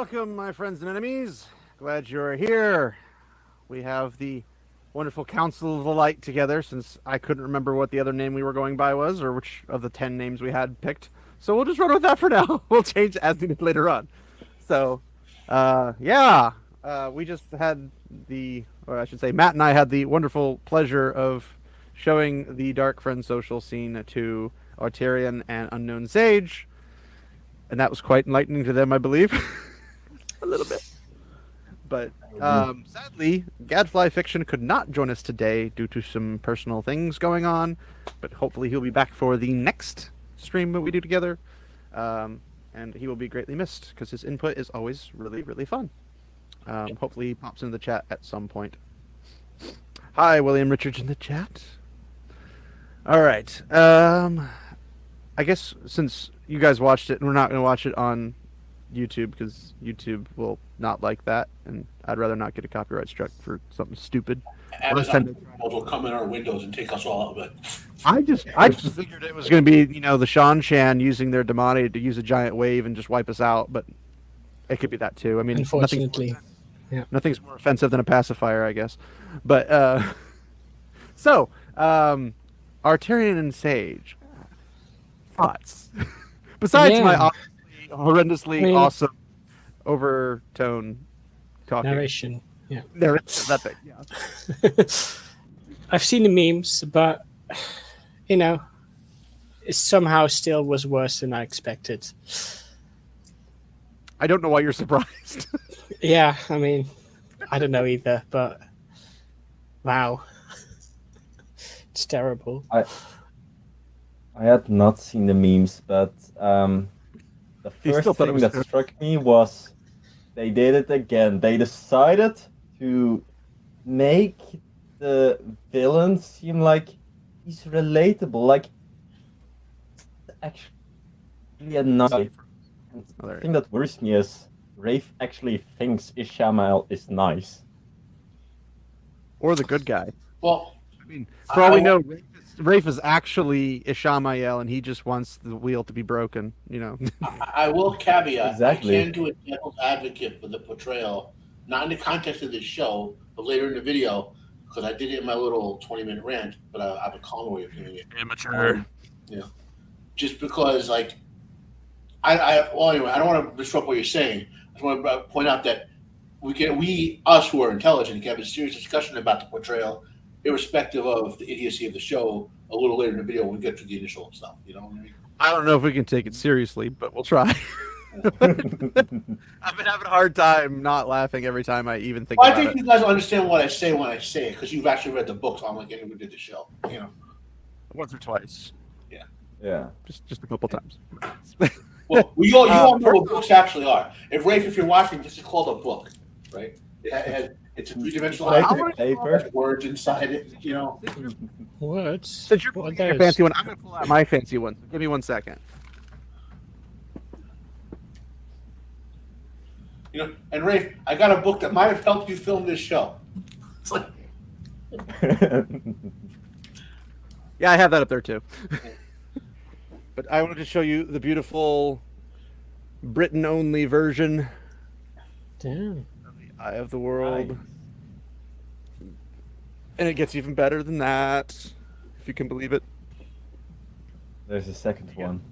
Welcome, my friends and enemies. Glad you're here. We have the wonderful Council of the Light together since I couldn't remember what the other name we were going by was or which of the 10 names we had picked. So we'll just run with that for now. We'll change as needed later on. So, we just had or I should say, Matt and I had the wonderful pleasure of showing the Darkfriend social scene to Arterian and Unknown Sage. And that was quite enlightening to them, I believe. A little bit. But sadly, Gadfly Fiction could not join us today due to some personal things going on. But hopefully he'll be back for the next stream that we do together. And he will be greatly missed because his input is always really, really fun. Hopefully he pops into the chat at some point. Hi, William Richards in the chat. All right. I guess since you guys watched it, and we're not going to watch it on YouTube because YouTube will not like that, and I'd rather not get a copyright struck for something stupid. Amazon will come in our windows and take us all out of it. I just figured it was going to be, the Shan Shan using their Damani to use a giant wave and just wipe us out, but it could be that too. I mean, unfortunately, nothing's more offensive than a pacifier, I guess. But Arterian and Sage. Thoughts besides my horrendously awesome overtone talking narration. That thing. I've seen the memes, but it somehow still was worse than I expected. I don't know why you're surprised. Yeah, I mean, I don't know either, but wow, it's terrible. I had not seen the memes, but the first thing that struck me was they did it again. They decided to make the villain seem like he's relatable, like actually a nice. The thing that worries me is Rafe actually thinks Ishamael is nice. Or the good guy. Well, I mean, for all we know, Rafe is actually Ishamael, and he just wants the wheel to be broken. I will caveat. Exactly. I can do a devil's advocate for the portrayal, not in the context of this show, but later in the video, because I did it in my little 20-minute rant. But I have a calm way of doing it. Amateur. Just because, I don't want to disrupt what you're saying. I just want to point out that us who are intelligent, can have a serious discussion about the portrayal, irrespective of the idiocy of the show, a little later in the video when we get to the initial stuff. You know what I mean? I don't know if we can take it seriously, but we'll try. I've been having a hard time not laughing every time I even think about it. I think you guys understand what I say when I say it, because you've actually read the books, unlike anyone who did the show. Once or twice. Yeah. Just a couple times. Well, you all know what books actually are. If you're watching, this is called a book, right? It's a three-dimensional paper, words inside it, Words? Since you're pulling your fancy one, I'm going to pull out my fancy one. Give me 1 second. And Rafe, I got a book that might have helped you film this show. It's like... Yeah, I have that up there too. But I wanted to show you the beautiful Britain-only version. Damn. Eye of the World. Nice. And it gets even better than that, if you can believe it. There's a second one.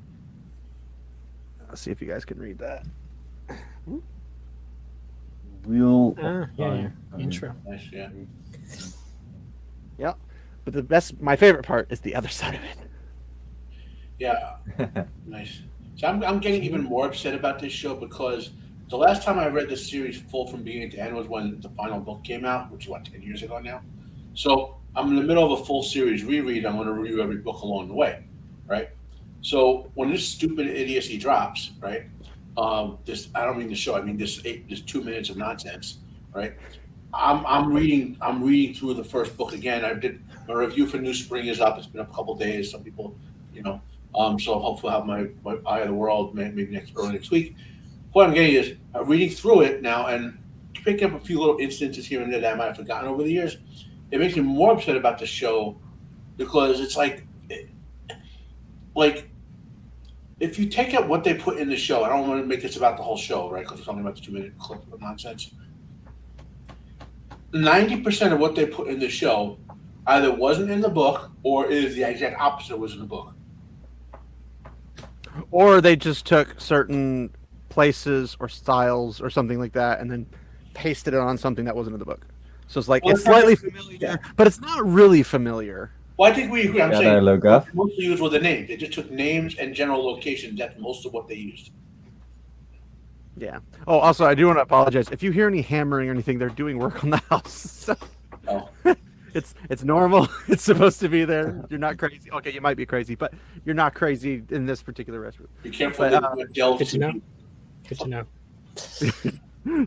Let's see if you guys can read that. Wheel. Intro. Nice, yeah. Yeah. But my favorite part is the other side of it. Yeah. Nice. So I'm getting even more upset about this show because the last time I read this series full from beginning to end was when the final book came out, which is 10 years ago now. So I'm in the middle of a full series reread. I'm going to review every book along the way, right? So when this stupid idiocy drops, right? I don't mean the show. I mean this 2 minutes of nonsense, right? I'm reading through the first book again. I did my review for New Spring is up. It's been up a couple of days. Some people, so hopefully I'll have my Eye of the World maybe early next week. What I'm getting is reading through it now and picking up a few little instances here and there that I might have forgotten over the years. It makes me more upset about the show because it's like if you take out what they put in the show, I don't want to make this about the whole show, right? Because we're talking about the 2-minute clip of nonsense. 90% of what they put in the show either wasn't in the book or is the exact opposite was in the book. Or they just took certain places or styles or something like that and then pasted it on something that wasn't in the book. So it's like, Well, it's slightly familiar, but it's not really familiar. Well, I think we agree. I'm Yeah, saying look what up. they mostly used were the names. They just took names and general locations. That's most of what they used. Yeah. Oh, also, I do want to apologize. If you hear any hammering or anything, they're doing work on the house. So Oh. it's normal. It's supposed to be there. You're not crazy. Okay, you might be crazy, but you're not crazy in this particular restroom. Be careful But, that delve Good to know. Good to know.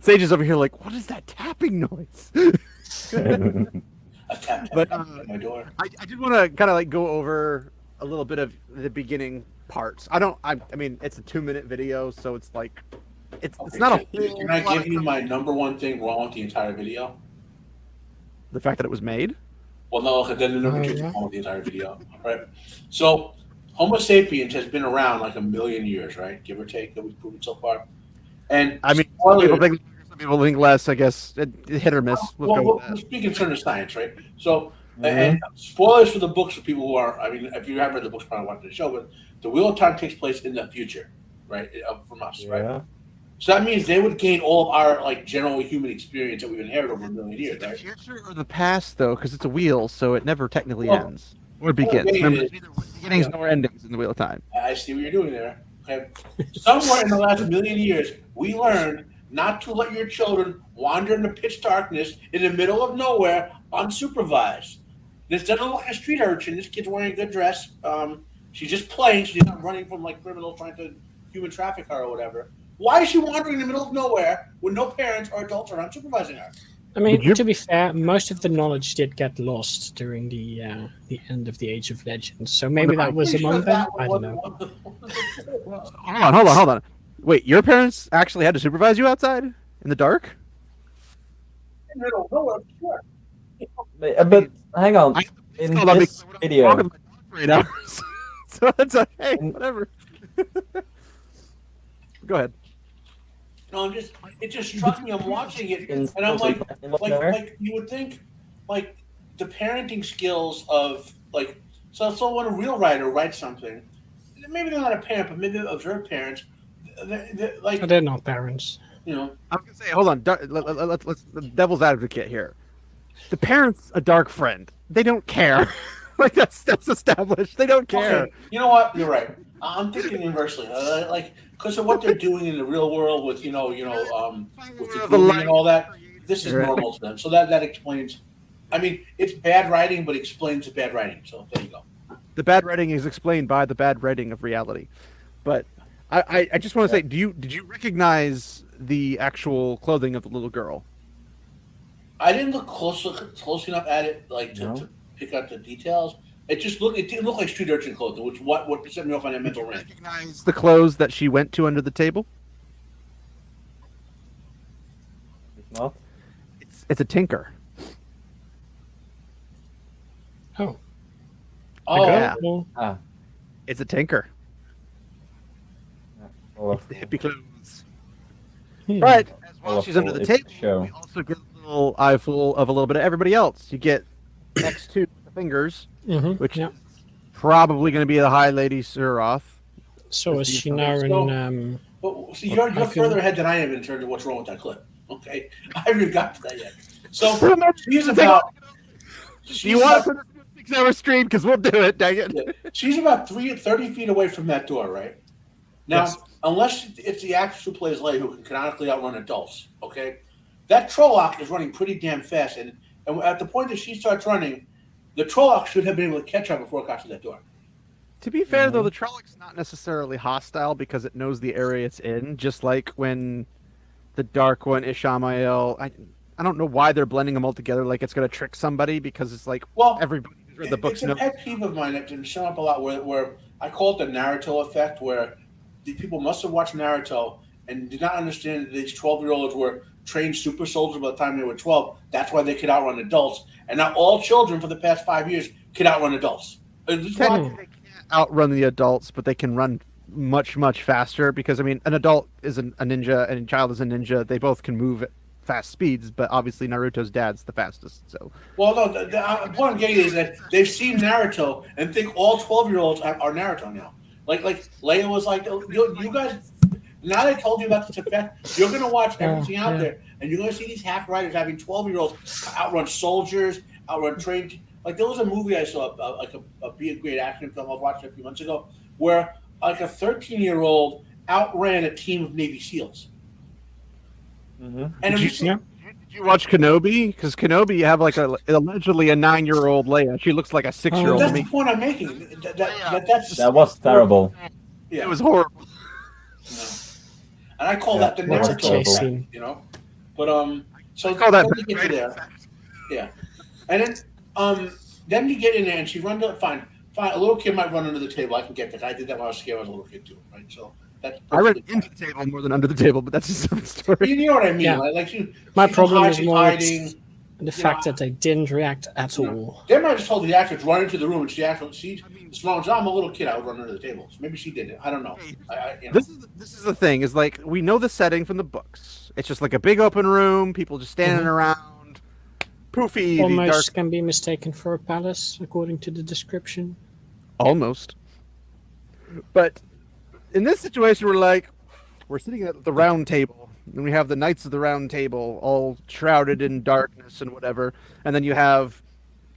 Sage is over here like, what is that tapping noise? a tap But, at my door. I did want to kind of like go over a little bit of the beginning parts. I mean, it's a 2-minute video, so it's like, it's not a whole Can I lot give of- you my number one thing wrong with the entire video? the fact that it was made. Well, no, because then the number 2 Oh, thing yeah. wrong with the entire video, right? So, Homo sapiens has been around like 1 million years, right? Give or take, that we've proven so far. And I mean, spoiler- some people think less. I guess hit or miss. Let's go with we're that. speaking certain science, right? So, and spoilers for the books for people who are, I mean, if you haven't read the books, probably watch the show, but the Wheel of Time takes place in the future, right? From us, right? Yeah. So that means they would gain all of our like general human experience that we've inherited over 1 million years, The right? future or the past, though, because it's a wheel, so it never technically Well, ends or begins. maybe it Remember, is. there's neither beginnings nor endings in the Wheel of Time. I see what you're doing there. Okay. Somewhere in the last 1 million years, we learned not to let your children wander into pitch darkness in the middle of nowhere unsupervised. This doesn't look like a street urchin. This kid's wearing a good dress. She's just playing. She's not running from like criminals trying to human traffic her or whatever. Why is she wandering in the middle of nowhere when no parents or adults are around supervising her? I mean, Would you- to be fair, most of the knowledge did get lost during the end of the Age of Legends. So maybe that was Pretty sure among them. that I don't know. Hold on. Wait, your parents actually had to supervise you outside in the dark? In the middle of nowhere, sure. But hang on. I- In called on me- this video, Walking my dog for 8 hours. So it's like, hey, whatever. Go ahead. No, it just struck me. I'm watching it, in and I'm like there, you would think, like the parenting skills of like, so when a real writer writes something, maybe they're not a parent, but maybe they observe parents, like They're not parents. you know, I'm gonna say, hold on. Let's the devil's advocate here. The parents a dark friend. They don't care. Like that's established. They don't care. okay, you know what? You're right. I'm thinking inversely, like because of what they're doing in the real world with with the grooming and all that. This is Right. normal to them, so that explains. I mean, it's bad writing, but explains the bad writing. So there you go. The bad writing is explained by the bad writing of reality. But I just want to say, did you recognize the actual clothing of the little girl? I didn't look close enough at it, like to pick out the details. It didn't look like street urchin clothing, which what set me off on that mental range. Recognize the clothes that she went to under the table? If not, It's a tinker. Oh. Oh, Yeah. Well, It's a tinker. all of The hippie clothes. hmm. But as all while of she's under the it's table, show. we also get a little eyeful of a little bit of everybody else. You get next to the fingers, Mhm, which yeah. is probably going to be the High Lady Suroth. So is she now So- in? but see, you're I feel- further ahead than I am in terms of what's wrong with that clip. Okay, I haven't even got to that yet. So she's about. Do you want to put this in a 6-hour stream? Because we'll do it, dang it. She's about 30 feet away from that door, right? Now, Yes. unless it's the actress who plays Leia who can canonically outrun adults, okay? That Trolloc is running pretty damn fast, and at the point that she starts running, the Trolloc should have been able to catch her before it got to that door. To be fair, though, the Trollocs not necessarily hostile because it knows the area it's in, just like when the Dark One, Ishamael, I don't know why they're blending them all together like it's going to trick somebody because it's like Well, everybody who's read the books it's a knows. pet peeve of mine that didn't show up a lot where I call it the Naruto effect, where the people must have watched Naruto and did not understand that these 12-year-olds were trained super soldiers by the time they were 12. That's why they could outrun adults. And now all children for the past 5 years could outrun adults. Just watch- Technically, they can't outrun the adults, but they can run much faster because I mean, an adult is a ninja and a child is a ninja. They both can move at fast speeds, but obviously Naruto's dad's the fastest. So, Well, no, the point I'm getting is that they've seen Naruto and think all 12-year-olds are Naruto now. Like Leia was like, you guys. Now that I told you about this effect, you're going to watch everything out there, and you're going to see these half riders having 12-year-olds outrun soldiers, outrun trained. Like there was a movie I saw, like a Be a Great Action film I watched a few months ago, where like a 13-year-old outran a team of Navy SEALs. Mm-hmm. And did you watch Kenobi? Because Kenobi, you have like allegedly a 9-year-old Leia. She looks like a 6-year-old. That's the point I'm making. That was terrible. Yeah. It was horrible. No. And I call that the Naruto effect, you know. But so I call that you get to there. Yeah. And then you get in there and she runs up fine. A little kid might run under the table. I can get that. I did that when I was scared. I was a little kid too, right? So that's I ran into the table more than under the table, but that's a different story. You know what I mean? Yeah. My problem is more the fact that they didn't react at all. They might have just told the actress run into the room, and she actually sees as long as I'm a little kid, I would run under the table. So maybe she did it. I don't know. This is the thing. Is like we know the setting from the books. It's just like a big open room, people just standing around. Poofy. Almost can be mistaken for a palace, according to the description. Almost. But in this situation, we're sitting at the round table, and we have the Knights of the Round Table all shrouded in darkness and whatever, and then you have,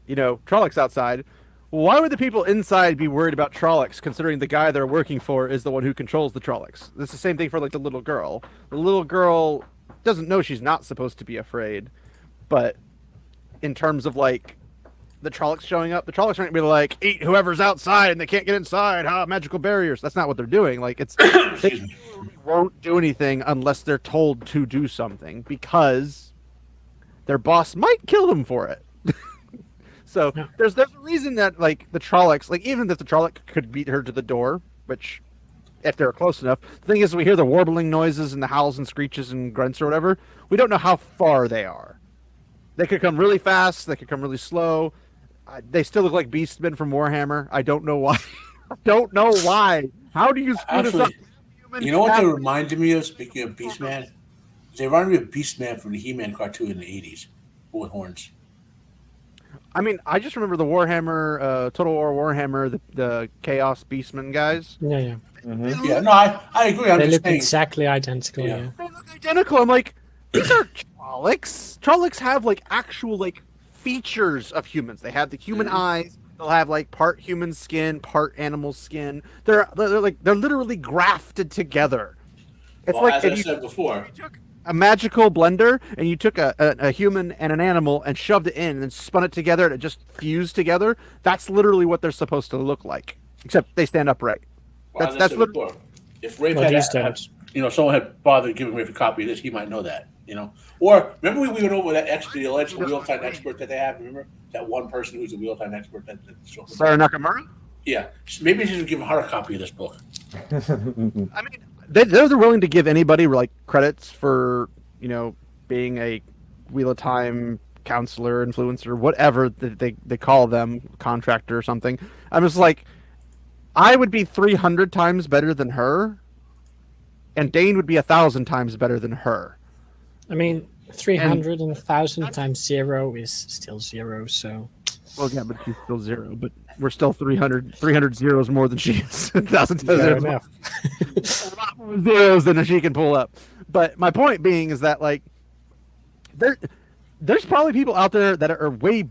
Trollocs outside. Why would the people inside be worried about Trollocs, considering the guy they're working for is the one who controls the Trollocs? This is the same thing for, the little girl. The little girl doesn't know she's not supposed to be afraid, but in terms of, the Trollocs showing up, the Trollocs aren't going to be like, eat whoever's outside and they can't get inside, magical barriers. That's not what they're doing. They won't do anything unless they're told to do something, because their boss might kill them for it. So there's a reason that the Trollocs, even if the Trolloc could beat her to the door, which if they're close enough, the thing is we hear the warbling noises and the howls and screeches and grunts or whatever. We don't know how far they are. They could come really fast. They could come really slow. They still look like beastmen from Warhammer. I don't know why. I don't know why. How do you screw this up? You know what they reminded me of, speaking of Beastman? They reminded me of Beastman from the He-Man cartoon in the 80s, with horns. I mean, I just remember the Warhammer, Total War Warhammer, the Chaos Beastmen guys. Yeah. Mm-hmm. Yeah, no, I agree. They look exactly identical. Yeah. They look identical. I'm like, these are Trollocs. Trollocs have actual features of humans. They have the human eyes. They'll have part human skin, part animal skin. They're literally grafted together. It's as I said before, you took a magical blender and you took a human and an animal and shoved it in and then spun it together and it just fused together. That's literally what they're supposed to look like, except they stand upright. Well, that's literally. If Rafe someone had bothered giving Rafe a copy of this, he might know that. Or remember we went over that the alleged wheel-time expert that they have. Remember that one person who's a wheel-time expert that Sarah Nakamura? Yeah, maybe you should give her a copy of this book. I mean, they're willing to give anybody credits for being a Wheel of Time counselor, influencer, whatever they call them, contractor or something. I'm just I would be 300 times better than her, and Dane would be 1,000 times better than her. I mean, 300 and 1,000 times 0 is still 0, so... Well, yeah, but she's still 0, but we're still 300 zeros more than she is. 1,000 times Fair 0 enough. A lot more zeros than she can pull up. But my point being is that, there's probably people out there that are way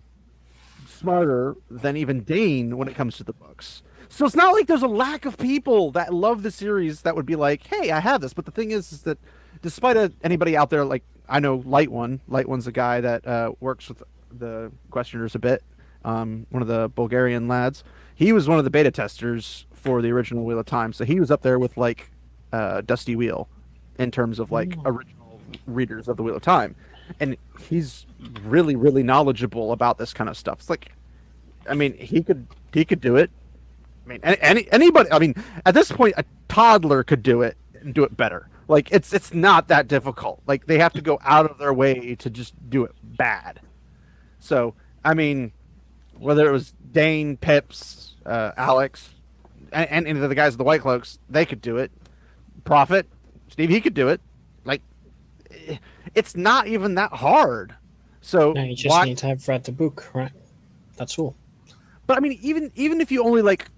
smarter than even Dane when it comes to the books. So it's not like there's a lack of people that love the series that would be like, hey, I have this. But the thing is that despite anybody out there, I know Light's a guy that works with the questioners a bit, one of the Bulgarian lads. He was one of the beta testers for the original Wheel of Time, so he was up there with Dusty Wheel in terms of original readers of the Wheel of Time, and he's really, really knowledgeable about this kind of stuff. It's he could do it. I mean, anybody. I mean, at this point, a toddler could do it and do it better. It's not that difficult. They have to go out of their way to just do it bad. So, I mean, whether it was Dane, Pips, Alex, and the guys with the White Cloaks, they could do it. Prophet, Steve, he could do it. Like, it's not even that hard. So No, you just need to have read the book, right? That's all. But I mean, even if you only like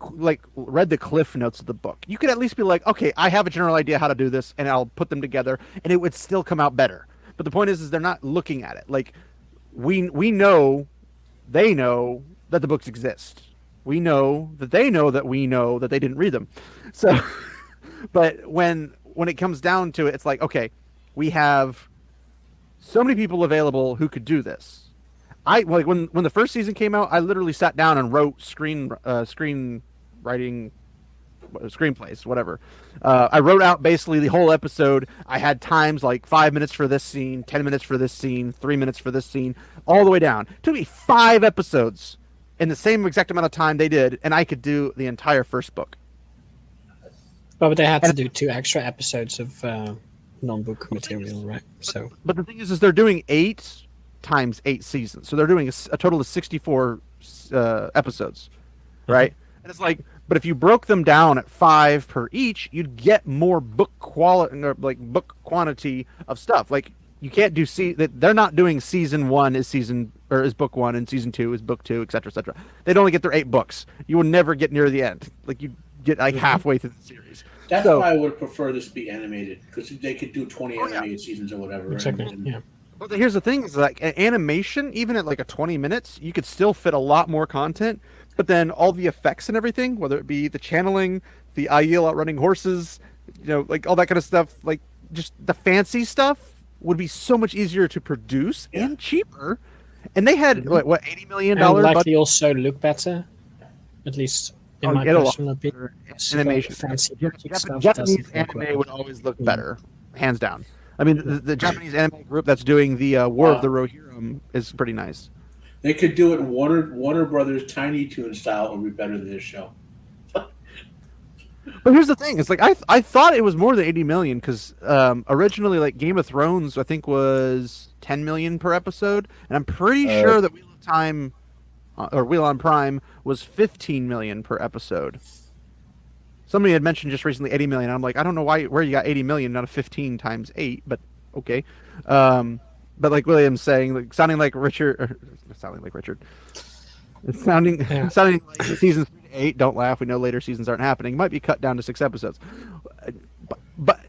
read the cliff notes of the book, you could at least be like, okay, I have a general idea how to do this, and I'll put them together, and it would still come out better. But the point is they're not looking at it. Like, we know, they know that the books exist. We know that they know that we know that they didn't read them. So, but when it comes down to it, it's like, okay, we have so many people available who could do this. When the first season came out, I literally sat down and wrote screenwriting, screenplays, whatever. I wrote out basically the whole episode. I had times like 5 minutes for this scene, 10 minutes for this scene, 3 minutes for this scene, all the way down. It took me 5 episodes in the same exact amount of time they did, and I could do the entire first book. But they had to do 2 extra episodes of non-book material, right? So, but the thing is they're doing 8 times 8 seasons, so they're doing a total of 64 episodes, right? And it's like, but if you broke them down at 5 per each, you'd get more book quality, or like book quantity of stuff. Like, you can't do that. They're not doing season 1 is book 1 and season 2 is book 2, etc., etc. They'd only get their 8 books. You would never get near the end. Like, you get like halfway through the series. That's why I would prefer this be animated, because they could do 20 animated seasons or whatever. Exactly. And, yeah. But here's the thing: is like animation, even at like a 20 minutes, you could still fit a lot more content. But then all the effects and everything, whether it be the channeling, the Aiel outrunning horses, like all that kind of stuff, like just the fancy stuff, would be so much easier to produce and cheaper. And they had what $80 million and likely budget. also look better, at least in my personal opinion. Animation, fancy Japanese anime would always look better, hands down. I mean, the Japanese anime group that's doing the War of the Rohirrim is pretty nice. They could do it Warner Brothers Tiny Toon style. It would be better than this show. But here's the thing: it's like I thought it was more than 80 million because originally, like Game of Thrones, I think was 10 million per episode, and I'm pretty sure that Wheel of Time or Wheel on Prime was 15 million per episode. Somebody had mentioned just recently 80 million. I'm like, I don't know where you got 80 million, not a 15 times 8, but okay. But like William's saying, like sounding like Richard. It's sounding like seasons 3 to 8. Don't laugh. We know later seasons aren't happening. Might be cut down to 6 episodes. But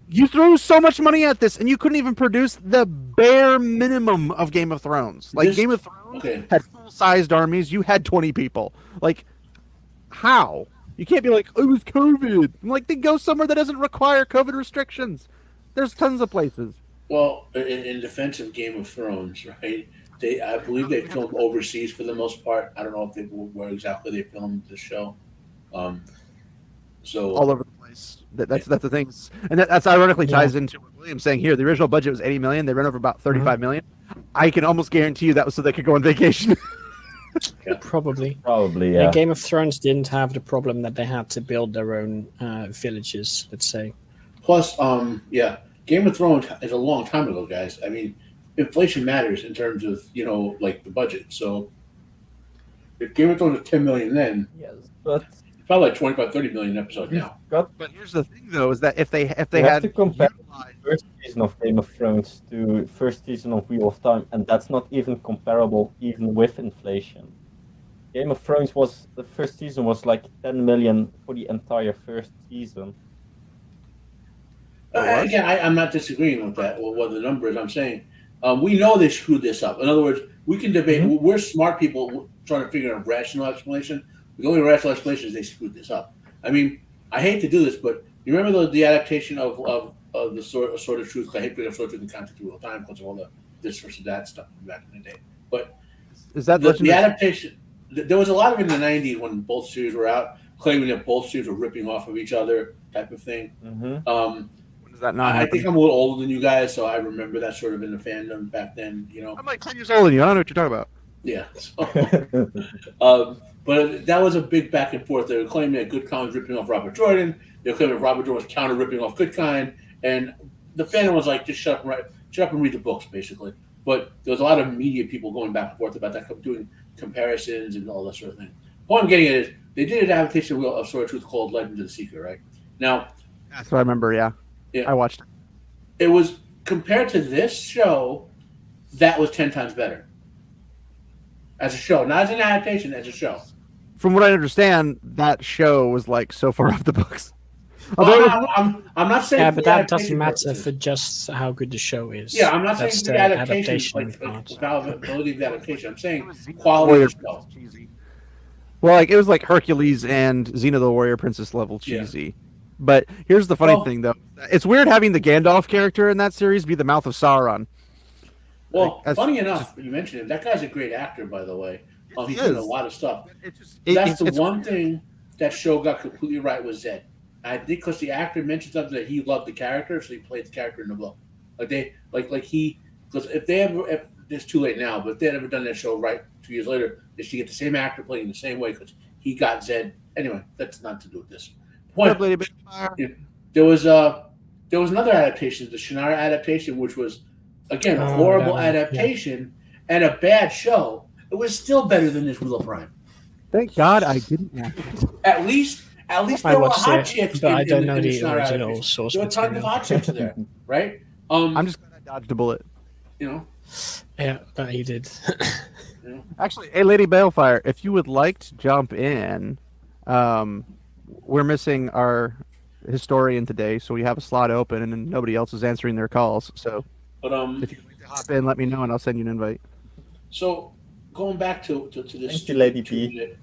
you threw so much money at this, and you couldn't even produce the bare minimum of Game of Thrones. Like Game of Thrones had full-sized armies. You had 20 people. Like, how? You can't be like, it was COVID. I'm like, then go somewhere that doesn't require COVID restrictions. There's tons of places. Well, in defense of Game of Thrones, right? I believe they filmed overseas for the most part. I don't know where exactly they filmed the show. So all over the place. That's the thing, and that's ironically ties into what William's saying here. The original budget was 80 million. They ran over about 35 million. I can almost guarantee you that was so they could go on vacation. Probably, yeah. Game of Thrones didn't have the problem that they had to build their own villages, let's say. Plus, Game of Thrones is a long time ago, guys. I mean, inflation matters in terms of like the budget. So if Game of Thrones was 10 million then, but it's probably like 25, 30 million episodes now. But here's the thing, though, is that if they you had to compare the first season of Game of Thrones to first season of Wheel of Time, and that's not even comparable, even with inflation. Game of Thrones the first season was like 10 million for the entire first season. Again, I'm not disagreeing with that. Well, what the number is, I'm saying we know they screwed this up. In other words, we can debate. Mm-hmm. We're smart people trying to figure out a rational explanation. The only rational explanation is they screwed this up. I mean, I hate to do this, but you remember the adaptation of the Sword of Truth? I hate bringing up Sword of Truth in context of Wheel of Time because of all the this versus that stuff back in the day. But is that the adaptation? There was a lot of it in the 90s when both series were out, claiming that both series were ripping off of each other, type of thing. Mm-hmm. Is that not I think I'm a little older than you guys, so I remember that sort of in the fandom back then. I'm like 10 years older than you. I don't know what you're talking about. Yeah. So, but that was a big back and forth. They were claiming that Good Kind was ripping off Robert Jordan. They were claiming Robert Jordan was counter ripping off Good Kind, and the fandom was like, just shut up and read the books, basically. But there was a lot of media people going back and forth about that, doing comparisons and all that sort of thing. What I'm getting at is they did an adaptation of Sword of Truth called Legend of the Seeker, right? Now, That's what I remember. Yeah, yeah, I watched it. it was compared to this show, that was 10 times better as a show, not as an adaptation, as a show. From what I understand, that show was like so far off the books. Well, Although it was, I'm not saying Yeah, for but the that doesn't adaptation matter purposes. for just how good the show is. Yeah, I'm not saying That's for the the adaptation, like part. validity of the adaptation. I'm saying Xena the quality Warrior of the show. Princess cheesy. Well, like it was like Hercules and Xena the Warrior Princess level cheesy. But here's the funny thing, though. It's weird having the Gandalf character in that series be the mouth of Sauron. Well, Like, funny enough, you mentioned him. That guy's a great actor, by the way. He's He done a is. lot of stuff. It's That's the it's one thing that show got completely right was Zed. I think because the actor mentioned something that he loved the character, so he played the character in the book. Because if it's too late now, but if they had ever done that show right 2 years later, they should get the same actor playing the same way because he got Zed. Anyway, that's not to do with this. Point. Lady Balefire. There was another adaptation, the Shannara adaptation, which was again a horrible adaptation and a bad show. It was still better than this Wheel of Prime. Thank God I didn't watch it. At least I there were watched hot it, chicks. but I don't know in the Shannara original adaptation. source There were tons of material. hot chicks there, right? I'm just glad I dodged a bullet. You know, Yeah, that you did. Actually, hey, Lady Balefire, if you would like to jump in, we're missing our historian today, so we have a slot open, and nobody else is answering their calls. So, but if you'd like to hop in, let me know, and I'll send you an invite. So going back to this, Thank you, Lady P. 2 minute.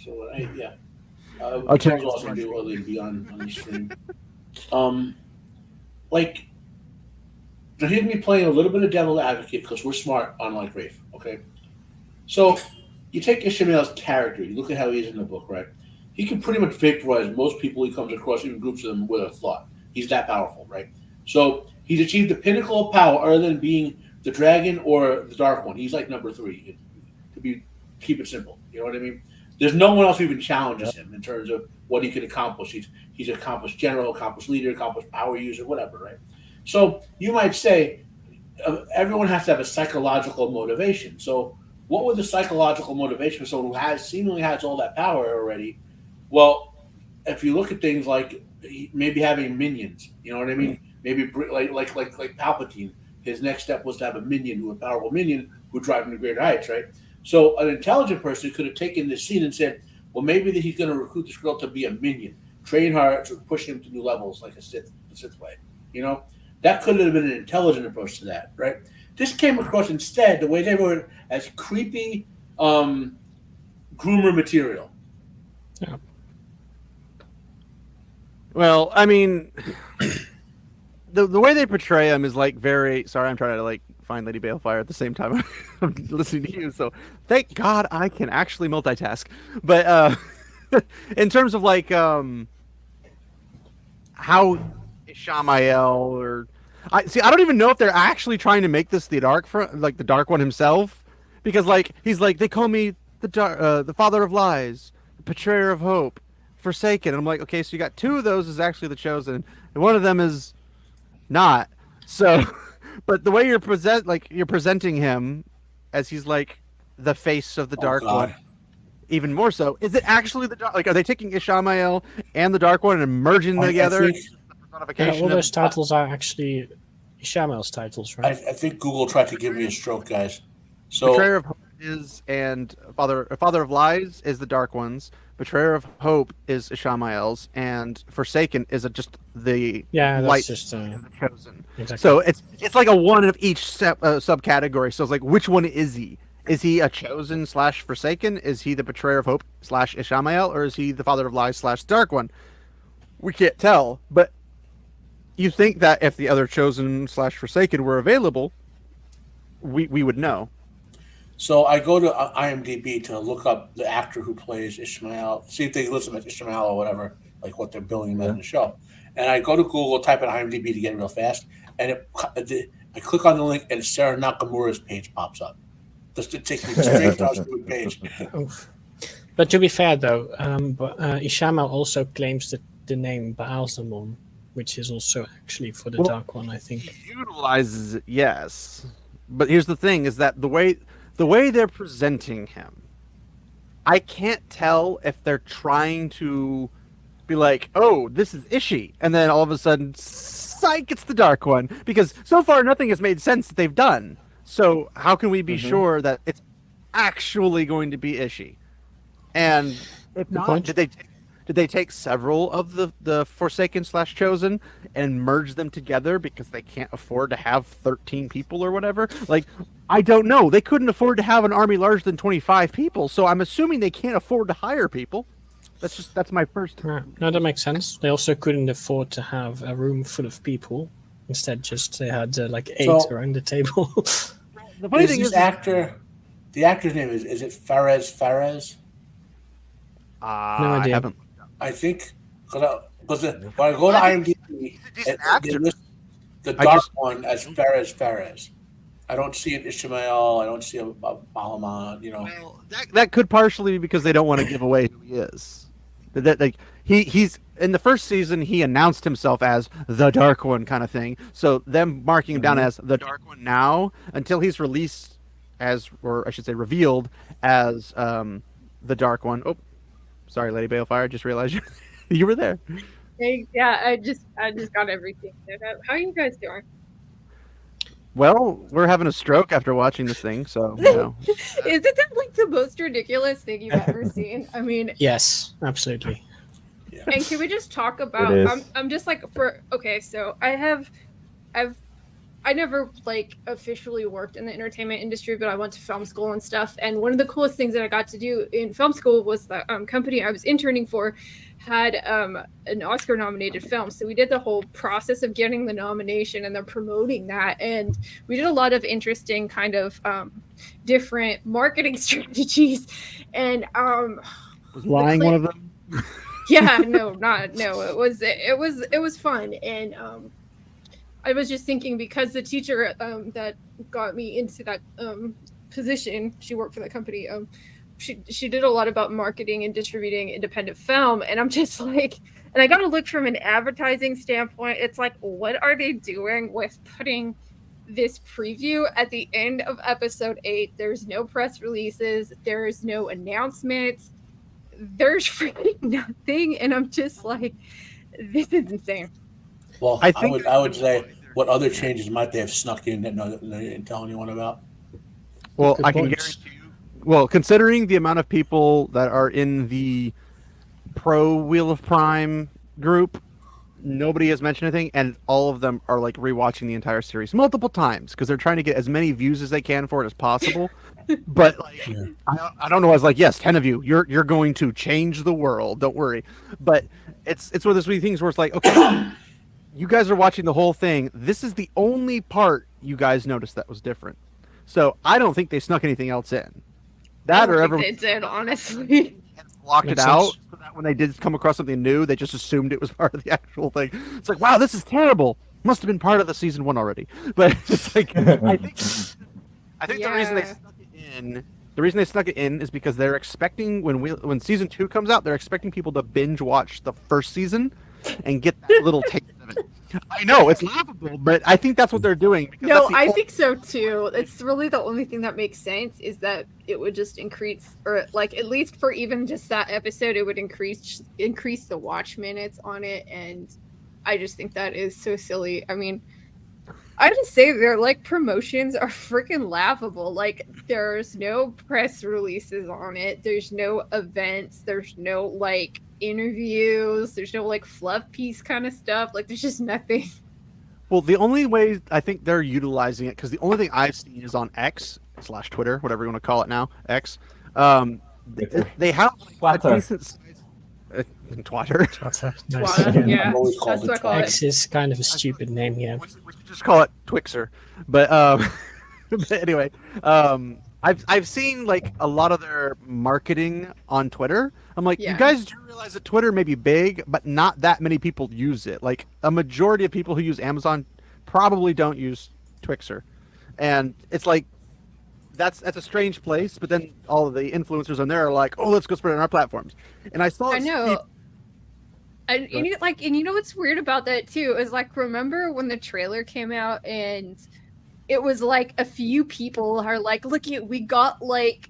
So yeah, I'll check. Charles also do early and be on the stream. Like, so here's me playing a little bit of devil advocate because we're smart, unlike Rafe. Okay, so you take Ishmael's character, you look at how he is in the book, right? He can pretty much vaporize most people he comes across, even groups of them, with a thought. He's that powerful, right? So he's achieved the pinnacle of power other than being the dragon or the dark one. He's like number 3, keep it simple. You know what I mean? There's no one else who even challenges him in terms of what he can accomplish. He's an accomplished general, accomplished leader, accomplished power user, whatever, right? So you might say everyone has to have a psychological motivation. So what would the psychological motivation for someone who seemingly has all that power already? Well, if you look at things like maybe having minions, you know what I mean? Maybe like Palpatine, his next step was to have a powerful minion who would drive him to greater heights, right? So an intelligent person could have taken this scene and said, well, maybe that he's going to recruit this girl to be a minion, train her to push him to new levels like a Sith way. You know, that could have been an intelligent approach to that, right? This came across instead the way they wrote it as creepy groomer material. Yeah. Well, I mean, the way they portray him is like very. Sorry, I'm trying to like find Lady Balefire at the same time I'm listening to you. So thank God I can actually multitask. But in terms of like how Ishamael or I don't even know if they're actually trying to make this the Dark One himself, because like he's like, they call me the Father of Lies, the Betrayer of Hope, Forsaken. And I'm like, okay, so you got 2 of those is actually the Chosen, and one of them is not. So, but the way you're presenting him as he's like the face of the Dark One, even more so. Is it actually the Dark? Like, are they taking Ishamael and the Dark One and merging them together? All those titles are actually Ishamael's titles, right? I think Google tried to give me a stroke, guys. So Betrayer of Hope is, and Father of Lies is the Dark One's. Betrayer of Hope is Ishamael's, and Forsaken is just the light, just the Chosen. Exactly. So it's like a one of each subcategory. So it's like, which one is he? Is he a Chosen / Forsaken? Is he the Betrayer of Hope / Ishamael, or is he the Father of Lies / Dark One? We can't tell, but you think that if the other Chosen / Forsaken were available, we would know. So I go to IMDb to look up the actor who plays Ishmael, see if they list him as Ishmael or whatever, like what they're billing him in the show. And I go to Google, type in IMDb to get it real fast, and I click on the link, and Sarah Nakamura's page pops up. Just it takes me straight to our stupid page. But to be fair, though, Ishamael also claims the name Baalzamon, which is also actually for the Dark One, I think. He utilizes it, yes. But here's the thing: is that the way they're presenting him I can't tell if they're trying to be like, oh, this is Ishii, and then all of a sudden, psych, it's the Dark One. Because so far, nothing has made sense that they've done. So how can we be sure that it's actually going to be Ishii? And if not, point. did they take several of the Forsaken / Chosen and merge them together because they can't afford to have 13 people or whatever? Like, I don't know. They couldn't afford to have an army larger than 25 people, so I'm assuming they can't afford to hire people. That's my first. Right. No, that makes sense. They also couldn't afford to have a room full of people. Instead, just they had like 8 around the table. The funny thing is, the actor's name is it Fares? No idea. I haven't. I think because when I go to IMDb, they list the Dark One as Fares. I don't see an Ishmael. I don't see a Balaman. Well, that could partially be because they don't want to give away who he is. Like he's in the first season, he announced himself as the Dark One kind of thing. So them marking him down as the Dark One now until he's released or I should say revealed as the Dark One. Oh, sorry, Lady Balefire. Just realized you were there. Hey, yeah, I just got everything set up. How are you guys doing? Well, we're having a stroke after watching this thing, so Isn't that like the most ridiculous thing you've ever seen? I mean, Yes, absolutely. and can we just talk about? It is. I'm just like okay. So I never like officially worked in the entertainment industry, but I went to film school and stuff. And one of the coolest things that I got to do in film school was the company I was interning for had an Oscar-nominated film. So we did the whole process of getting the nomination and then promoting that. And we did a lot of interesting kind of different marketing strategies. And was lying one of them. yeah, no. It was fun. And I was just thinking because the teacher that got me into that position, she worked for that company. She did a lot about marketing and distributing independent film, and I'm just like, and I got to look from an advertising standpoint. It's like, what are they doing with putting this preview at the end of episode 8? There's no press releases. There's no announcements. There's freaking nothing, and I'm just like, this is insane. Well, I would say, what other changes might they have snuck in that they didn't tell anyone about? Well, Good I can points. guarantee you. Well, considering the amount of people that are in the pro Wheel of Prime group, nobody has mentioned anything, and all of them are like rewatching the entire series multiple times because they're trying to get as many views as they can for it as possible. But like, I don't know. I was like, yes, 10 of you, you're going to change the world. Don't worry. But it's one of those things where it's like, okay, you guys are watching the whole thing. This is the only part you guys noticed that was different. So I don't think they snuck anything else in. That or everyone they did, honestly. blocked Makes it out sense. so that when they did come across something new, they just assumed it was part of the actual thing. It's like, wow, this is terrible. Must have been part of the season 1 already. But it's like, I think the reason they snuck it in. The reason they snuck it in is because they're expecting when season 2 comes out, they're expecting people to binge watch the first season and get that little taste of it. I know it's laughable, but I think that's what they're doing. Because No, that's the I only- think so too. It's really the only thing that makes sense is that it would just increase, or like at least for even just that episode, it would increase the watch minutes on it, and I just think that is so silly. I mean, I just say their like promotions are freaking laughable. Like there's no press releases on it. There's no events. There's no like interviews. There's no like fluff piece kind of stuff. Like there's just nothing. Well, the only way I think they're utilizing it, because the only thing I've seen is on X / Twitter, whatever you want to call it now, X. They have like, a Twitter. decent size. Twitter. Nice. Twat, yeah, I've always called that's it what I call it. X is kind of a stupid name, yeah. We should just call it Twixer. But, but anyway, I've seen like a lot of their marketing on Twitter. I'm like, Yeah. you guys do realize that Twitter may be big, but not that many people use it. Like a majority of people who use Amazon probably don't use Twixer, and it's like that's a strange place. But then all of the influencers on there are like, oh, let's go spread it on our platforms. And I saw I know. And you know what's weird about that too is like, remember when the trailer came out and it was like a few people are like, look, we got like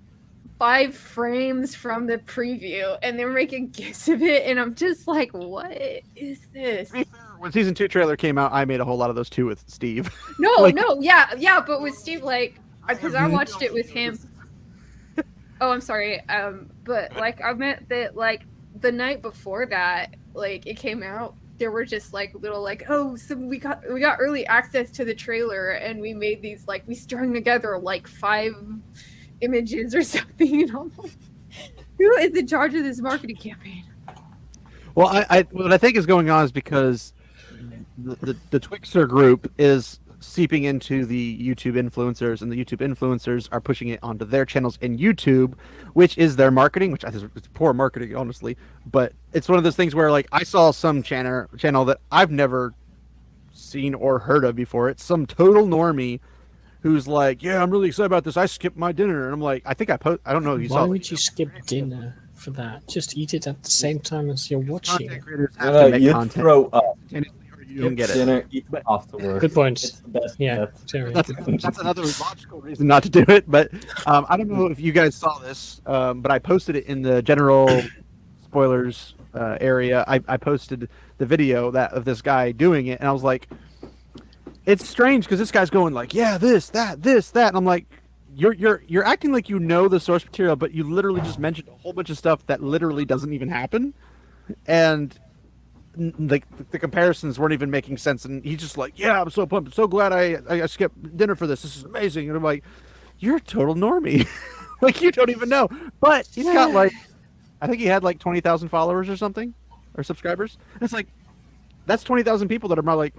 5 frames from the preview, and they're making gifs of it, and I'm just like, what is this? When season 2 trailer came out, I made a whole lot of those too with Steve. No, Like- yeah, but with Steve, like, because I watched it with him. Oh, I'm sorry. But like, I meant that, like, the night before that, like, it came out, there were just like little, like, oh, so we got early access to the trailer, and we made these, like, we strung together like 5 images or something. And I'm like, who is in charge of this marketing campaign? Well, what I think is going on is because the Twixter group is seeping into the YouTube influencers, and the YouTube influencers are pushing it onto their channels in YouTube, which is their marketing, which I think is poor marketing, honestly. But it's one of those things where, like, I saw some channel that I've never seen or heard of before. It's some total normie who's like, yeah, I'm really excited about this. I skipped my dinner. And I'm like, I don't know if you Why saw would you skip dinner for that? Just eat it at the same time as you're watching. Content creators have to make You content. throw up. You don't get it. Dinner, eat afterwards. Good point. It's the best Yeah, bet. very That's good. that's another logical reason not to do it. But I don't know if you guys saw this, but I posted it in the general spoilers area. I posted the video of this guy doing it, and I was like, it's strange because this guy's going like, yeah, this, that, and I'm like, you're acting like you know the source material, but you literally just mentioned a whole bunch of stuff that literally doesn't even happen, and like the comparisons weren't even making sense. And he's just like, yeah, I'm so pumped, I'm so glad I skipped dinner for this. This is amazing. And I'm like, you're a total normie. Like, you don't even know. But he's got like, I think he had like 20,000 followers or something, or subscribers. And it's like, that's 20,000 people that are like,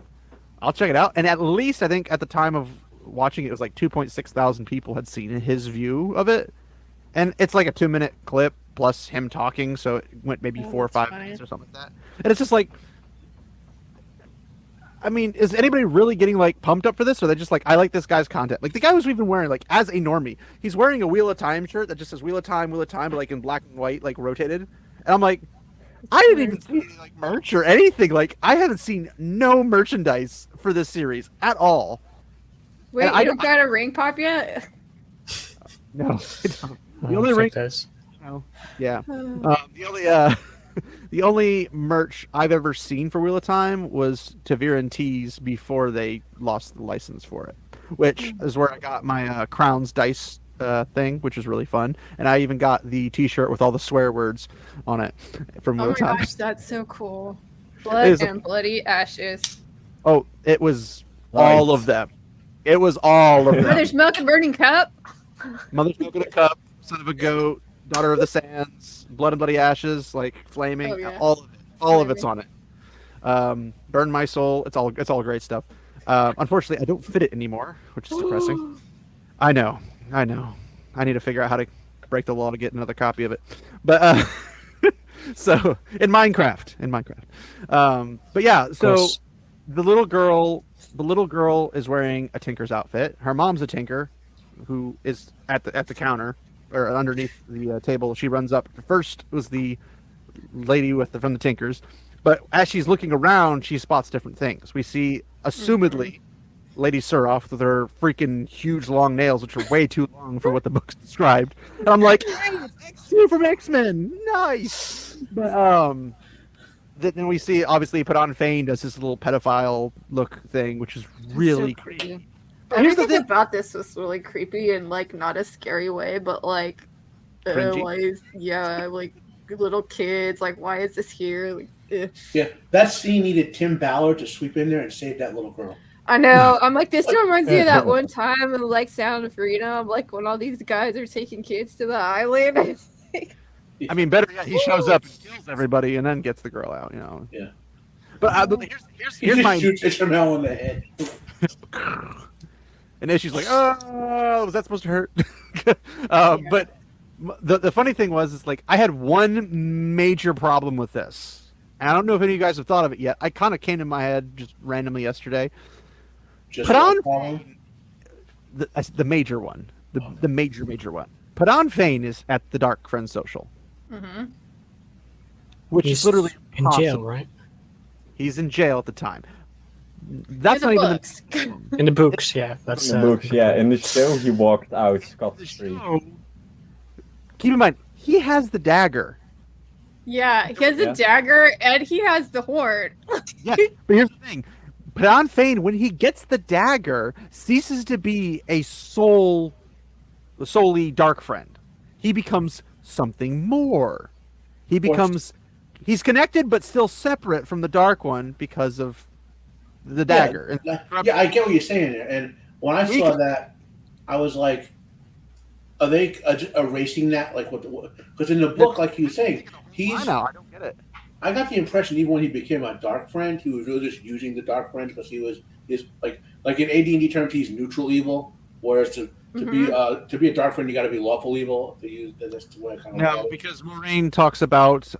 I'll check it out. And at least I think at the time of watching it, it was like 2.6 thousand people had seen his view of it. And it's like a 2-minute clip plus him talking, so it went maybe 4 or 5 minutes or something like that. And it's just like, I mean, is anybody really getting like pumped up for this, or they just like, I like this guy's content? Like, the guy was even wearing, like, as a normie, he's wearing a Wheel of Time shirt that just says Wheel of Time, but like in black and white, like rotated. And I'm like, I didn't even see any like merch or anything. Like, I haven't seen no merchandise for this series at all. Wait, And I you don't got a ring pop yet? No, I don't. The I'll only check ring, those. yeah. The only merch I've ever seen for Wheel of Time was Tavir and Tees before they lost the license for it, which is where I got my Crowns dice thing, which is really fun. And I even got the T-shirt with all the swear words on it from Wheel Oh of my Time. gosh, that's so cool. It Blood is and bloody ashes. Oh, it was Right. all of them. It was all of them. Mother's milk and burning cup. Mother's Milk in a Cup, Son of a Goat, Daughter of the Sands, Blood and Bloody Ashes, like Flaming, Oh, yeah. all of it. All of it's on it. Burn My Soul, it's all great stuff. Unfortunately, I don't fit it anymore, which is depressing. I know. I need to figure out how to break the law to get another copy of it. But so in Minecraft. But yeah, so course. the little girl is wearing a tinker's outfit. Her mom's a tinker, who is at the counter or underneath the table. She runs up. First was the lady from the Tinkers, but as she's looking around, she spots different things. We see, assumedly, Lady Suroff with her freaking huge long nails, which are way too long for what the book's described. And I'm like, hey, it's X2 from X-Men, nice. But then we see, obviously, Put On Fane does this little pedophile look thing, which is really creepy. Here's the Everything thing. about this was really creepy in, like, not a scary way, but like, Cringy? like little kids. Like, why is this here? Like, Yeah, that scene needed Tim Ballard to sweep in there and save that little girl. I know. I'm like, this reminds me of that one time in like Sound of Freedom, like when all these guys are taking kids to the island. I mean, better yet, he shows up and kills everybody and then gets the girl out, you know. Yeah. But here's my... shoots Ishmael in the head. And then she's like, "Oh, was that supposed to hurt?" But the funny thing was, like, I had one major problem with this. And I don't know if any of you guys have thought of it yet. I kind of came to my head just randomly yesterday. Just Put on following. the major one, the major one. Put On Fane is at the Darkfriend social, which He's is literally in jail, impossible. right? He's in jail at the time. That's not even the In the books, yeah. That's In the books, yeah. In the show, he walked out the scot-free. show keep in mind, he has the dagger. Yeah, he has Yeah. a dagger and he has the horn. Yeah, but here's the thing. Bran Fane, when he gets the dagger, ceases to be a solely Darkfriend. He becomes something more. He's connected but still separate from the Dark One because of the dagger. Yeah, I get what you're saying there. And when I saw that, I was like, are they erasing that? Like, because in the book, like you were saying, I know, I don't get it. I got the impression even when he became a Darkfriend, he was really just using the Darkfriend because he's like in AD&D terms, he's neutral evil. Whereas to be a Darkfriend, you got to be lawful evil. To use that's the way I kind of No, because Moraine talks about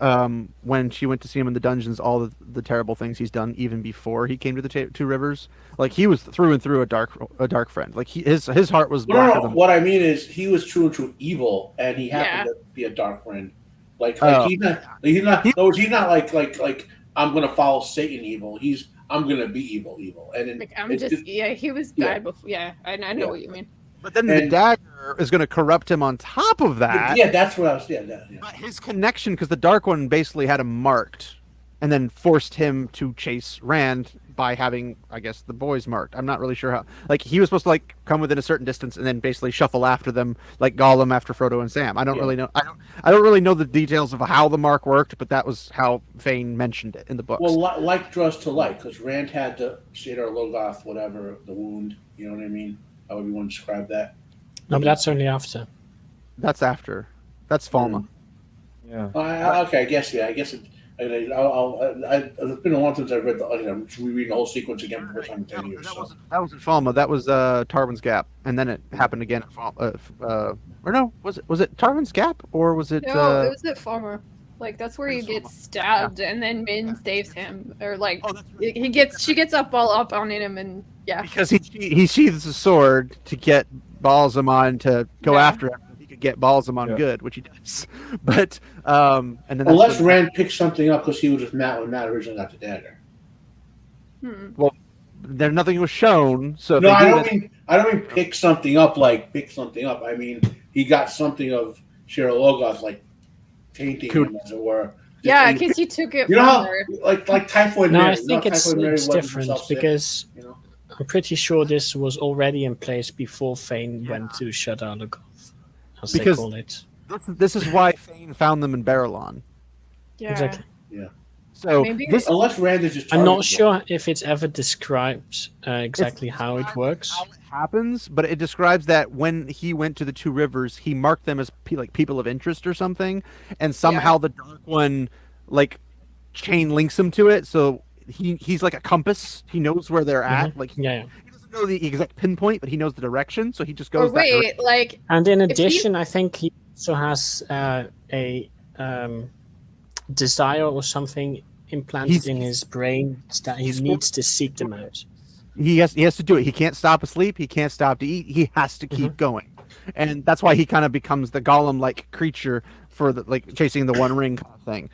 when she went to see him in the dungeons, all the terrible things he's done even before he came to the Two Rivers. Like he was through and through a dark friend. Like his heart was blacker than. What I mean is he was true and true evil, and he happened to be a Darkfriend. Like he's not like I'm gonna follow Satan evil. I'm gonna be evil, and then, he was bad before. Yeah, I know what you mean. But then the dagger is going to corrupt him on top of that. Yeah, that's what I was. Yeah. But his connection, because the Dark One basically had him marked, and then forced him to chase Rand by having, I guess, the boys marked. I'm not really sure how. Like he was supposed to come within a certain distance and then basically shuffle after them, like Gollum after Frodo and Sam. I don't really know. I don't really know the details of how the mark worked, but that was how Fane mentioned it in the books. Well, like draws to like, because Rand had the Shadar Logoth, whatever, the wound. You know what I mean? How would you want to describe that? No, but that's only after. That's after. That's Falma. Yeah. Okay, I guess. Yeah, I guess. It's been a long since I've read I'm rereading the whole sequence again for the first time in 10 years. That wasn't Falma. That was Tarwin's Gap, and then it happened again. Or no, was it Tarwin's Gap or was it? No, it was at Farmer. Like that's where he gets stabbed, and then Min saves him, or she gets up on him, and because he sheathes a sword to get Balsamon to go after him. He could get Balsamon good, which he does. But and then unless Rand picked something up because he was with Matt when Matt originally got the dagger. Well, there nothing was shown. So no, I don't mean pick something up like pick something up. I mean he got something of Shadar Logoth tainting him, as it were. Yeah, because he took it. You know how, like Typhoid No, Mary. I think it's different because you know? I'm pretty sure this was already in place before Fane went to Shadar Logoth, as they call it. This is why Fane found them in Barillon. Yeah. Exactly. Yeah. So unless Rand is just. I'm not sure if it's ever described exactly how it works. How it happens, but it describes that when he went to the Two Rivers, he marked them as people of interest or something, and somehow the Dark One chain links him to it. So he's like a compass. He knows where they're at. He doesn't know the exact pinpoint, but he knows the direction. So he just goes. And in addition, I think he also has a desire or something implanted in his brain that he needs to seek them out. He has to do it. He can't stop asleep. He can't stop to eat. He has to keep going, and that's why he kind of becomes the Gollum-like creature for the chasing the One Ring kind of thing.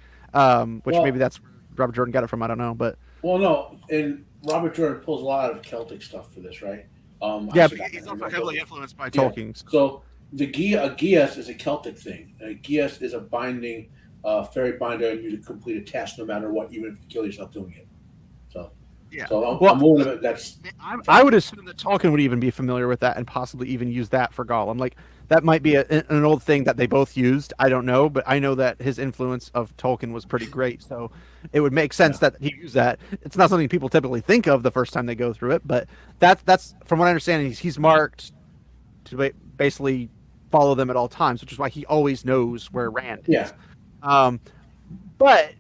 Which maybe that's where Robert Jordan got it from. I don't know, but no, and Robert Jordan pulls a lot of Celtic stuff for this, right? But he's also heavily influenced by Tolkien. So the Gias is a Celtic thing. Gias is a binding. Fairy binder and you to complete a task no matter what, even if you kill yourself doing it. So I'm willing to that's. I would assume that Tolkien would even be familiar with that and possibly even use that for Gollum. Like that might be an old thing that they both used. I don't know, but I know that his influence of Tolkien was pretty great. So it would make sense that he used that. It's not something people typically think of the first time they go through it, but that's from what I understand. He's marked to basically follow them at all times, which is why he always knows where Rand is. Yeah. But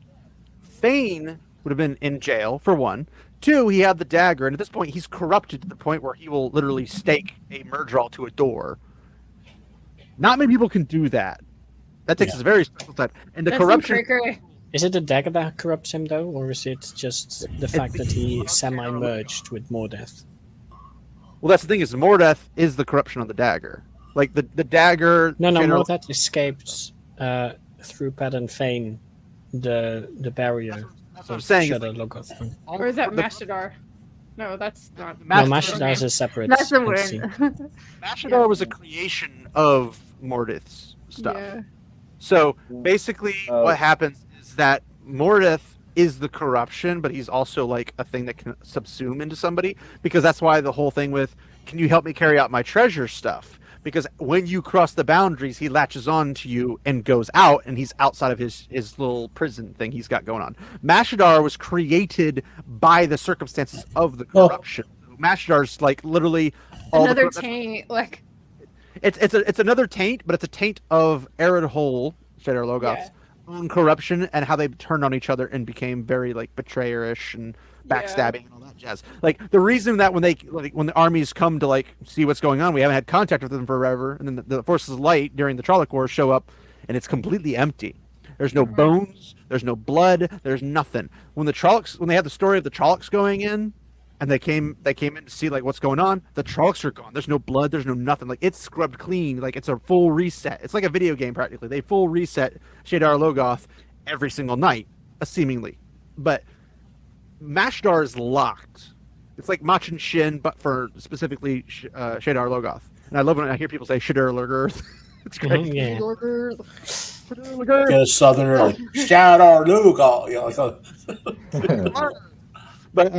Fane would have been in jail for one. Two, he had the dagger, and at this point, he's corrupted to the point where he will literally stake a Murdral to a door. Not many people can do that. That takes a very special type. And the corruption. Is it the dagger that corrupts him, though, or is it just the fact that he semi-merged with Mordeth? Well, that's the thing is Mordeth is the corruption of the dagger. Like the dagger. No, Mordeth escaped. Through Pad and Fane, the barrier. That's what I'm saying. Or is that Mashadar? No, that's not. No, Mashadar is a separate. That's the word. Mashadar was a creation of Mordeth's stuff. Yeah. So basically, Oh. what happens is that Mordeth is the corruption, but he's also like a thing that can subsume into somebody, because that's why the whole thing with, can you help me carry out my treasure stuff? Because when you cross the boundaries, he latches on to you and goes out, and he's outside of his little prison thing he's got going on. Mashadar was created by the circumstances of the corruption. Mashadar's like literally all Another taint, like it's another taint, but it's a taint of Eridhol, Shadar Logoth's own corruption, and how they turned on each other and became very like betrayerish and backstabbing and all that jazz. Like the reason that when the armies come to like see what's going on, we haven't had contact with them forever, and then the forces of light during the Trolloc Wars show up, and it's completely empty. There's no bones, there's no blood, there's nothing. When they had the story of the Trollocs going in, and they came in to see like what's going on, the Trollocs are gone. There's no blood, there's no nothing. Like it's scrubbed clean. Like it's a full reset. It's like a video game practically. They full reset Shadar Logoth every single night, seemingly. But Mashdar is locked. It's like Machin Shin, but for specifically Shadar Logoth. And I love when I hear people say Shadar Logoth. It's great. Yeah. Get a southerner like Shadar Lugal. You know, like, But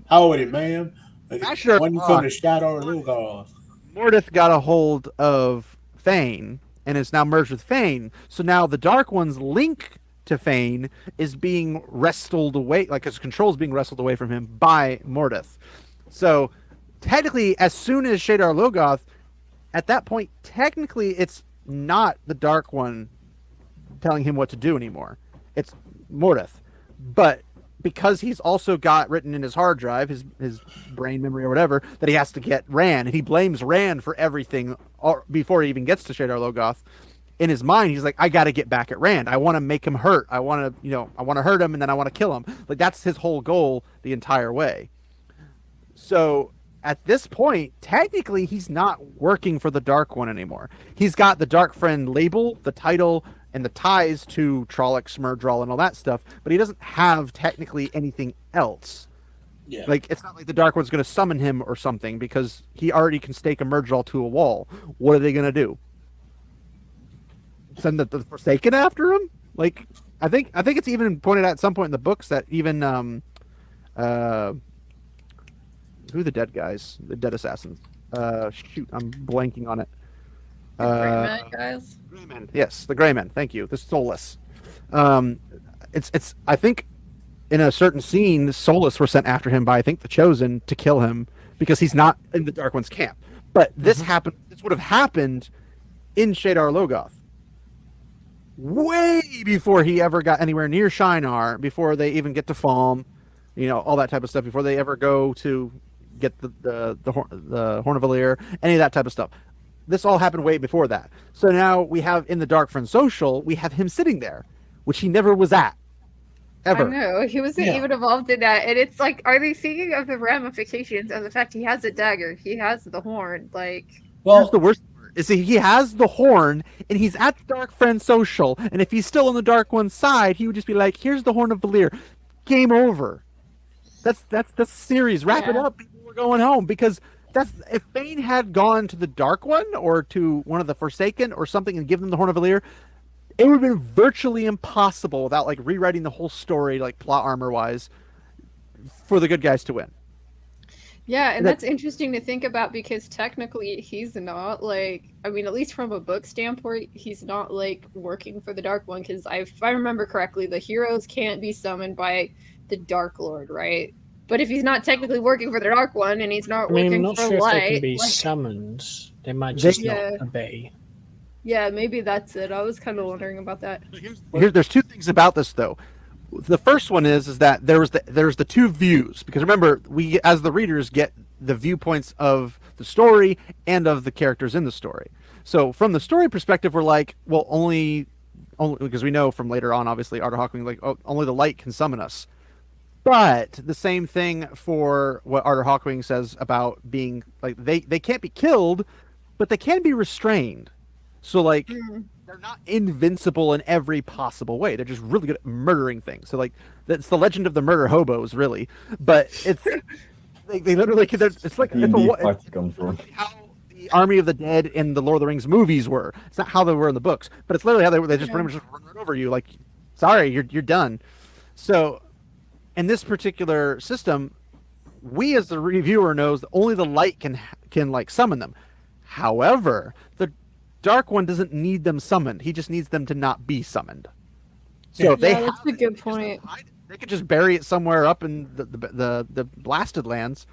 howdy, man. Mashdar When you come to Shadar Lugal. Mordeth got a hold of Thane and is now merged with Thane. So now the Dark One's link to Thane is being wrestled away, like his control is being wrestled away from him by Mordeth. So technically, as soon as Shadar Logoth, at that point, technically it's not the Dark One telling him what to do anymore. It's Mordeth. But because he's also got written in his hard drive, his brain memory or whatever, that he has to get Rand, and he blames Rand for everything before he even gets to Shadar Logoth. In his mind, he's like, I got to get back at Rand. I want to make him hurt. I want to hurt him, and then I want to kill him. Like that's his whole goal the entire way. So at this point, technically, he's not working for the Dark One anymore. He's got the Darkfriend label, the title, and the ties to Trolloc, Smurdral, and all that stuff, but he doesn't have technically anything else. Yeah. Like, it's not like the Dark One's going to summon him or something, because he already can stake a Murdral to a wall. What are they going to do? Send the Forsaken after him? Like, I think it's even pointed out at some point in the books that even, who are the dead guys? The dead assassins. Shoot, I'm blanking on it. Greymen, guys. Greymen, yes, the Greymen. Thank you. The Soulless. It's. I think in a certain scene, the Soulless were sent after him by I think the Chosen to kill him because he's not in the Dark One's camp. But this happened. This would have happened in Shadar Logoth, way before he ever got anywhere near Shinar. Before they even get to Falm, all that type of stuff. Before they ever go to get the Horn of Valir, any of that type of stuff. This all happened way before that. So now we have in the Darkfriend social, we have him sitting there, which he never was at. Ever. I know. He wasn't even involved in that. And it's like, are they thinking of the ramifications of the fact he has a dagger? He has the horn. Like, here's the worst part. Is he has the horn, and he's at the Darkfriend social, and if he's still on the Dark One's side, he would just be like, here's the Horn of Valir. Game over. That's the series. Wrap it up. People were going home, because if Thane had gone to the Dark One or to one of the Forsaken or something and given them the Horn of Valir, it would have been virtually impossible without like rewriting the whole story, like plot armor wise, for the good guys to win. Yeah, and that's interesting to think about because technically he's not like, I mean, at least from a book standpoint, he's not like working for the Dark One because if I remember correctly, the heroes can't be summoned by the Dark Lord, right? But if he's not technically working for the Dark One and he's not working I'm not for sure if Light, they can be summoned. They might just not obey. Yeah, maybe that's it. I was kind of wondering about that. There's two things about this though. The first one is that there's the two views, because remember, we as the readers get the viewpoints of the story and of the characters in the story. So from the story perspective, we're like, well, only because we know from later on, obviously, Arthur Hawkwing, like, only the light can summon us. But the same thing for what Arthur Hawkwing says about being like they can't be killed, but they can be restrained. So like they're not invincible in every possible way. They're just really good at murdering things. So like that's the legend of the murder hobos, really. But it's they literally it's like it's how the the Army of the Dead in the Lord of the Rings movies were. It's not how they were in the books, but it's literally how they just pretty much just run right over you. Like, sorry, you're done. So, in this particular system, we as the reviewer knows that only the light can like summon them. However, the Dark One doesn't need them summoned. He just needs them to not be summoned. So if they that's a good point. They could just bury it somewhere up in the blasted lands.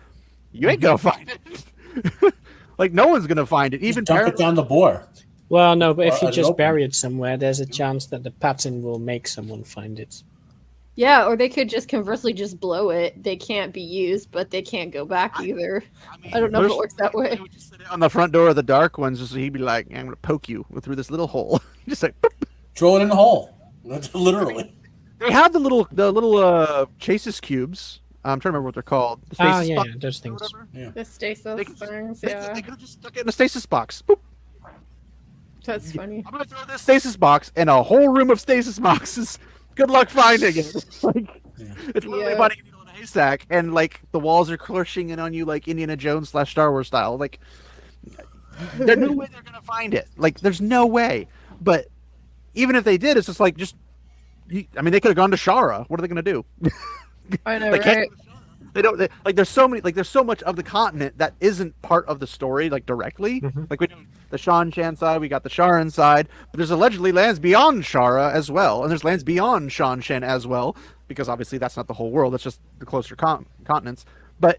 You ain't gonna find it. Like no one's gonna find it. Even dump it down the bore. Well, no, but if you just open. bury it somewhere, there's a chance that the pattern will make someone find it. Yeah, or they could just conversely just blow it. They can't be used, but they can't go back either. I don't know if it works that way. They would just sit on the front door of the Dark Ones, just so he'd be like, "I'm gonna poke you through this little hole." Just like boop. Throw it in the hole. That's literally. They have the little chasis cubes. I'm trying to remember what they're called. The stasis box those or things. whatever. Yeah. The stasis things, They yeah. could have just stuck it in a stasis box. Boop. That's funny. I'm gonna throw this stasis box in a whole room of stasis boxes. Good luck finding it. Like, it's literally Yeah. finding a needle in a haystack, and like the walls are crushing in on you like Indiana Jones / Star Wars style. Like, there's no way they're gonna find it. Like, there's no way. But even if they did, it's just like I mean, they could have gone to Shara. What are they gonna do? I know, They can't right? They don't like. There's so many. Like, there's so much of the continent that isn't part of the story, like directly. Like we know the Shan Shan side, we got the Sharan side, but there's allegedly lands beyond Shara as well, and there's lands beyond Shan Shan as well, because obviously that's not the whole world. That's just the closer continents. But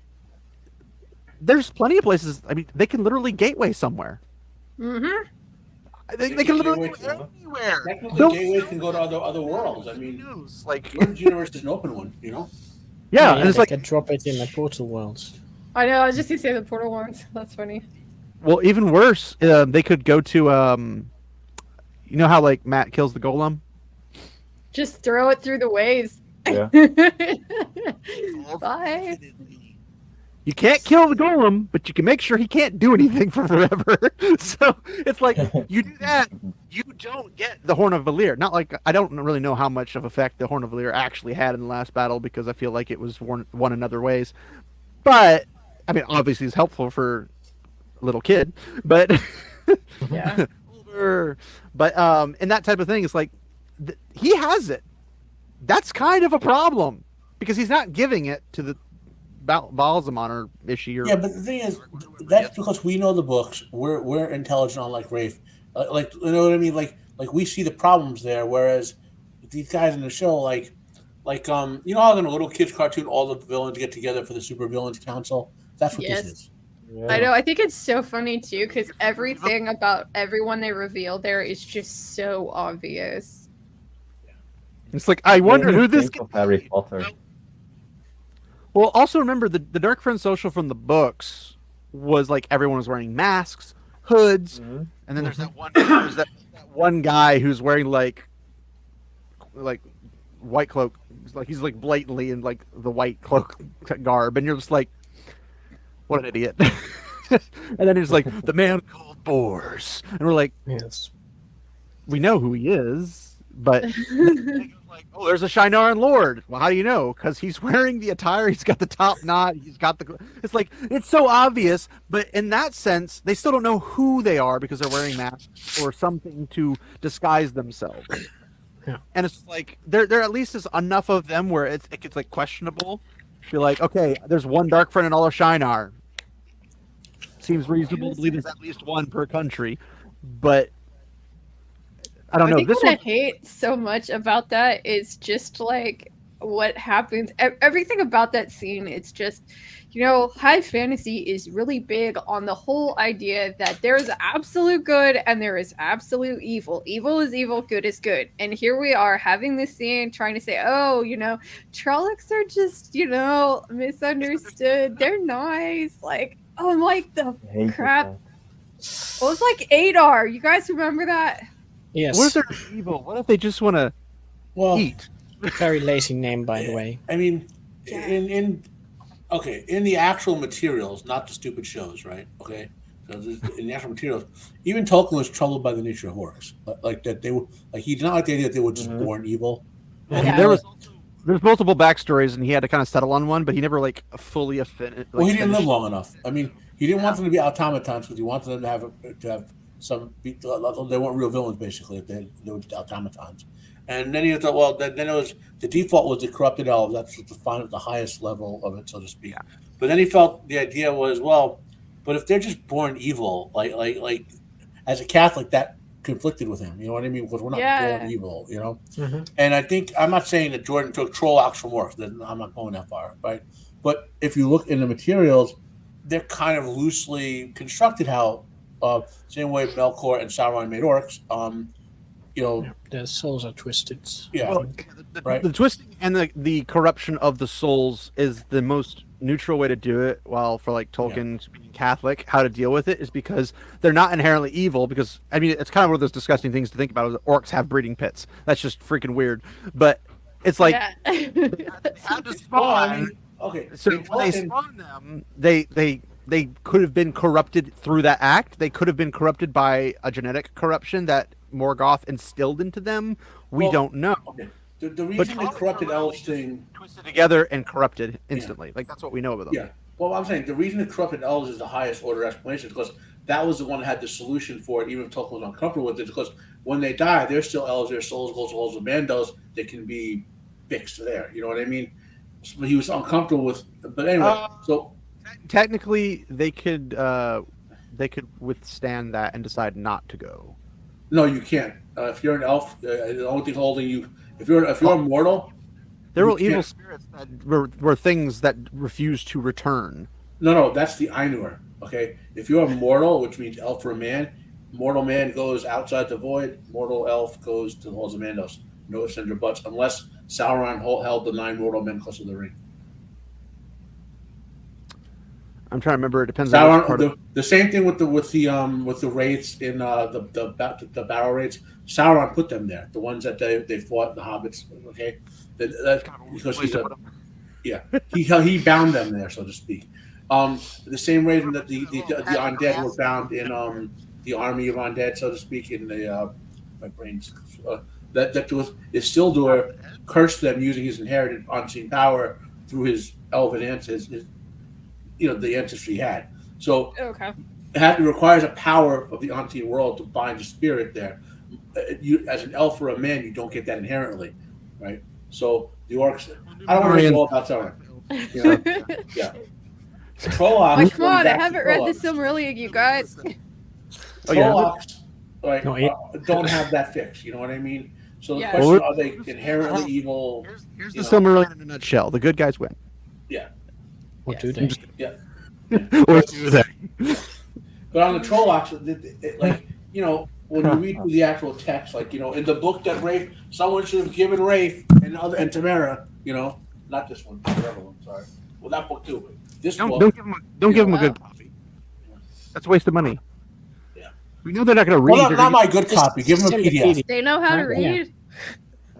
there's plenty of places. I mean, they can literally gateway somewhere. Mm-hmm. They can literally gateway go anywhere. Technically, gateways can go to other worlds. I mean, like Jordan's universe is an open one, you know? yeah, and it's they like, can drop it in the portal worlds. I know, I was just gonna say the portal ones. That's funny. well, even worse, they could go to you know how like Matt kills the golem. Just throw it through the waves. Yeah. Bye. You can't kill the golem, but you can make sure he can't do anything for forever. So it's like you do that, you don't get the Horn of Valir. Not like I don't really know how much of effect the Horn of Valir actually had in the last battle because I feel like it was won in other ways. But I mean, obviously, it's helpful for a little kid. But Yeah. but and that type of thing is like he has it. That's kind of a problem because he's not giving it to the Balsamon or Ishi or Yeah, but the thing is, that's because we know the books. We're intelligent, unlike Rafe. Like, you know what I mean? Like we see the problems there, whereas these guys in the show, like you know how in a little kids cartoon, all the villains get together for the super villains council. That's what Yes. this is. I know. I think it's so funny too because everything about everyone they reveal there is just so obvious. it's like I wonder who this. Think of Harry Potter. Well, also remember the Darkfriend social from the books was like everyone was wearing masks, hoods, and then there's that one guy who's wearing like white cloak, he's like blatantly in like the white cloak garb, and you're just like, what an idiot. And then he's like the man called Boars, and we're like, Yes. we know who he is, but. Like, oh, there's a Shinaran Lord. Well, how do you know? Because he's wearing the attire. He's got the top knot. He's got the. It's like it's so obvious, but in that sense, they still don't know who they are because they're wearing masks or something to disguise themselves. Yeah. And it's like there at least is enough of them where it gets like questionable. You're like, okay, there's one Darkfriend in all of Shinar. Seems reasonable to believe there's at least one per country, but. I don't know. think This what one, I hate so much about that is just like what happens. Everything about that scene, it's just, you know, high fantasy is really big on the whole idea that there is absolute good and there is absolute evil. Evil is evil, good is good. And here we are having this scene trying to say, oh, you know, Trollocs are just, you know, misunderstood. They're nice. Like, oh, I'm like, the I hate crap. that. Well, it's like Adar. You guys remember that? Yes. what if they're evil? What if they just want to Well, eat? Very lazy name, by the way. I mean, in the actual materials, not the stupid shows, right? Okay, so in the actual materials, even Tolkien was troubled by the nature of orcs, like that they were like he did not like the idea that they were just born evil. Well, Yeah. there's multiple backstories, and he had to kind of settle on one, but he never like fully Well, he didn't live long enough. I mean, He didn't want them to be automatons because he wanted them to have some. They weren't real villains basically. They were just automatons. And then he thought, well, then it was the default was the corrupted elves. That's the highest level of it, so to speak. Yeah. But then he felt the idea was, well, but if they're just born evil, like as a Catholic, that conflicted with him. You know what I mean? Because we're not born evil, you know. Mhm. And I think I'm not saying that Jordan took Trollocs from orcs. I'm not going that far, right? But if you look in the materials, they're kind of loosely constructed. How same way Melkor and Sauron made orcs. You know, Yeah, their souls are twisted. yeah. Well, Right. The twisting and the corruption of the souls is the most neutral way to do it. While for like Tolkien being Catholic, how to deal with it is because they're not inherently evil. Because I mean, it's kind of one of those disgusting things to think about. Is orcs have breeding pits. That's just freaking weird. But it's like they had to spawn. Okay. So when they spawn them, they could have been corrupted through that act. They could have been corrupted by a genetic corruption that Morgoth instilled into them. We don't know. Okay. The reason the corrupted elves thing Twisted together and corrupted instantly. Like that's what we know about them. Yeah. Well, I'm saying the reason the corrupted elves is the highest order explanation is because that was the one that had the solution for it, even if Tolkien was uncomfortable with it, because when they die, they're still elves, their souls go to souls of Mandos, they can be fixed there. You know what I mean? So he was uncomfortable with, but anyway, so Technically, they could withstand that and decide not to go. no, you can't. If you're an elf, the only thing holding you, if you're immortal, There you were evil can't- spirits that were things that refused to return. No, that's the Ainur. Okay, if you're immortal, which means elf or man, mortal man goes outside the void. Mortal elf goes to the halls of Mandos. No ifs and buts, unless Sauron held the 9 mortal men close to the ring. I'm trying to remember. It depends on which part Sauron, the same thing with the wraiths in the battle raids. Sauron put them there. The ones that they fought the hobbits. Okay, because he bound them there, so to speak. The same reason that the undead were bound in the army of undead, so to speak, in the my brain's that was Isildur cursed them using his inherited unseen power through his elven ancestors, the ancestry he had. So Okay. it requires a power of the unseen world to bind the spirit there. You, as an elf or a man, you don't get that inherently, right? So the orcs. I don't want to know about Sauron. Yeah. Trollocs. Like, come on, I haven't read the Silmarillion, you guys. Trollocs, don't have that fix. You know what I mean? So the question: are they inherently evil? Here's the Silmarillion in a nutshell. The good guys win. Yeah. Or do they? Yeah. Or do they? But on the Trollocs, when you read through the actual text, in the book that Rafe, someone should have given Rafe and Tamara, not this one, the other one, sorry. Well, that book too, but this book. Don't give them a good copy. That's a waste of money. Yeah. We know they're not going to read. Well, not my good copy. Give them a PDF. They know how to read.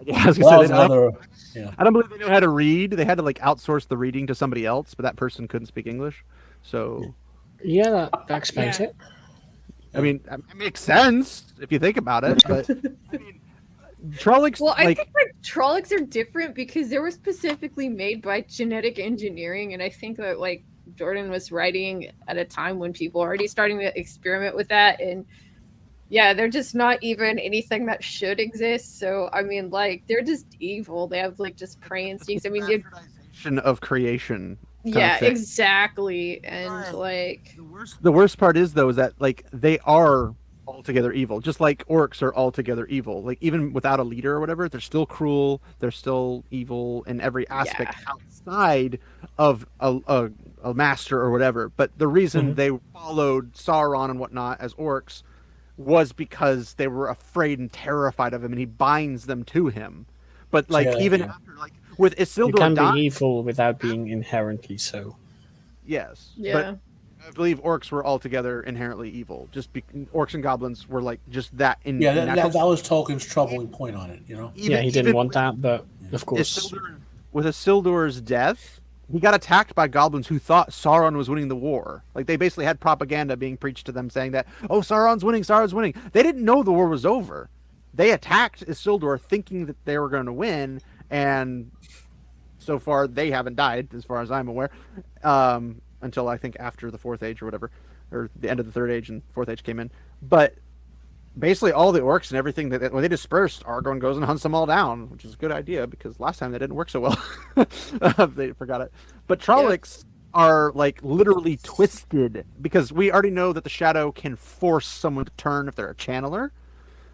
Yeah, I was gonna say, Yeah. I don't believe they know how to read. They had to outsource the reading to somebody else, but that person couldn't speak English. So Yeah, that explains it. I mean, it makes sense if you think about it. But I mean, Trollocs. Well, I think Trollocs are different because they were specifically made by genetic engineering, and I think that Jordan was writing at a time when people were already starting to experiment with that, and yeah, they're just not even anything that should exist. So I mean, they're just evil. They have just prey instincts. I mean, bastardization of creation. Yeah, exactly. And the worst part is though is that they are altogether evil, just like orcs are altogether evil. Even without a leader or whatever, they're still cruel. They're still evil in every aspect outside of a master or whatever. But the reason they followed Sauron and whatnot as orcs was because they were afraid and terrified of him, and he binds them to him. But after with Isildur, you can be evil without being inherently so. Yes. Yeah. But I believe orcs were altogether inherently evil. Orcs and goblins were just that. That was Tolkien's troubling point on it. He didn't want that, but of course. With Isildur's death, he got attacked by goblins who thought Sauron was winning the war. They basically had propaganda being preached to them saying that, oh, Sauron's winning. They didn't know the war was over. They attacked Isildur thinking that they were going to win, and so far they haven't died, as far as I'm aware. until I think after the Fourth Age or whatever, or the end of the Third Age and Fourth Age came in. But basically, all the orcs and everything that when they dispersed, Aragorn goes and hunts them all down, which is a good idea because last time that didn't work so well. They forgot it. But Trollocs are like literally twisted because we already know that the shadow can force someone to turn if they're a channeler,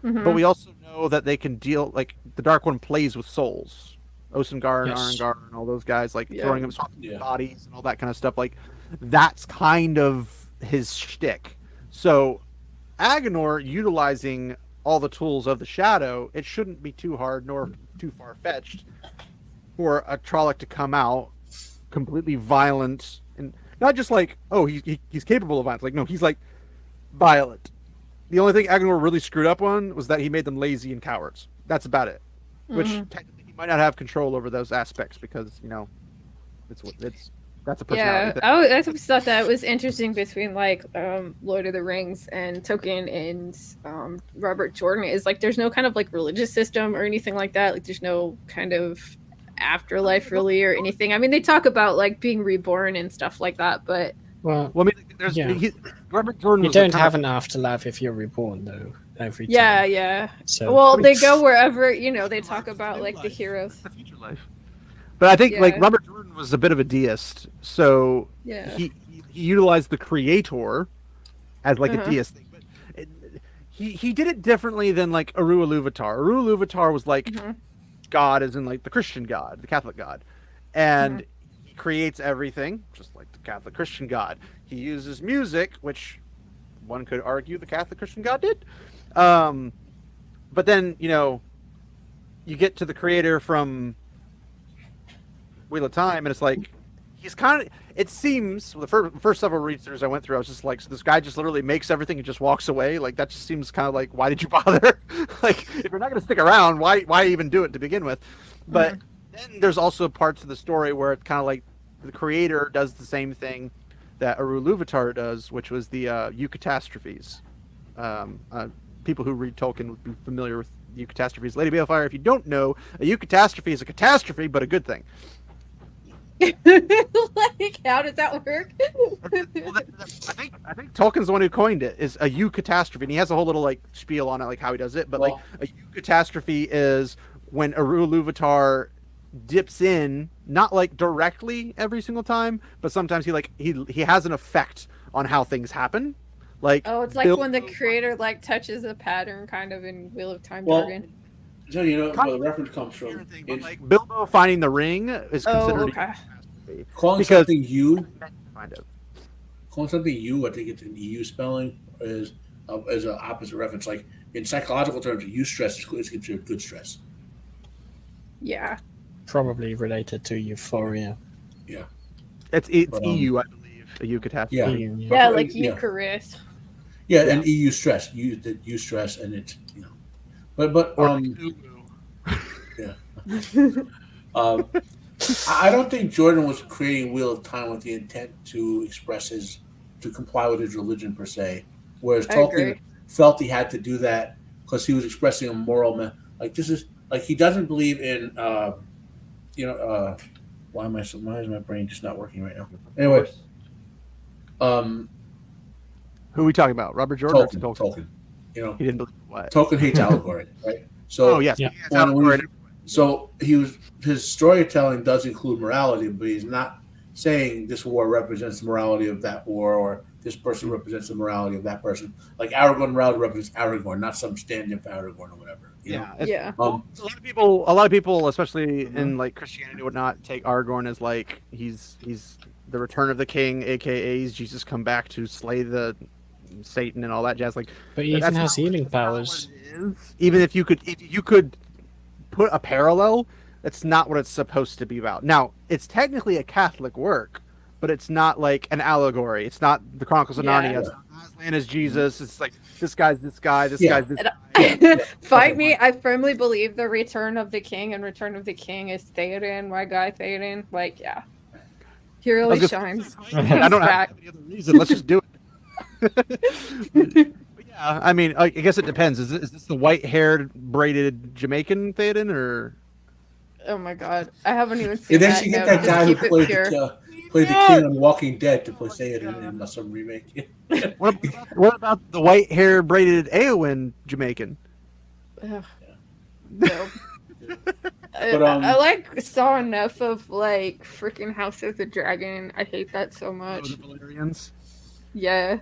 but we also know that they can deal, like the Dark One plays with souls, Osengar and Arengar and all those guys, like throwing them swapping bodies and all that kind of stuff. Like that's kind of his shtick. So Agenor utilizing all the tools of the shadow, it shouldn't be too hard nor too far fetched for a Trolloc to come out completely violent, and not just like, oh, he's capable of violence. Like, no, he's like violent. The only thing Agenor really screwed up on was that he made them lazy and cowards. That's about it. Which technically he might not have control over those aspects because, you know, it's that's a personality. Yeah, I just thought that was interesting between like Lord of the Rings and Tolkien and Robert Jordan is like there's no kind of like religious system or anything like that. Like there's no kind of afterlife really or anything. I mean, they talk about like being reborn and stuff like that, but well I mean, there's Robert Jordan. You don't have an afterlife if you're reborn, though. Every time. Yeah. So well, they go wherever, you know. They talk about like the heroes. The future life. But I think like Robert Jordan was a bit of a deist, so he utilized the creator as like a deist thing. But he did it differently than like Eru Ilúvatar. Eru Ilúvatar was like God, as in like the Christian God, the Catholic God, and he creates everything just like the Catholic Christian God. He uses music, which one could argue the Catholic Christian God did, but then you know you get to the creator from Wheel of Time, and it's like he's kind of. It seems the first several read-throughs I went through, I was just like, so this guy just literally makes everything and just walks away. Like that just seems kind of like, why did you bother? Like if you're not going to stick around, why even do it to begin with? But then there's also parts of the story where it's kind of like the creator does the same thing that Eru Ilúvatar does, which was the eucatastrophes. People who read Tolkien would be familiar with eucatastrophes. Lady Balefire, if you don't know, a eucatastrophe is a catastrophe, but a good thing. Like, how does that work? Well, I think Tolkien's the one who coined it. Is a eucatastrophe, and he has a whole little like spiel on it, like how he does it. But like a eucatastrophe is when Eru Ilúvatar dips in, not like directly every single time, but sometimes he has an effect on how things happen. Like it's like when the creator like touches a pattern, kind of in Wheel of Time jargon. So you know where the reference comes from. Like Bilbo finding the ring is considered calling because something you. Kind of. Calling something you, I think it's an EU spelling is an opposite reference. Like in psychological terms, eustress is considered good stress. Yeah. Probably related to euphoria. Yeah. It's EU, I believe. A eucatastrophe. Yeah, like Eucharist. Yeah, and EU stress. You stress, and it's But yeah. I don't think Jordan was creating Wheel of Time with the intent to comply with his religion per se, whereas Tolkien felt he had to do that because he was expressing a moral he doesn't believe in why is my brain just not working right now? Anyway, who are we talking about? Robert Jordan? Tolkien. You know, he didn't believe what? Tolkien hates allegory, right? So yes, so his storytelling does include morality, but he's not saying this war represents the morality of that war, or this person represents the morality of that person. Like Aragorn morality represents Aragorn, not some stand-in for Aragorn or whatever. Yeah. A lot of people, especially in like Christianity, would not take Aragorn as like he's the return of the king, aka he's Jesus come back to slay the Satan and all that jazz. Like, but he even has healing powers. Even if you could put a parallel, that's not what it's supposed to be about. Now, it's technically a Catholic work, but it's not like an allegory. It's not the Chronicles of Narnia. It's not Aslan is Jesus. It's like this guy's this guy. This guy's this guy. Fight me. I firmly believe the Return of the King and Return of the King is Theoden, my guy Theoden. Like, yeah, he really shines. I don't have any other reason. Let's just do it. Yeah, I mean, I guess it depends. Is this the white-haired, braided Jamaican Theoden, or? Oh my god, I haven't even seen then that. You get that guy who played the king on Walking Dead to play Theoden in some remake. What about the white hair braided Eowyn Jamaican? Ugh. No. But, I saw enough of like freaking House of the Dragon. I hate that so much. The Valyrians. Yeah.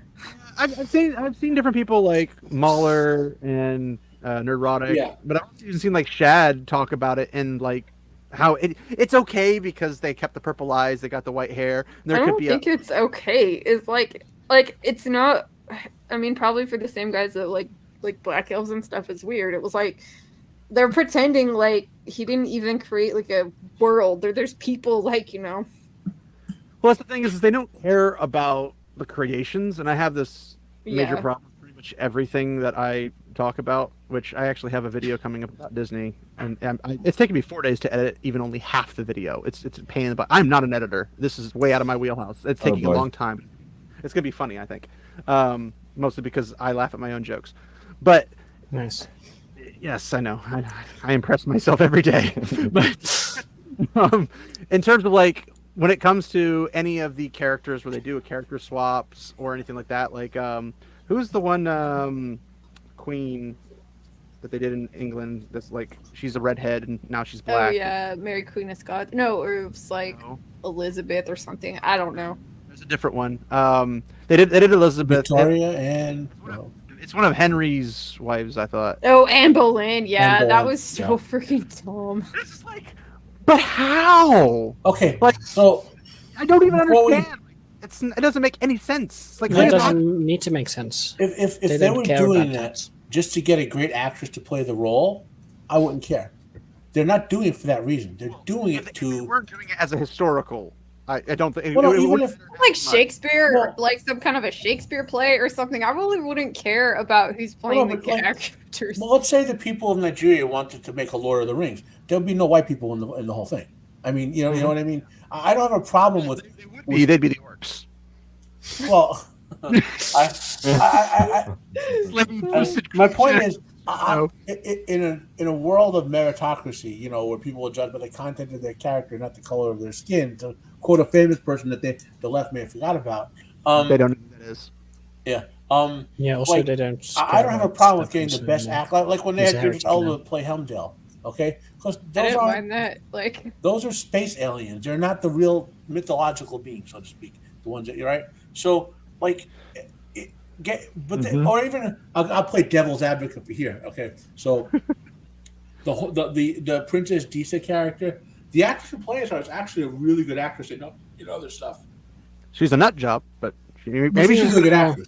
I've seen different people like Mahler and Nerdrotic, but I've even seen like Shad talk about it and like how it's okay because they kept the purple eyes, they got the white hair. I don't think it's okay. It's like it's not. I mean, probably for the same guys that like Black Elves and stuff is weird. It was like they're pretending like he didn't even create like a world. There's people like Well, that's the thing is they don't care about the creations, and I have this major problem with pretty much everything that I talk about, which I actually have a video coming up about Disney, and it's taken me 4 days to edit even only half the video. It's a pain in the butt. I'm not an editor. This is way out of my wheelhouse. It's taking a long time. It's gonna be funny, I think, mostly because I laugh at my own jokes. But nice. Yes, I know. I impress myself every day. But in terms of like when it comes to any of the characters where they do a character swaps or anything like that, like who's the one queen that they did in England that's like she's a redhead and now she's black? Oh yeah, Mary Queen of Scots. No, or it was like Elizabeth or something. I don't know. There's a different one. They did Elizabeth. Victoria and it's one of Henry's wives, I thought. Oh, Anne Boleyn. Yeah, Anne Boleyn, that was so freaking dumb. It's just like, but how? Okay, like so I don't even understand. It doesn't make any sense. It's like it doesn't need to make sense. If they were doing that just to get a great actress to play the role, I wouldn't care. They're not doing it for that reason. They're doing it to. They weren't doing it as a historical. I don't think. Well, even if like Shakespeare, or like some kind of a Shakespeare play or something, I really wouldn't care about who's playing the characters. Well, let's say the people of Nigeria wanted to make a Lord of the Rings. There would be no white people in the whole thing. I mean, you know what I mean. I don't have a problem with. They'd be the orcs. Well, my point is, in a world of meritocracy, where people are judged by the content of their character, not the color of their skin, to quote a famous person that the left may have forgot about. They don't know who that is. Yeah. Yeah. Also, they don't. I don't have a problem with getting the best act, like when they had Idris Elba play Helmdale. Okay, because those are space aliens. They're not the real mythological beings, so to speak. The ones that you're right. So like. Or even I'll play devil's advocate for here. Okay, so the Princess Disa character, the actress who plays her is actually a really good actress in other stuff. She's a nut job, but maybe she's a good actress.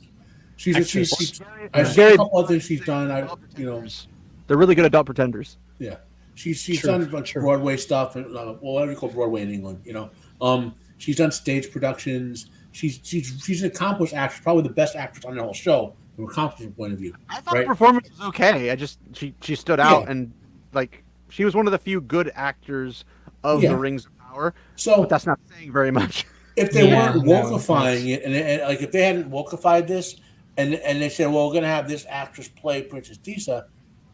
I've seen a couple of things she's done. They're really good adult pretenders. Yeah, she's done a bunch of Broadway stuff. Whatever you call Broadway in England, she's done stage productions. She's an accomplished actress, probably the best actress on the whole show from a accomplishment point of view. I thought the performance was okay. She stood out and like she was one of the few good actors of the Rings of Power. So but that's not saying very much. If they weren't wokeifying it, and like if they hadn't wokeified this, and they said, well, we're gonna have this actress play Princess Disa,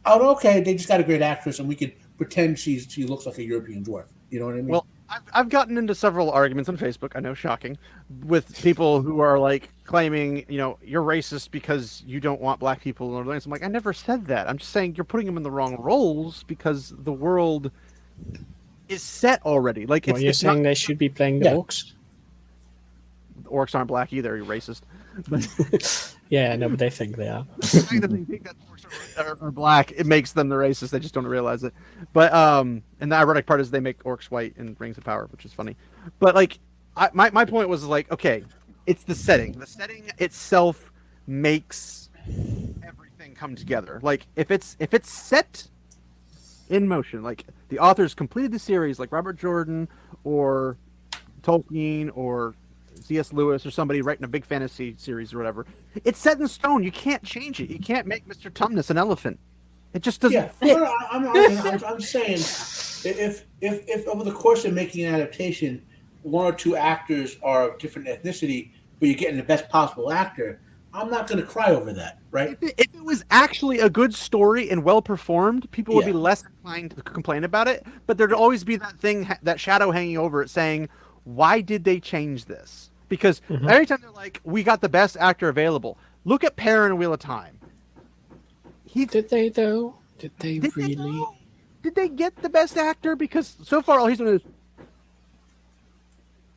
they just got a great actress, and we can pretend she looks like a European dwarf. You know what I mean? Well, I've gotten into several arguments on Facebook, I know, shocking, with people who are like claiming, you're racist because you don't want black people in the Northern. I'm like, I never said that. I'm just saying you're putting them in the wrong roles because the world is set already. Like, you're saying they should be playing the orcs? The orcs aren't black either, you racist. But yeah, no, but they think they are. The fact that they think that orcs are black, it makes them the racist. They just don't realize it. But and the ironic part is they make orcs white in Rings of Power, which is funny. But like, my point was like, okay, it's the setting. The setting itself makes everything come together. Like if it's set in motion, like the authors completed the series, like Robert Jordan or Tolkien or C.S. Lewis or somebody writing a big fantasy series or whatever. It's set in stone. You can't change it. You can't make Mr. Tumnus an elephant. It just doesn't fit. No, I'm saying if over the course of making an adaptation, one or two actors are of different ethnicity, but you're getting the best possible actor, I'm not going to cry over that, right? If it was actually a good story and well performed, people would be less inclined to complain about it. But there'd always be that thing, that shadow hanging over it saying, why did they change this? Because Mhm. every time they're like, we got the best actor available. Look at Perrin in Wheel of Time. Did they though? Did they Did they really? know? Did they get the best actor? Because so far all he's done is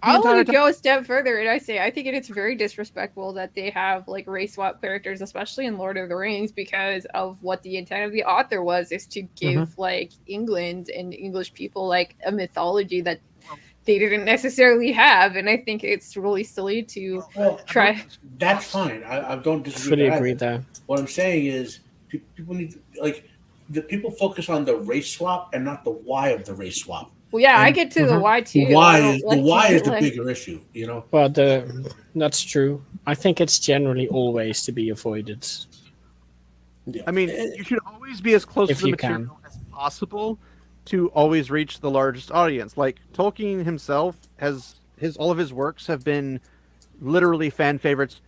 I entire want to time- go a step further, and I think it's very disrespectful that they have like race swap characters, especially in Lord of the Rings, because of what the intent of the author was, is to give like England and English people like a mythology that they didn't necessarily have, and I think it's really silly to try. That's fine. I don't disagree. Fully with that agree either. there. What I'm saying is people need to, like, the people focus on the race swap and not the why of the race swap. Well, yeah, I And get to the why too. The I why don't is like the why to, is the like- bigger issue, you know. Well, that's true. I think it's generally always to be avoided. Yeah. I mean, you should always be as close If to the you material as possible to always reach the largest audience. Like Tolkien himself has all of his works have been literally fan favorites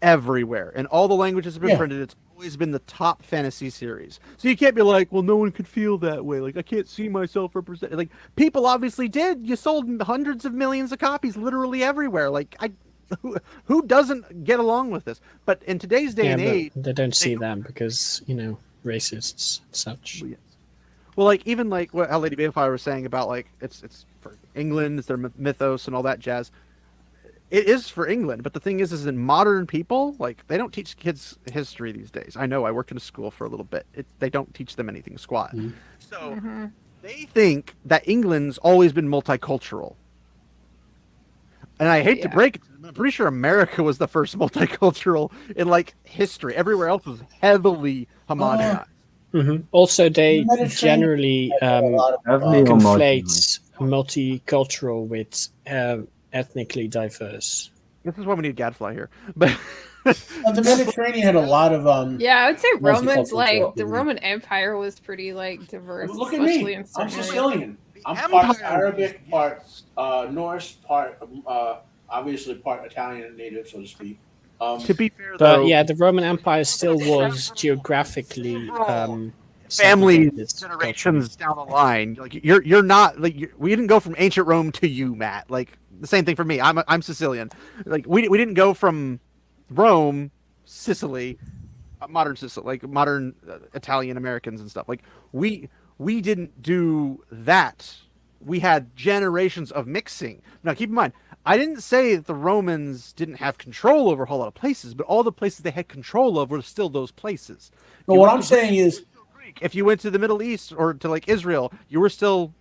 everywhere, and all the languages have been printed. It's always been the top fantasy series. So you can't be like, well, no one could feel that way. Like I can't see myself represented. Like people obviously did. You sold hundreds of millions of copies literally everywhere. Like who doesn't get along with this? But in today's day and age, they don't see that because racists and such. well, like even like what how Lady Balefire was saying about like it's for England, it's their mythos and all that jazz. It is for England, but the thing is in modern people, like they don't teach kids history these days. I know I worked in a school for a little bit. They don't teach them anything squat. So they think that England's always been multicultural. And I hate to break it, I'm pretty sure America was the first multicultural in like history. Everywhere else was heavily homogenized. Also, they Mediterranean- generally Heavily conflate multicultural with ethnically diverse. This is why we need Gadfly here. But The Mediterranean had a lot of Yeah, I would say Mostly Romans, cultural like stuff, the yeah. Roman Empire was pretty like diverse. Look at especially me. in I'm certain areas. Sicilian. I'm Empire part Arabic, was- part Norse, part obviously part Italian native, so to speak. to be fair, But though, yeah, the Roman Empire still was geographically families, segregated generations down the line. Like you're not like we didn't go from ancient Rome to you, Matt. Like the same thing for me. I'm Sicilian. Like we didn't go from Rome, Sicily, modern Sicily, like modern Italian Americans and stuff. Like we didn't do that. We had generations of mixing. Now keep in mind, I didn't say that the Romans didn't have control over a whole lot of places, but all the places they had control of were still those places. No, You what went I'm to saying is, Greek. If you went to the Middle East or to like Israel, you were still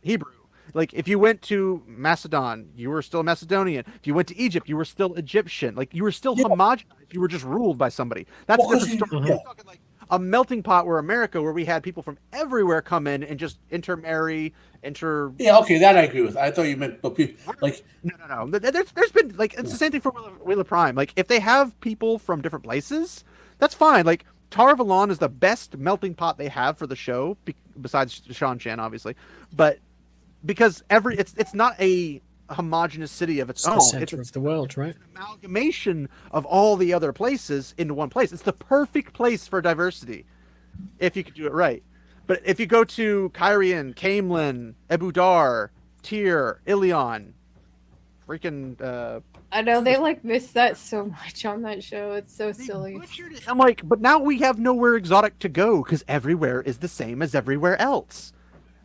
Hebrew. Like if you went to Macedon, you were still Macedonian. If you went to Egypt, you were still Egyptian. Like you were still homogenized. You were just ruled by somebody. That's Well, a different story. yeah. We're talking like a melting pot where America, where we had people from everywhere come in and just intermarry, yeah, okay, that I agree with. I thought you meant, but like, No. There's been like it's the same thing for Wheel of Prime. Like if they have people from different places, that's fine. Like Tar Valon is the best melting pot they have for the show, besides Sean Chan, obviously. But because it's not a homogenous city of its It's own. the center of the world, right? An amalgamation of all the other places into one place. It's the perfect place for diversity, if you could do it right. But if you go to Kyrian, Camelin, Ebu Dar, Tyr, Ilion, freaking I know they like miss that so much on that show. It's so they silly. butchered it. I'm like, but now we have nowhere exotic to go because everywhere is the same as everywhere else.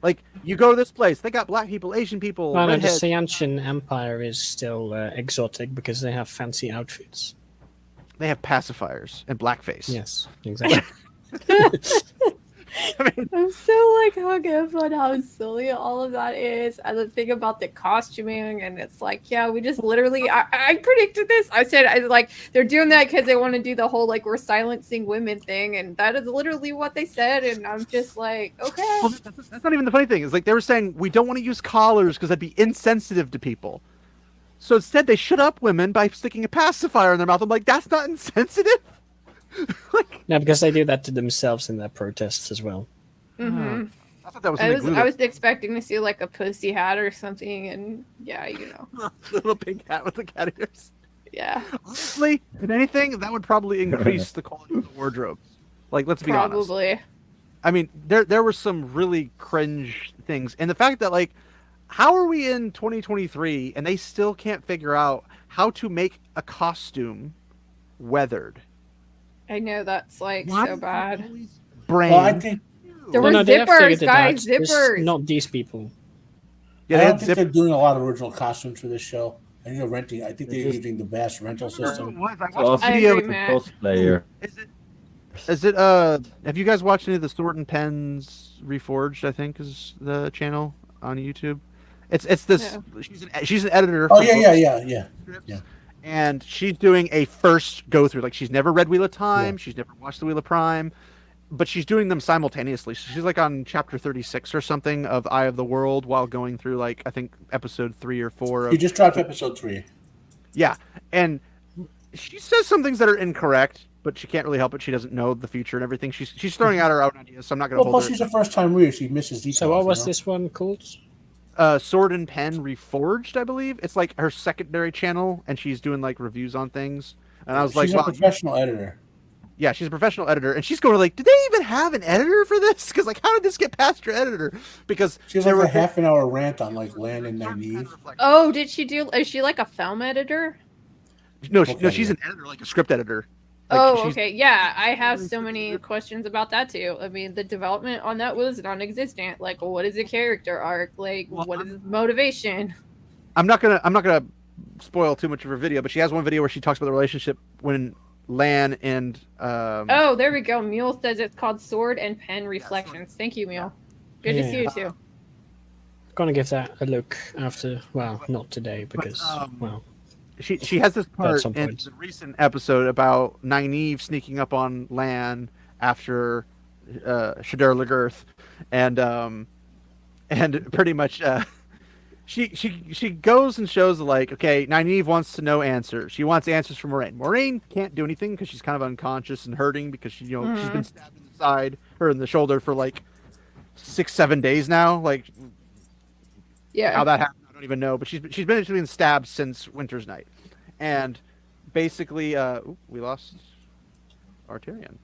Like you go to this place, they got black people, Asian people, Well, no, the redheads. Seanchan Empire is still exotic because they have fancy outfits. They have pacifiers and blackface. Yes, exactly. I mean, I'm so like hung up on how silly all of that is, and the thing about the costuming, and it's like, yeah, we just literally, I predicted this. I said, like they're doing that because they want to do the whole like we're silencing women thing, and that is literally what they said, and I'm just like, okay. well, that's not even the funny thing. Is like they were saying we don't want to use collars because that'd be insensitive to people. So instead, they shut up women by sticking a pacifier in their mouth. I'm like, that's not insensitive. Like, No, because they do that to themselves in their protests as well. Mm-hmm. I thought that was I something was glue I was expecting to see like a pussy hat or something, and yeah, you know, little pink hat with the cat ears. yeah, Honestly, if anything, that would probably increase the quality of the wardrobe. Like, let's be honest. probably. I mean, there were some really cringe things, and the fact that like how are we in 2023 and they still can't figure out how to make a costume weathered? I know that's like Why so is bad. it always brain? Well, I think There were they have figured zippers, it guys. out. Just Zippers. not these people. Yeah, I they don't had think zip. they're doing a lot of original costumes for this show. I think they're renting. I think They're they're just- using the vast rental I don't know system. what it was. I It's watched also a I video. agree, a Matt. cosplayer. Is it have you guys watched any of the Sword and Pens Reforged, I think is the channel on YouTube? It's this she's an editor Oh for yeah, books, yeah. Yeah. and she's doing a first go through. Like she's never read Wheel of Time, she's never watched the Wheel of Prime, but she's doing them simultaneously. So she's like on chapter 36 or something of Eye of the World while going through like I think episode 3 or 4 You of just dropped episode 3. yeah. And she says some things that are incorrect, but she can't really help it. She doesn't know the future and everything. She's throwing out her own ideas, so I'm not going to Well, hold plus her. she's a first-time reader. She misses details. So what was you know? this one called? Sword and Pen Reforged, I believe. It's like her secondary channel, and she's doing like reviews on things. And I was like, She's a wow, professional editor. yeah, she's a professional editor, and she's going like, did they even have an editor for this? Because like, how did this get past your editor? Because She has there like were a half-an-hour rant on like Land and Nynaeve. Oh, did she do? Is she like a film editor? No, Okay. she's an editor, like a script editor. Like, Oh, she's- okay. Yeah, I have so many questions about that too. I mean, the development on that was non-existent. Like, what is a character arc? Like, Well, what is motivation? I'm not gonna spoil too much of her video, but she has one video where she talks about the relationship when Lan and Oh, there we go. Mule says it's called Sword and Pen Reflections. Thank you, Mule. Good to see you too. Gonna give that a look after. Well, not today because well, she has this part some in point. the recent episode about Nynaeve sneaking up on Lan after Shadar Lagirth, and pretty much she goes and shows like, okay, Nynaeve wants to know answers. She wants answers from Moraine. Moraine can't do anything because she's kind of unconscious and hurting because she's been stabbed in the side or in the shoulder for like 6-7 days now. Like Yeah. how that happened, I don't even know. But she's been stabbed since Winter's Night, and basically, we lost Arterian.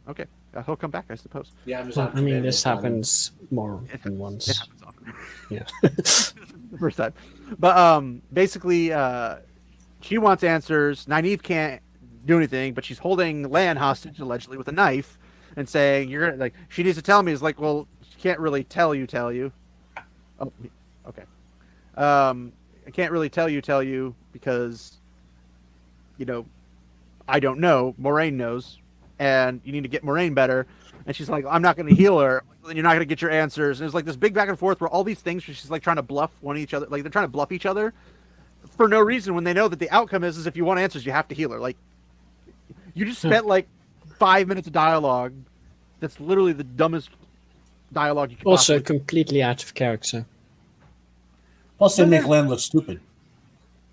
Okay, he'll come back, I suppose. Yeah, well, I mean, this happens more than once. It happens often. Yeah. The first time, but basically, she wants answers. Nynaeve can't do anything, but she's holding Lan hostage allegedly with a knife, and saying, "You're gonna like." She needs to tell me. It's like, well, she can't really tell you. Oh, okay. I can't really tell you because, I don't know. Moraine knows, and you need to get Moraine better. And she's like, I'm not going to heal her. Well, then you're not going to get your answers. And it's like this big back and forth where all these things where she's like trying to bluff each other. Like they're trying to bluff each other for no reason when they know that the outcome is if you want answers, you have to heal her. Like you just spent like 5 minutes of dialogue. That's literally the dumbest dialogue you could Also, possibly. completely out of character. Plus, they make Land look stupid.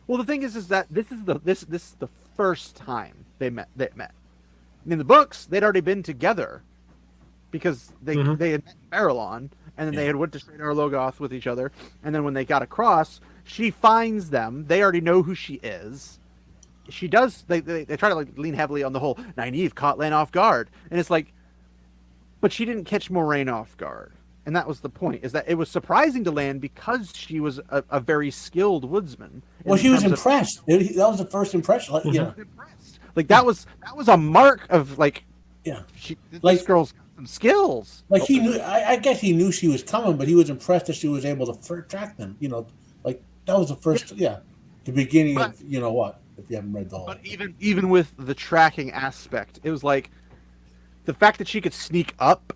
Well, the thing is that this is the first time they met. In the books, they'd already been together because they had met in Barillon, and then they had went to Shadar Logoth with each other. And then when they got across, she finds them. They already know who she is. She does. They try to like lean heavily on the whole Nynaeve caught Lan off guard, and it's like, but she didn't catch Moraine off guard. And that was the point, is that it was surprising to Lan because she was a very skilled woodsman. Well, she was impressed. That was the first impression. Like, yeah, Like that was a mark of like, yeah. this Like- girl's got some skills. Like he knew. I guess he knew she was coming, but he was impressed that she was able to track them. Like that was the first. Yeah, the beginning of what? If you haven't read the whole. But even with the tracking aspect, it was like the fact that she could sneak up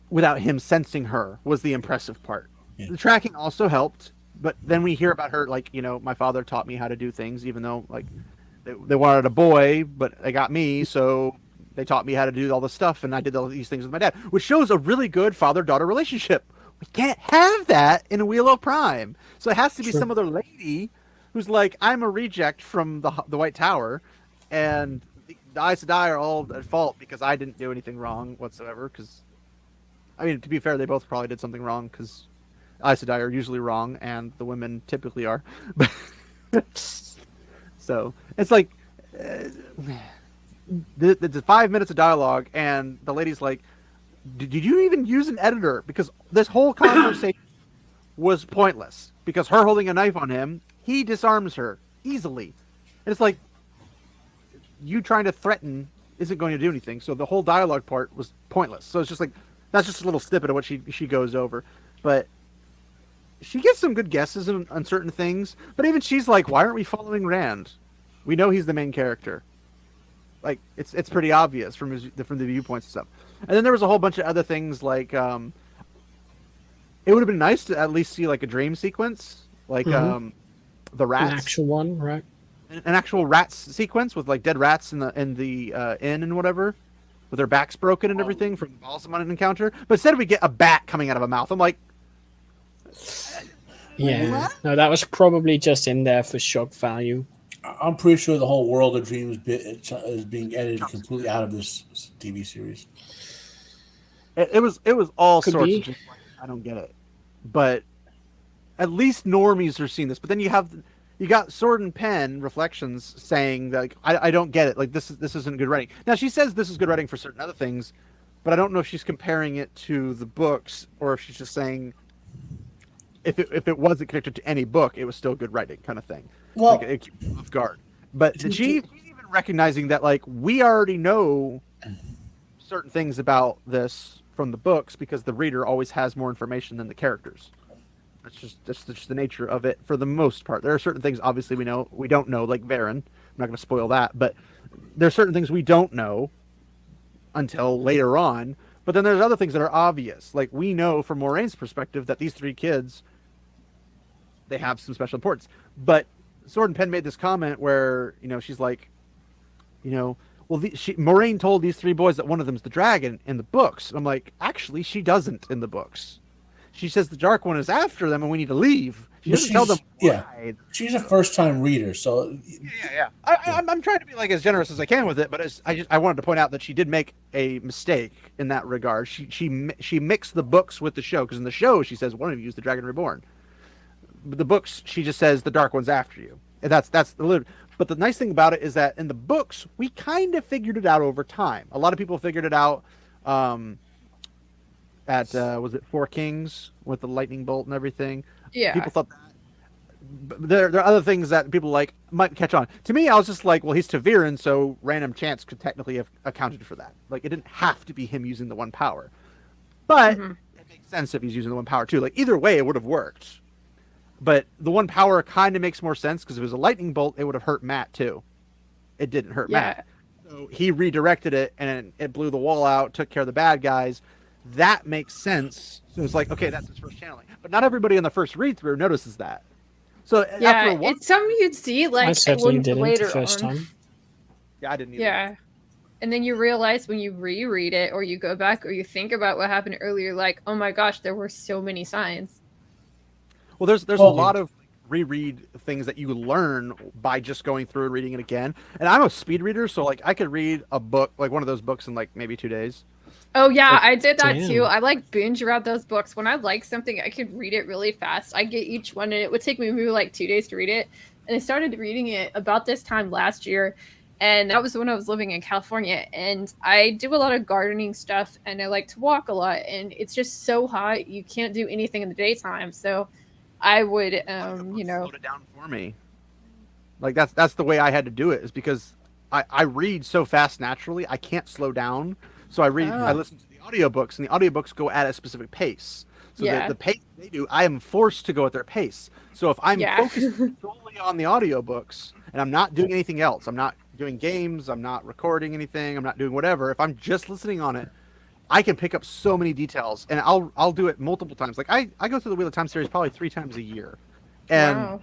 without him sensing her was the impressive part. Yeah. The tracking also helped, but then we hear about her like, my father taught me how to do things, even though like they wanted a boy, but they got me, so they taught me how to do all this stuff, and I did all these things with my dad, which shows a really good father-daughter relationship. We can't have that in a Wheel of Prime, so it has to be some other lady who's like, I'm a reject from the White Tower, and the Aes Sedai are all at fault because I didn't do anything wrong whatsoever. Because, I mean, to be fair, they both probably did something wrong because Aes Sedai are usually wrong, and the women typically are. So it's like the 5 minutes of dialogue, and the lady's like, "Did you even use an editor?" Because this whole conversation was pointless because her holding a knife on him, he disarms her easily. And it's like, you trying to threaten isn't going to do anything. So the whole dialogue part was pointless. So it's just like, that's just a little snippet of what she goes over. But she gets some good guesses on certain things. But even she's like, why aren't we following Rand? We know he's the main character. Like, it's pretty obvious from the viewpoints and stuff. And then there was a whole bunch of other things like, it would have been nice to at least see like a dream sequence, like the rats, An actual one, right? an actual rats sequence with like dead rats in the inn and whatever, with their backs broken and everything from the Balsamon encounter. But instead we get a bat coming out of a mouth. I'm like, Yeah. No, that was probably just in there for shock value. I'm pretty sure the whole World of Dreams bit is being edited completely out of this TV series. it was all Could sorts be. of just like, I don't get it. But at least normies are seeing this. But then you got Sword and Pen Reflections saying that, like, I don't get it. Like, this isn't good writing. Now she says this is good writing for certain other things, but I don't know if she's comparing it to the books or if she's just saying if it wasn't connected to any book, it was still good writing, kind of thing. Well, Like, it keeps you off guard. But she's even recognizing that, like, we already know certain things about this from the books because the reader always has more information than the characters. That's just the nature of it for the most part. There are certain things obviously we don't know, like Varen. I'm not going to spoil that, but there's certain things we don't know until later on. But then there's other things that are obvious. Like, we know from Moraine's perspective that these three kids, they have some special importance. But Sword and Pen made this comment where, she's like, well, Moraine told these three boys that one of them's the dragon in the books. And I'm like, actually, she doesn't in the books. She says the Dark One is after them and we need to leave. She doesn't tell them why. Yeah, she's a first-time reader, so Yeah. I'm trying to be like as generous as I can with it, but I wanted to point out that she did make a mistake in that regard. She mixed the books with the show, because in the show she says one of you is the Dragon Reborn. But the books, she just says the Dark One's after you. And that's the. But the nice thing about it is that in the books we kind of figured it out over time. A lot of people figured it out. At was it Four Kings with the lightning bolt and everything? Yeah. People thought that. But there are other things that people like might catch on. To me, I was just like, well, he's Taviran, so random chance could technically have accounted for that. Like, it didn't have to be him using the one power, but it makes sense if he's using the one power too. Like, either way, it would have worked. But the one power kind of makes more sense because if it was a lightning bolt, it would have hurt Matt too. It didn't hurt Matt. So he redirected it, and it blew the wall out, took care of the bad guys. That makes sense. So it's like, okay, that's his first channeling. But not everybody on the first read through notices that. So after a while, it's something you'd see like I certainly didn't later the first on. time. yeah, I didn't either. Yeah. And then you realize when you reread it or you go back or you think about what happened earlier, like, oh my gosh, there were so many signs. Well, there's a lot of reread things that you learn by just going through and reading it again. And I'm a speed reader, so like I could read a book, like one of those books in like maybe 2 days. Oh yeah, Like, I did that damn. too. I like binge read those books. When I like something, I could read it really fast. I get each one, and it would take me maybe like 2 days to read it. And I started reading it about this time last year, and that was when I was living in California. And I do a lot of gardening stuff, and I like to walk a lot. And it's just so hot, you can't do anything in the daytime. So I would, slowed it down for me. Like that's the way I had to do it, is because I read so fast naturally, I can't slow down. So I listen to the audiobooks, and the audiobooks go at a specific pace. So the pace they do, I am forced to go at their pace. So if I'm focused solely on the audiobooks and I'm not doing anything else, I'm not doing games, I'm not recording anything, I'm not doing whatever, if I'm just listening on it, I can pick up so many details, and I'll do it multiple times. Like I go through the Wheel of Time series probably 3 times a year. And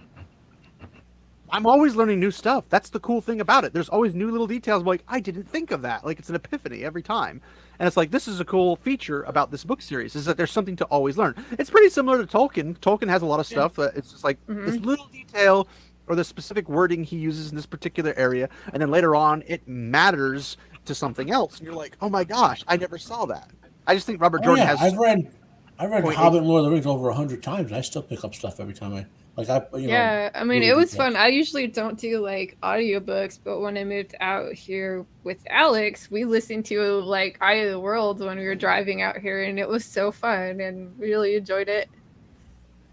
I'm always learning new stuff. That's the cool thing about it. There's always new little details. Like, I didn't think of that. Like, it's an epiphany every time. And it's like, this is a cool feature about this book series, is that there's something to always learn. It's pretty similar to Tolkien. Tolkien has a lot of stuff that it's just like this little detail or the specific wording he uses in this particular area. And then later on, it matters to something else. And you're like, oh my gosh, I never saw that. I just think Robert Jordan has... I've read Hobbit and Lord of the Rings over 100 times, and I still pick up stuff every time I mean, it was fun. I usually don't do like audiobooks, but when I moved out here with Alex, we listened to like Eye of the World when we were driving out here, and it was so fun and we really enjoyed it.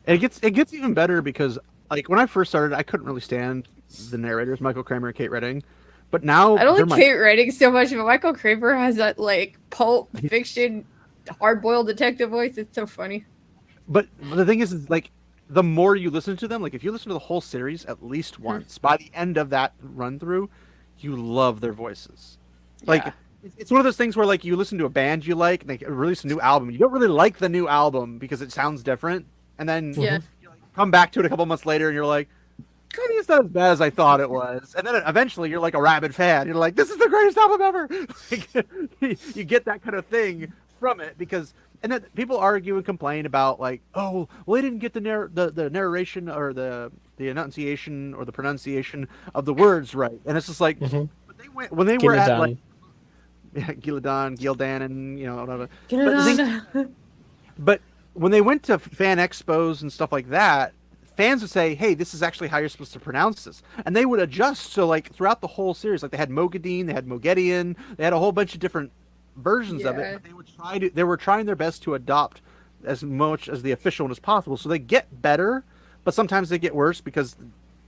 It gets even better because like when I first started, I couldn't really stand the narrators, Michael Kramer and Kate Redding. But now I don't they're like Kate Redding so much, but Michael Kramer has that like pulp fiction, hard-boiled detective voice. It's so funny. But the thing is like the more you listen to them, like if you listen to the whole series at least once, by the end of that run through, you love their voices. Like Yeah. it's one of those things where like you listen to a band you like, and they release a new album. You don't really like the new album because it sounds different, and then Yeah. you like, come back to it a couple months later, and you're like, "God, it's not as bad as I thought it was." And then eventually you're like a rabid fan. You're like, "This is the greatest album ever." Like, you get that kind of thing from it because. And then people argue and complain about like, oh, well, they didn't get the narration or the enunciation or the pronunciation of the words right, and it's just like but they went when they were at like Gildan, and you know whatever. But when they went to fan expos and stuff like that, fans would say, "Hey, this is actually how you're supposed to pronounce this," and they would adjust. So like throughout the whole series, like they had Mogadine, they had Mogedian, they had a whole bunch of different versions of it. But they were trying their best to adopt as much as the official one as possible. So they get better, but sometimes they get worse because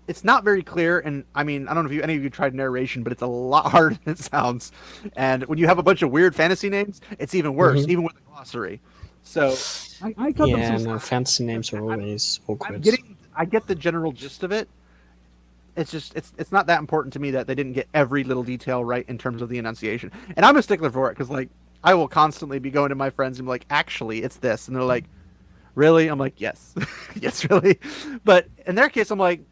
it's not very clear. And I mean, I don't know if any of you tried narration, but it's a lot harder than it sounds. And when you have a bunch of weird fantasy names, it's even worse, even with a glossary. So I cut them some slack. Fantasy names are always awkward. I get the general gist of it. It's just it's not that important to me that they didn't get every little detail right in terms of the enunciation. And I'm a stickler for it because like I will constantly be going to my friends and be like, actually, it's this, and they're like, really? I'm like, yes, yes, really. But in their case, I'm like,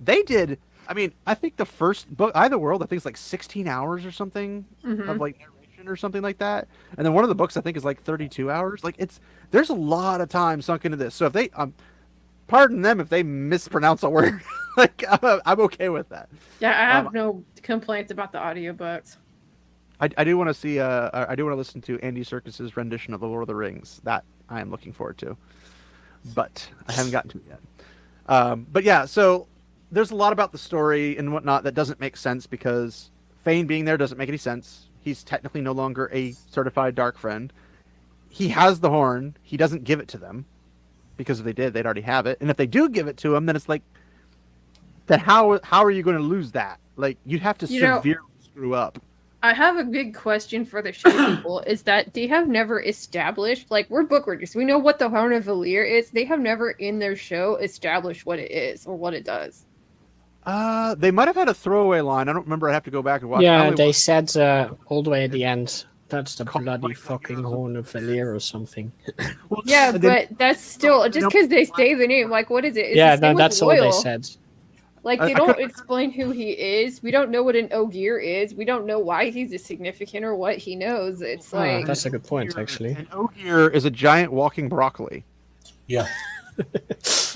they did. I mean, I think the first book, Eye of the World, I think it's like 16 hours or something of like narration or something like that. And then one of the books I think is like 32 hours. Like there's a lot of time sunk into this. So if they pardon them if they mispronounce a word. Like I'm okay with that. Yeah, I have no complaints about the audiobooks. I do want to see. I do want to listen to Andy Serkis's rendition of The Lord of the Rings. That I am looking forward to, but I haven't gotten to it yet. But yeah, so there's a lot about the story and whatnot that doesn't make sense because Fane being there doesn't make any sense. He's technically no longer a certified Darkfriend. He has the horn. He doesn't give it to them because if they did, they'd already have it. And if they do give it to him, then it's like, then how are you going to lose that? Like you'd have to severely screw up. I have a big question for the show people is that they have never established, like we're book readers, we know what the Horn of Valir is. They have never in their show established what it is or what it does. They might have had a throwaway line. I don't remember. I have to go back and watch. Yeah, they said all the way at the end, that's the bloody fucking Horn of Valir or something. Well, yeah, but that's still, just because they say the name, like what is it? It's yeah, no, that's all they said. Like, they don't explain who he is. We don't know what an Ogier is. We don't know why he's a significant or what he knows. It's like... That's a good point, actually. An Ogier is a giant walking broccoli. Yeah.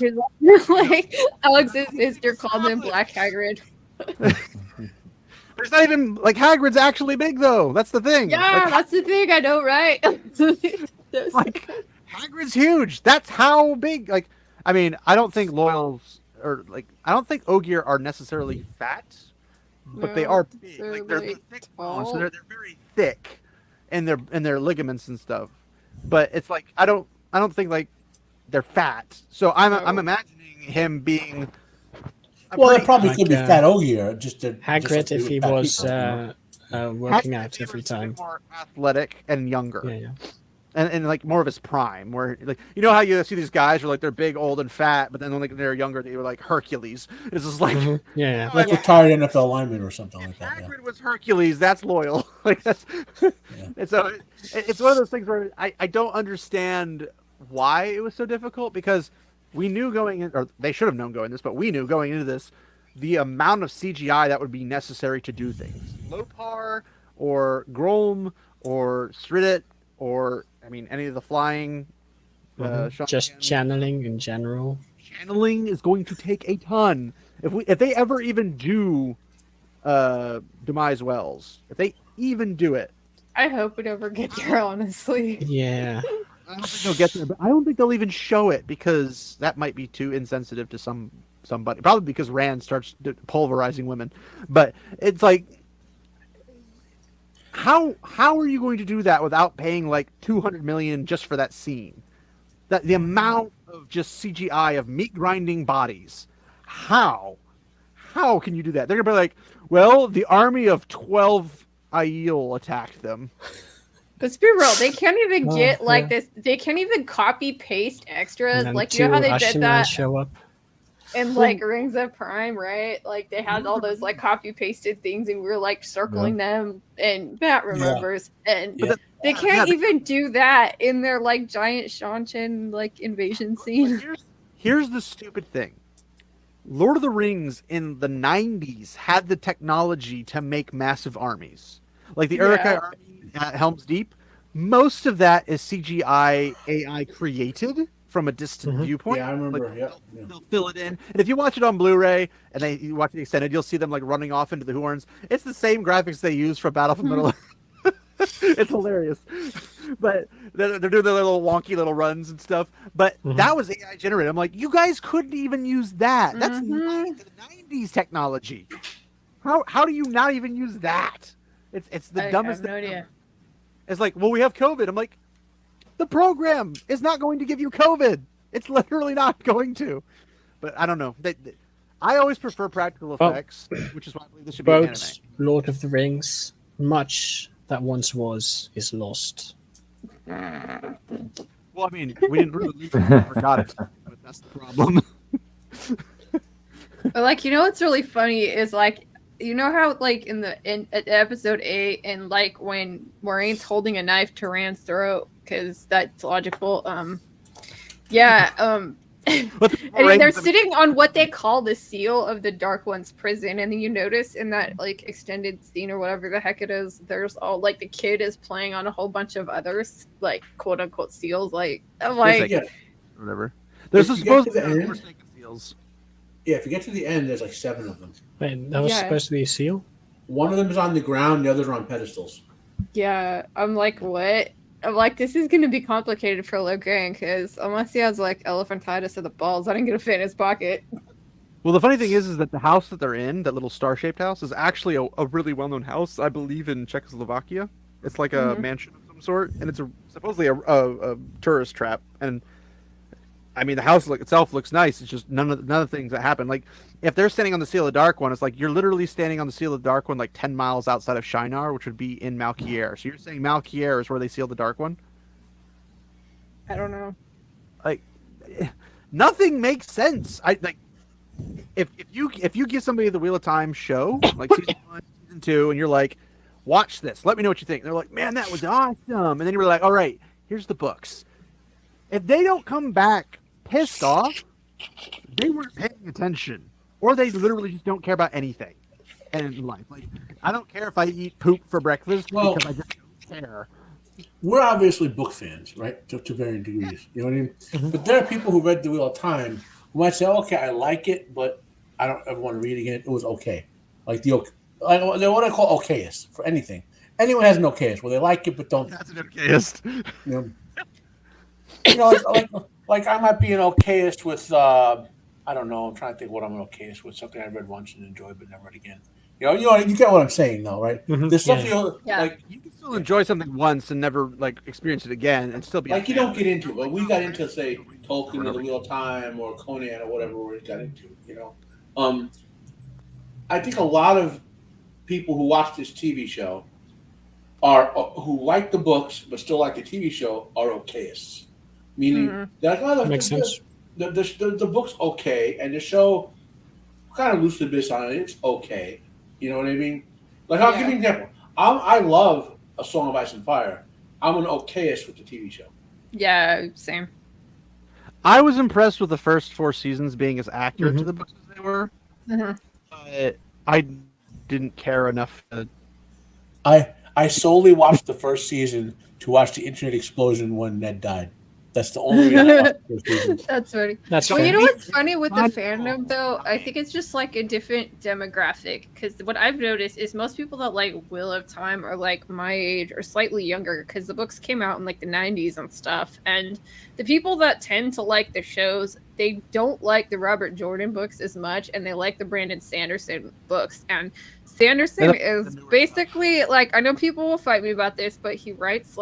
Like, Alex's sister called him Black Hagrid. There's not even... Like, Hagrid's actually big, though. That's the thing. Yeah, like, that's the thing. I know, right? like, Hagrid's huge. That's how big... Like, I mean, I don't think Loyal's... Or like I don't think Ogier are necessarily fat, but they are big. Like they're thick bones, so they're very thick in their ligaments and stuff. But it's like I don't think like they're fat. So I'm imagining him being. Well, it probably could be fat Ogier. Hagrid if he was working out every time. More athletic and younger. Yeah. And like more of his prime, where like you know how you see these guys are like they're big, old, and fat, but then when they're younger, they were like Hercules. It's just like like retired NFL lineman or something like that. Hagrid was Hercules. That's Loyal. Like that's, and so it's one of those things where I don't understand why it was so difficult because we knew going in, or they should have known going this, but we knew going into this the amount of CGI that would be necessary to do things. Lopar or Grom or Stridit or I mean, any of the flying... just channeling in general. Channeling is going to take a ton. If they ever even do Demise Wells, if they even do it... I hope we never get there, honestly. Yeah. I don't think they'll get there, but I don't think they'll even show it because that might be too insensitive to somebody. Probably because Rand starts pulverizing women. But it's like... How are you going to do that without paying like $200 million just for that scene? That the amount of just CGI of meat grinding bodies. How can you do that? They're gonna be like, well, the army of 12 Aiel attacked them. Let's be real. They can't even get like yeah. this. They can't even copy paste extras. And then Like you know how they did Ashen that show up. in like Rings of Prime, right? Like they had all those like copy pasted things, and we were like circling them. And Matt remembers, and they can't even do that in their like giant Shan like invasion scene. Here's the stupid thing. Lord of the Rings in the 90s had the technology to make massive armies. Like the Uruk-hai army at Helm's Deep, most of that is CGI AI created from a distant viewpoint. Yeah, I remember. Like, they'll fill it in. And if you watch it on Blu-ray and you watch the extended, you'll see them like running off into the horns. It's the same graphics they use for Battle for Middle Earth. It's hilarious. But they're doing their little wonky little runs and stuff. But that was AI generated. I'm like, you guys couldn't even use that. That's the 90s technology. How do you not even use that? It's the dumbest thing. I have no idea. It's like, well, we have COVID. I'm like, the program is not going to give you COVID. It's literally not going to. But I don't know. I always prefer practical effects, which is why I believe this should be an anime. Both Lord of the Rings, much that once was is lost. Well, I mean, we didn't really lose it. We forgot it. But that's the problem. But like, you know what's really funny is like, you know how like in at episode 8 and like when Moraine's holding a knife to Rand's throat because that's logical. And they're sitting on what they call the seal of the Dark One's prison, and then you notice in that like extended scene or whatever the heck it is, there's all like the kid is playing on a whole bunch of others like quote unquote seals. Like I'm like whatever. There's supposed to be forsaken seals. Yeah, if you get to the end, there's like 7 of them. Wait, that was supposed to be a seal? One of them is on the ground, the others are on pedestals. Yeah, I'm like, what? I'm like, this is going to be complicated for Logan because unless he has like elephantitis of the balls, I didn't get a fit in his pocket. Well, the funny thing is that the house that they're in, that little star-shaped house, is actually a really well-known house, I believe, in Czechoslovakia. It's like a mansion of some sort, and it's supposedly a tourist trap. And I mean, the house itself looks nice. It's just none of the things that happen. Like, if they're standing on the Seal of the Dark One, it's like you're literally standing on the Seal of the Dark One like 10 miles outside of Shinar, which would be in Malkier. So you're saying Malkier is where they sealed the Dark One? I don't know. Like, nothing makes sense. If you give somebody the Wheel of Time show, like season 1, season 2, and you're like, watch this, let me know what you think. And they're like, man, that was awesome. And then you're like, all right, here's the books. If they don't come back pissed off, they weren't paying attention, or they literally just don't care about anything in life. Like, I don't care if I eat poop for breakfast because I just don't care. We're obviously book fans, right? To varying degrees. You know what I mean? But there are people who read The Wheel of Time who might say, okay, I like it, but I don't ever want to read it again. It was okay. Like what I call okayist for anything. Anyone has an okayist where they like it but don't. That's an okayist. Like I might be an okayist with I don't know. I'm trying to think what I'm an okayist with. Something I read once and enjoyed but never read again. You get what I'm saying, though, right? There's stuff like you can still enjoy something once and never like experience it again and still be like you don't get into it. But we got into say Tolkien or The Wheel of Time or Conan or whatever we got into. I think a lot of people who watch this TV show who like the books but still like the TV show are okayists. Meaning, they're like, makes sense. The book's okay, and the show kind of loosely based on it. It's okay. You know what I mean? Like, I'll give you an example. I love A Song of Ice and Fire. I'm an okayist with the TV show. Yeah, same. I was impressed with the first 4 seasons being as accurate to the books as they were. But I didn't care enough to... I solely watched the first season to watch the internet explosion when Ned died. That's the only reason I watched the first season. That's funny. That's well, fair. you know what's funny with the fandom, though? I think it's just like a different demographic. Because what I've noticed is most people that like Wheel of Time are like my age or slightly younger. Because the books came out in like the 90s and stuff. And the people that tend to like the shows, they don't like the Robert Jordan books as much. And they like the Brandon Sanderson books. And Sanderson is basically like, I know people will fight me about this, but he writes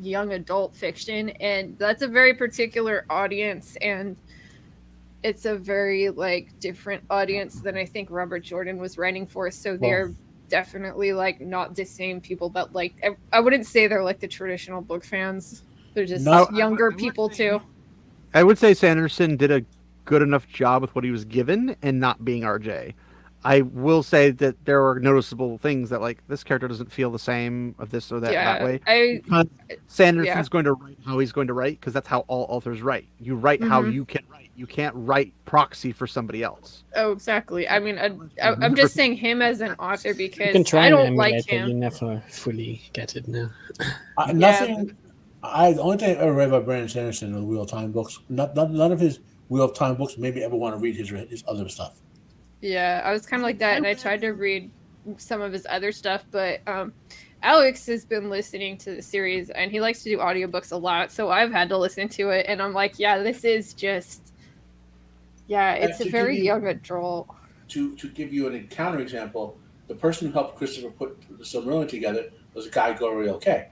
young adult fiction, and that's a very particular audience, and it's a very like different audience than I think Robert Jordan was writing for. So they're definitely like not the same people that like. I wouldn't say they're like the traditional book fans. They're just younger people too. I would say Sanderson did a good enough job with what he was given and not being RJ. I will say that there are noticeable things that like this character doesn't feel the same of this or that way. Sanderson's going to write how he's going to write because that's how all authors write. You write how you can write. You can't write proxy for somebody else. Oh, exactly. I mean, I'm just saying him as an author because You can try I don't and like emulate it, him. you never fully get it now. Nothing. The only thing I ever read by Brandon Sanderson are the Wheel of Time books. None of his Wheel of Time books made me ever want to read his other stuff. Yeah, I was kind of like that, and I tried to read some of his other stuff, but Alex has been listening to the series, and he likes to do audiobooks a lot, so I've had to listen to it, and I'm like, yeah, this is just, it's a very young adult. To give you an counterexample, the person who helped Christopher put the Silmarillion together was a guy, Goriel K.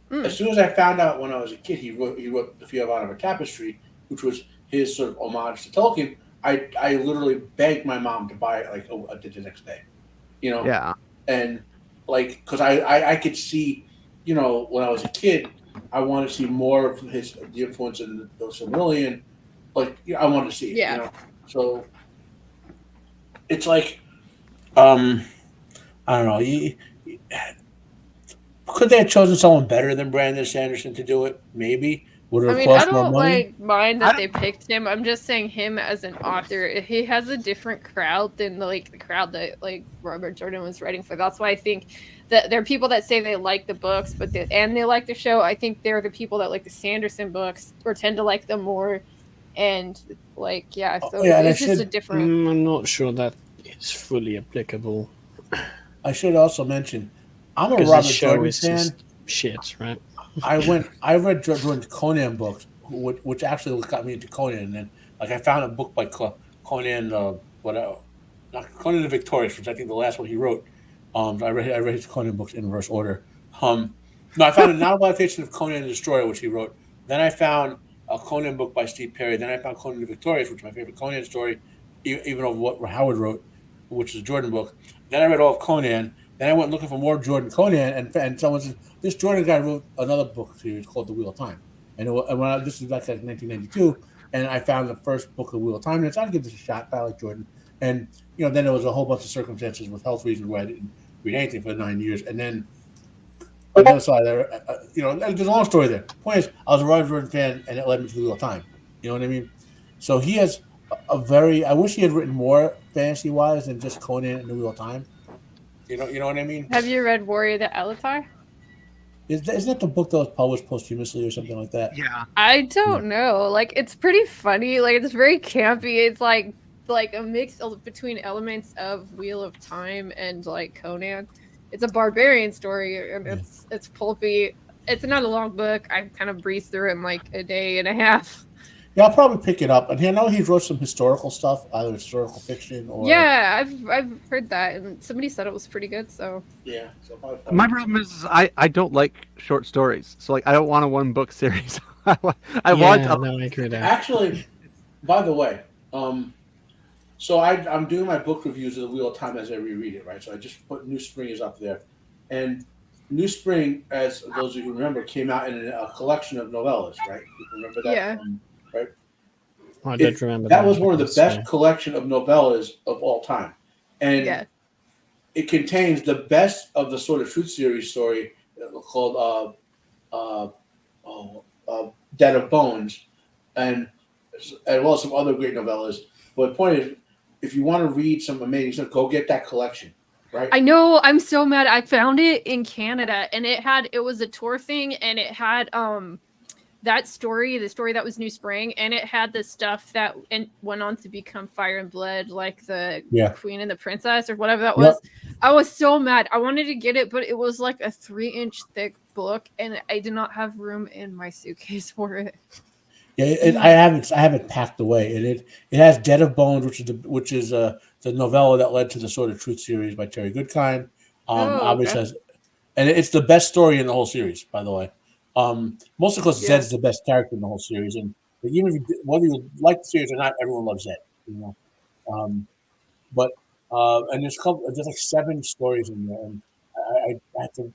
As soon as I found out when I was a kid, he wrote The Fioravant of a Tapestry, which was his sort of homage to Tolkien. I literally begged my mom to buy it like the next day, you know. Yeah. And like, because I could see, you know, when I was a kid, I wanted to see more of the influence in the Silmarillion. Like, I wanted to see it. You know? So it's like, I don't know. Could they have chosen someone better than Brandon Sanderson to do it? Maybe. Would it have cost more money? Mind that they picked him. I'm just saying him as an author. He has a different crowd than like the crowd that like Robert Jordan was writing for. That's why I think that there are people that say they like the books, and they like the show. I think they're the people that like the Sanderson books or tend to like them more. And like, so it's just a different. I'm not sure that it's fully applicable. I should also mention, I'm a Robert Jordan fan. Shit, right? I read Jordan's Conan books, which actually got me into Conan. And then, like, I found a book by Conan, not Conan the Victorious, which I think the last one he wrote. I read his Conan books in reverse order. No, I found a novelization of Conan the Destroyer, which he wrote. Then I found a Conan book by Steve Perry. Then I found Conan the Victorious, which is my favorite Conan story, even over what Howard wrote, which is a Jordan book. Then I read all of Conan. Then I went looking for more Jordan Conan, and someone said, this Jordan guy wrote another book series called The Wheel of Time. And this is back in 1992, and I found the first book of The Wheel of Time, and I tried to give this a shot. I like Jordan. And, you know, then there was a whole bunch of circumstances with health reasons where I didn't read anything for 9 years. And then on the other side there, there's a long story there. Point is, I was a Robert Jordan fan, and it led me to The Wheel of Time. You know what I mean? So he has I wish he had written more fantasy-wise than just Conan and The Wheel of Time. You know what I mean? Have you read Warrior the Alatar? Isn't that the book that was published posthumously or something like that? Yeah. I don't know. Like, it's pretty funny. Like, it's very campy. It's like a mix between elements of Wheel of Time and like Conan. It's a barbarian story, and it's pulpy. It's not a long book. I kind of breezed through it in like a day and a half. Yeah, I'll probably pick it up. And I know he wrote some historical stuff, either historical fiction or... Yeah, I've heard that, and somebody said it was pretty good, so... Yeah. So my problem is I don't like short stories. So, like, I don't want a one-book series. I want... I agree with that. Actually, by the way, so I'm doing my book reviews of The Wheel of Time as I reread it, right? So I just put New Spring is up there. And New Spring, as those of you who remember, came out in a collection of novellas, right? You remember that? Yeah. Right? I don't remember that was one of the best collection of novellas of all time. And it contains the best of the sort of truth series story called Dead of Bones, and well some other great novellas. But the point is, if you want to read some amazing stuff, go get that collection. Right. I know. I'm so mad. I found it in Canada, and it was a tour thing, and it had that story, the story that was New Spring, and it had the stuff that went on to become Fire and Blood, like the Queen and the Princess or whatever that was. I was so mad. I wanted to get it, but it was like a 3-inch thick book, and I did not have room in my suitcase for it. Yeah, I have it packed away, and it has Dead of Bones, which is the novella that led to the Sort of Truth series by Terry Goodkind. Obviously, and it's the best story in the whole series, by the way. Mostly because Yeah. Zed's the best character in the whole series, and even if whether you like the series or not, everyone loves Zed. But and there's like 7 stories in there, and I have to.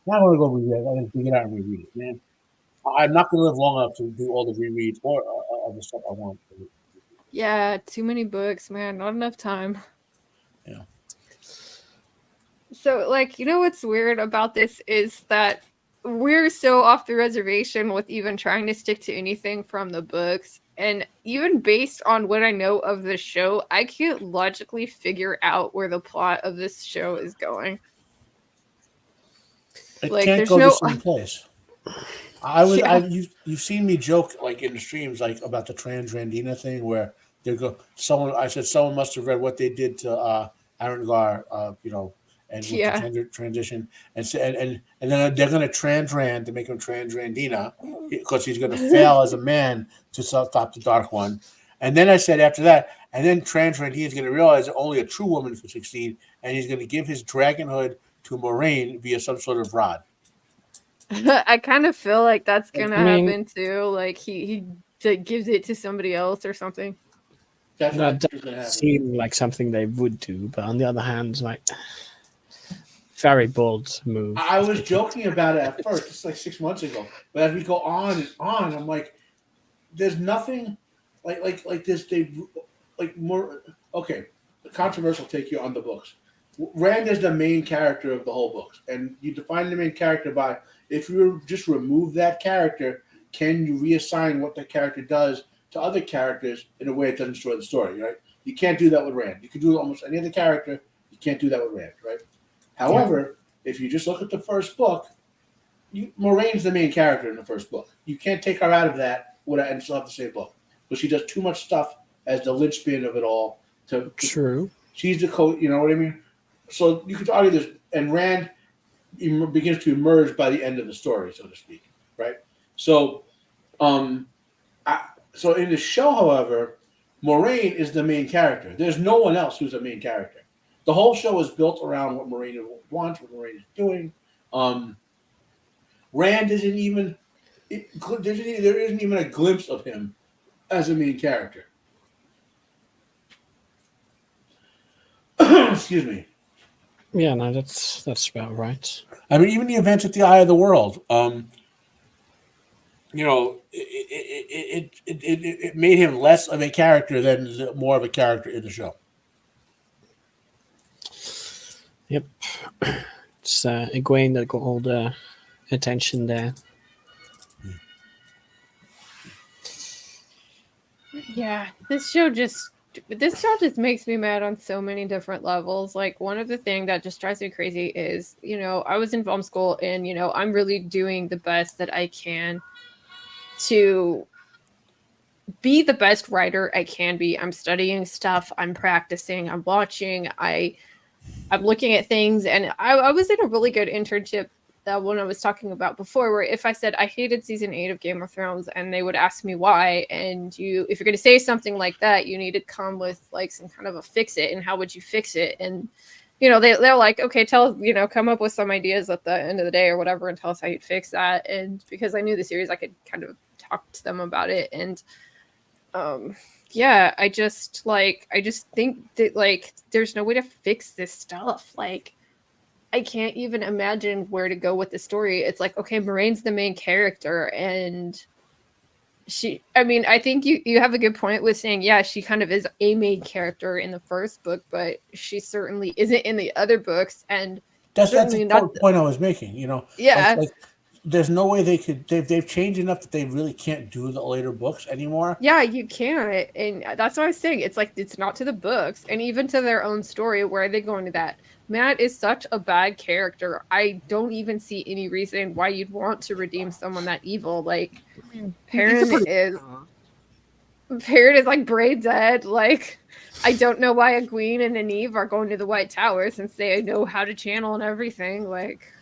Not going to go reread it. I'm going to dig it out and reread it, man. I'm not going to live long enough to do all the rereads or other stuff I want. Yeah, too many books, man. Not enough time. Yeah. So, like, you know what's weird about this is that we're so off the reservation with even trying to stick to anything from the books. And even based on what I know of the show, I can't logically figure out where the plot of this show is going. It Like, can't there's go no- the same place. Yeah. You've seen me joke like in the streams like about the Transrandina thing where they go I said someone must have read what they did to Arengar, and with Yeah. the gender transition and then they're going to transrand to make him Transrandina because he's going to fail as a man to stop the Dark One. And then I said after that, and then Transrandina is going to realize that only a true woman can succeed, and he's going to give his dragonhood to Moraine via some sort of rod. I kind of feel like that's gonna I mean- happen too. Like he gives it to somebody else or something. That's That what doesn't going to happen. seem like something they would do, but on the other hand, like very bold move. I was joking about it at first, just like 6 months ago. But as we go on and on, I'm like, there's nothing like this. They like more okay. The controversial take you on the books. Rand is the main character of the whole books, and you define the main character by if you just remove that character, can you reassign what that character does to other characters in a way that doesn't destroy the story, right? You can't do that with Rand. You can do almost any other character. You can't do that with Rand, right? However, if you just look at the first book, Moraine's the main character in the first book. You can't take her out of that and still have the same book. But she does too much stuff as the linchpin of it all. True. She's the you know what I mean? So you could argue this, and Rand begins to emerge by the end of the story, so to speak, right? So, so in the show, however, Moraine is the main character. There's no one else who's a main character. The whole show is built around what Moraine wants, what Moraine is doing. Rand isn't even. There isn't even a glimpse of him as a main character. Excuse me. Yeah, no, that's about right. I mean, even the events at the Eye of the World, it made him less of a character than more of a character in the show. Yep. It's Egwene that got all the attention there. Yeah, this show just makes me mad on so many different levels. Like one of the things that just drives me crazy is, I was in film school and, I'm really doing the best that I can to be the best writer I can be. I'm studying stuff, I'm practicing, I'm watching, I'm looking at things, and I was in a really good internship, that one I was talking about before, where if I said I hated season 8 of Game of Thrones and they would ask me why, and if you're going to say something like that, you need to come with like some kind of a fix it, and how would you fix it? And they're like, okay, come up with some ideas at the end of the day or whatever, and tell us how you'd fix that. And because I knew the series, I could kind of talk to them about it. And yeah, I just think that like there's no way to fix this stuff. Like I can't even imagine where to go with the story. It's like, okay, Moraine's the main character, and I think you have a good point with saying, yeah, she kind of is a main character in the first book, but she certainly isn't in the other books. And that's the point I was making, Yeah. Like, there's no way they could. They've changed enough that they really can't do the later books anymore. Yeah, you can't, and that's what I was saying. It's like it's not to the books, and even to their own story. Where are they going to that? Matt is such a bad character. I don't even see any reason why you'd want to redeem someone that evil. Like Perrin is like brain dead. Like I don't know why Egwene and Nynaeve are going to the White Tower since they know how to channel and everything. Like.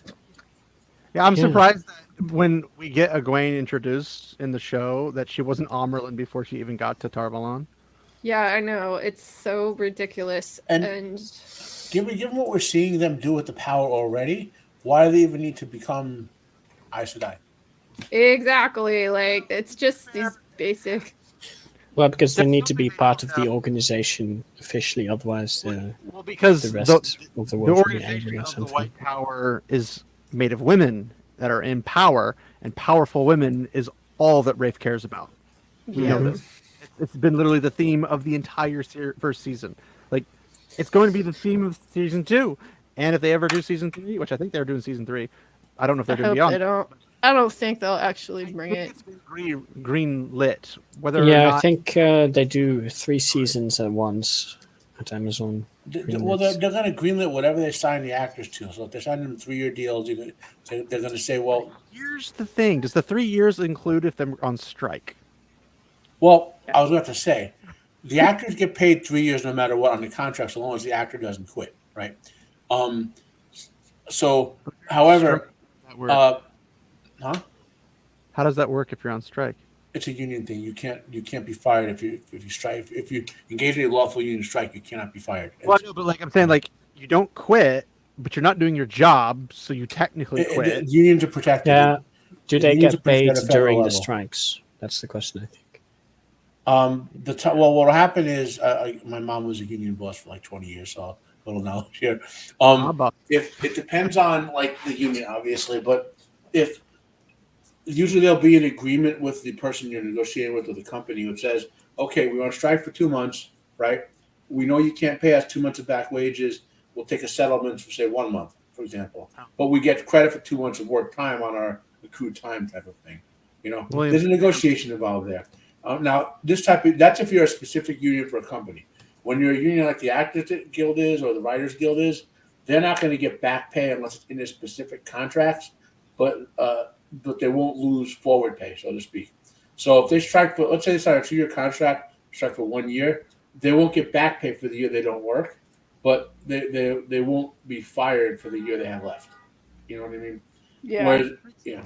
Yeah, I'm surprised that when we get Egwene introduced in the show that she wasn't Amyrlin before she even got to Tarvalon. Yeah, I know. It's so ridiculous. And given what we're seeing them do with the power already, why do they even need to become Aes Sedai? Exactly. Like it's just these basic. Well, because they need to be part of the organization officially, otherwise Well, because the the rest of the the world will be organization angry or of the something. White Power is made of women that are in power, and powerful women is all that Rafe cares about. We know Yeah. this. It's been literally the theme of the entire first season. Like, it's going to be the theme of season 2. And if they ever do season 3, which I think they're doing season 3, I don't know if I they're doing hope beyond. they don't. I don't think they'll actually bring it. It's been green lit. Whether or Yeah, I not think they do 3 seasons at once at Amazon. Well, they're going to greenlit whatever they sign the actors to. So if they're signing them 3-year deals, they're going to say, well, here's the thing: does the 3 years include if they're on strike? well, I was about to say, the actors get paid 3 years no matter what on the contract, so long as the actor doesn't quit, right? So, however, That work? huh? How does that work if you're on strike? It's a union thing. You can't be fired if you strike. If you engage in a lawful union strike, you cannot be fired. Well, I know, but like I'm saying, like you don't quit, but you're not doing your job, so you technically quit. Unions are protected. Yeah. Do they unions get are protected paid at a federal during the level. strikes? That's the question, I think. Well, what'll happen is my mom was a union boss for like 20 years, so a little knowledge here. If it depends on like the union, obviously, but if usually there'll be an agreement with the person you're negotiating with or the company which says, okay, we want to strike for 2 months, right? We know you can't pay us 2 months of back wages. We'll take a settlement for say 1 month, for example, but we get credit for 2 months of work time on our accrued time type of thing. You know, William. There's a negotiation involved there. Now, that's if you're a specific union for a company. When you're a union like the Actors Guild is or the Writers Guild is, they're not going to get back pay unless it's in their specific contracts, but they won't lose forward pay, so to speak. So if they strike for, let's say they sign a 2-year contract, strike for 1 year, they won't get back pay for the year they don't work, but they won't be fired for the year they have left. You know what I mean? Yeah. Whereas, yeah.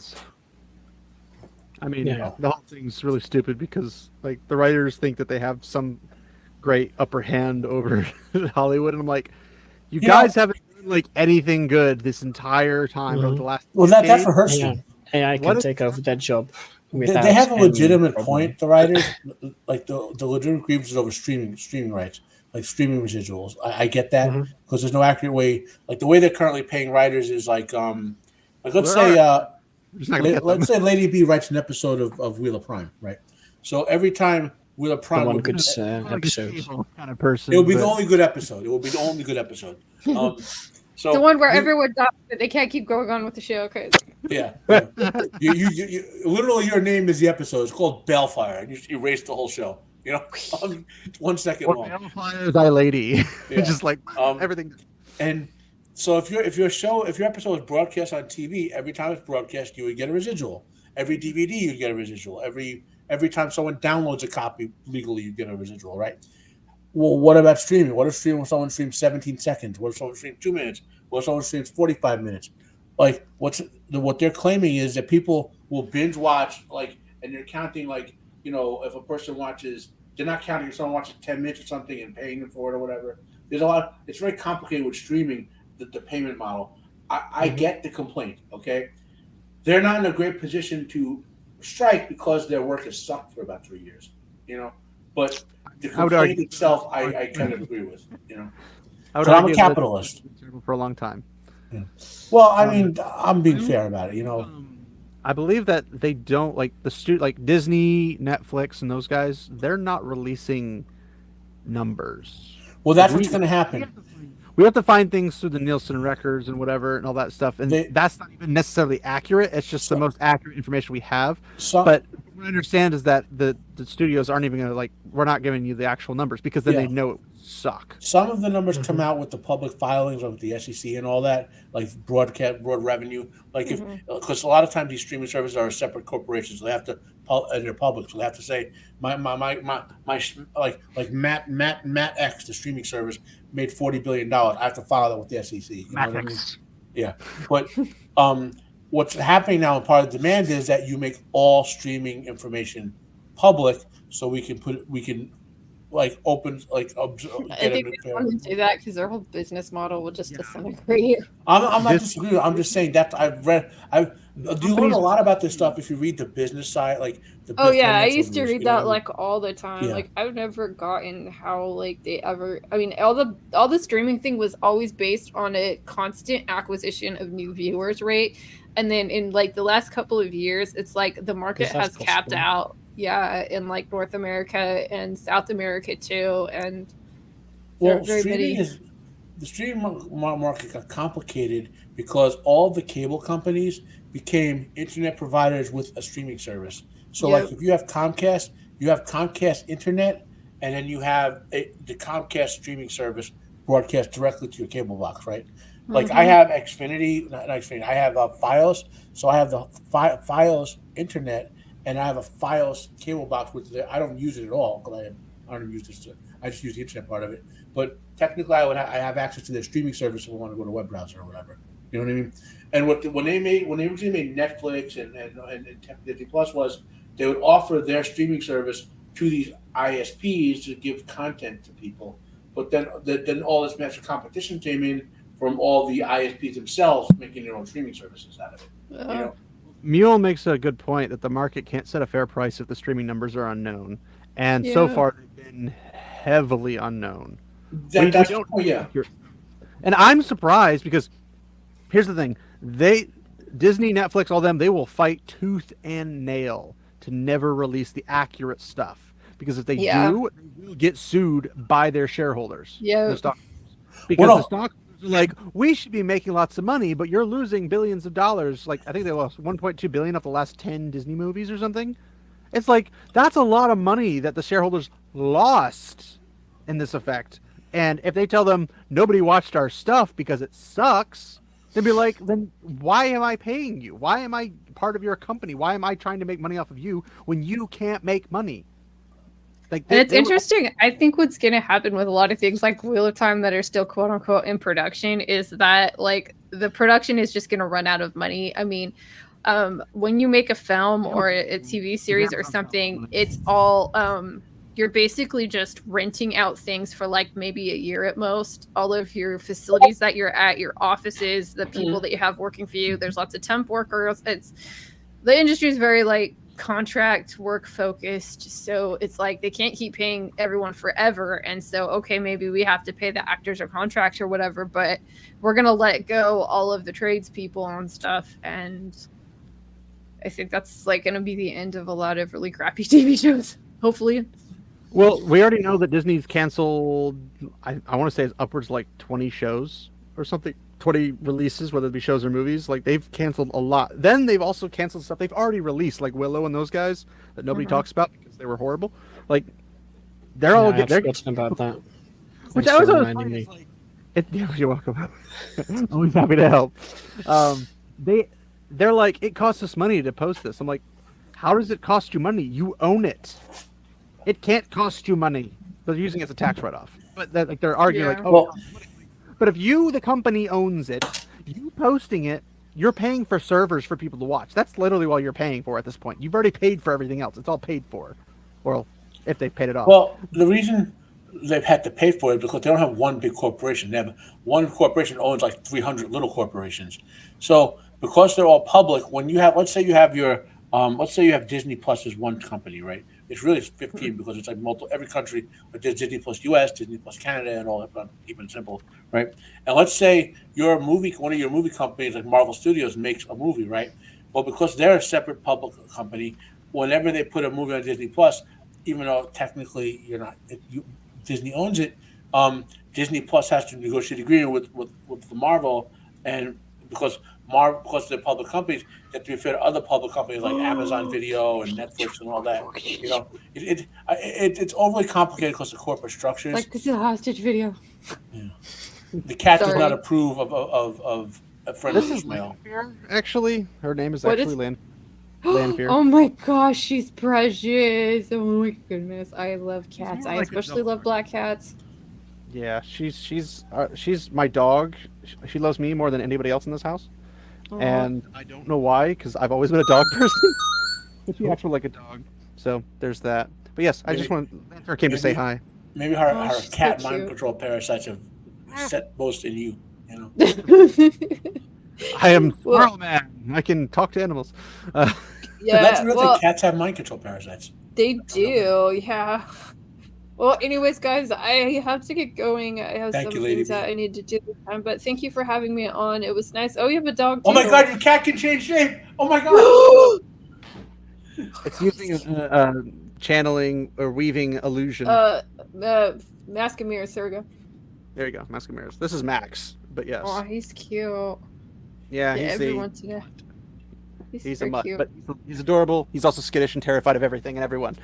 I mean, Yeah. the whole thing's really stupid because like the writers think that they have some great upper hand over Hollywood, and I'm like, you guys haven't done like anything good this entire time over the last. Well, that's what hurts Yeah. them. AI can take over that job. They have a any legitimate problem. point, the writers. Like the legitimate grievances over streaming rights, like streaming residuals. I get that because there's no accurate way. Like the way they're currently paying writers is like let's say let's say Lady B writes an episode of Wheel of Prime, right? So every time Wheel of Prime one would good be, episode. Kind of person. it will be the only good episode. It will be the only good episode. So The one where everyone dies, but they can't keep going on with the show. Okay. yeah, you literally your name is the episode. It's called Balefire, and you erase the whole show. You know, it's 1 second long. Balefire, thy lady. Yeah. Just like everything. And so if your episode is broadcast on TV, every time it's broadcast, you would get a residual. Every DVD, you get a residual. Every time someone downloads a copy legally, you get a residual, right? Well, what about streaming? What if someone streams 17 seconds? What if someone streams 2 minutes? What if someone streams 45 minutes? Like what they're claiming is that people will binge watch, like, and they're counting, like, you know, if a person watches, they're not counting if someone watches 10 minutes or something and paying them for it or whatever. There's a lot. It's very complicated with streaming, the payment model. I get the complaint. Okay, they're not in a great position to strike because their work has sucked for about 3 years. You know, but the complaint itself, I kind of agree with. You know, I'm a capitalist for a long time. Yeah. Well, I mean, I'm being fair about it. You know, I believe that they don't like like Disney, Netflix, and those guys. They're not releasing numbers. Well, that's what's going to happen. We have to find things through the Nielsen records and whatever and all that stuff, and that's not even necessarily accurate. It's just the most accurate information we have. But what I understand is that the studios aren't even going to, like, we're not giving you the actual numbers because then they know it would suck. Some of the numbers come out with the public filings of the SEC and all that, like broad revenue. Like because a lot of times these streaming services are separate corporations, so they have to, and they're public, so they have to say my like Matt X, the streaming service, made $40 billion. I have to file that with the SEC. You know what I mean? Yeah, but what's happening now and part of the demand is that you make all streaming information public, so we can like open like I think they want to do that because their whole business model will just disintegrate. I'm not disagreeing. I'm just saying that you learn a lot about this stuff if you read the business side, like the. Oh yeah, I financial used to news, read you know what I that mean? like all the time. Yeah. Like I've never gotten how like they ever. I mean, all the streaming thing was always based on a constant acquisition of new viewers, right? And then in like the last couple of years, it's like the market Yes, that's has capped possible. out. Yeah, in like North America and South America too, and there are Well, very many. the streaming market got complicated because all the cable companies became internet providers with a streaming service. So, Yep. like, if you have Comcast Internet, and then you have the Comcast streaming service broadcast directly to your cable box, right? Like, I have Xfinity, not Xfinity. I have Fios, so I have the Fios Internet, and I have a Fios cable box, which I don't use it at all because I don't use this. I just use the internet part of it. But technically, I have access to their streaming service if I want to go to a web browser or whatever. You know what I mean? And when they originally made Netflix and Disney Plus was they would offer their streaming service to these ISPs to give content to people. But then all this massive competition came in from all the ISPs themselves making their own streaming services out of it. You know? Mule makes a good point that the market can't set a fair price if the streaming numbers are unknown, and so Yeah. far they've been heavily unknown. That's And I'm surprised because here's the thing: Disney, Netflix, all them, they will fight tooth and nail to never release the accurate stuff because if they do, they will get sued by their shareholders. Yeah. The stockholders. Because the stockholders are like, we should be making lots of money, but you're losing billions of dollars. Like I think they lost 1.2 billion off the last 10 Disney movies or something. It's like that's a lot of money that the shareholders lost in this effect. And if they tell them nobody watched our stuff because it sucks, they'd be like, then why am I paying you? Why am I part of your company? Why am I trying to make money off of you when you can't make money? Like And it's interesting. I think what's going to happen with a lot of things like Wheel of Time that are still quote unquote in production is that like the production is just going to run out of money. I mean, when you make a film or a TV series or something, it's all you're basically just renting out things for like maybe a year at most. All of your facilities that you're at, your offices, the people that you have working for you. There's lots of temp workers. The industry is very like contract work focused, so it's like they can't keep paying everyone forever, and so okay, maybe we have to pay the actors or contracts or whatever, but we're gonna let go all of the tradespeople and stuff, and I think that's like gonna be the end of a lot of really crappy TV shows, hopefully. Well, we already know that Disney's canceled, I want to say it's upwards like 20 shows or something, 20 releases, whether it be shows or movies. Like they've canceled a lot. Then they've also canceled stuff they've already released, like Willow and those guys that nobody talks about because they were horrible. Like they're all I've they're forgotten about that. which Thanks I was for always reminding funny. me. You're welcome. Always happy to help. They're like, it costs us money to post this. I'm like, how does it cost you money? You own it. It can't cost you money. They're using it as a tax write-off. But like they're arguing like, oh, but if you, the company, owns it, you posting it, you're paying for servers for people to watch. That's literally all you're paying for at this point. You've already paid for everything else. It's all paid for. Well, if they paid it off. Well, the reason they've had to pay for it because they don't have one big corporation. They have one corporation owns like 300 little corporations. So because they're all public, when you have, let's say you have Disney Plus is one company, right? It's really 15 because it's like multiple every country. But there's Disney Plus US, Disney Plus Canada, and all that. But keeping it simple, right? And let's say one of your movie companies like Marvel Studios makes a movie, right? Well, because they're a separate public company, whenever they put a movie on Disney Plus, even though technically Disney owns it, Disney Plus has to negotiate an agreement with the Marvel, and because they're public companies, they have to be fair to other public companies like Amazon Video and Netflix and all that. You know, it's overly complicated because of corporate structures. Like this is a hostage video. Yeah. The cat does not approve of a friend This of is Ishmael. Lanfear, actually. Her name is What actually is- Lanfear. Oh my gosh, she's precious. Oh my goodness, I love cats. more I like a especially love dog. black cats. Yeah, she's my dog. She loves me more than anybody else in this house. Aw. And I don't know why, because I've always been a dog person. But she acts more like a dog. So there's that. But yes, I just want Lanfear came to say hi. Maybe her, Oh, her she's so cat mind cute. control parasites have set most in you. You know. I am Well, Squirrel Man. I can talk to animals. That's yeah, real well, thing. Cats have mind control parasites. they do, yeah. Well, anyways, guys, I have to get going. I have Thank some you, Lady things B. that I need to do this time, but thank you for having me on. It was nice. Oh, you have a dog, too. Oh my god, your cat can change shape! Oh my god! It's using channeling or weaving illusion. Mask and Mirror, there we go. There you go, Mask of Mirrors. This is Max, but yes. Oh, he's cute. Yeah, Yeah, he's everyone today. he's a very mutt, cute. but he's adorable. He's also skittish and terrified of everything and everyone.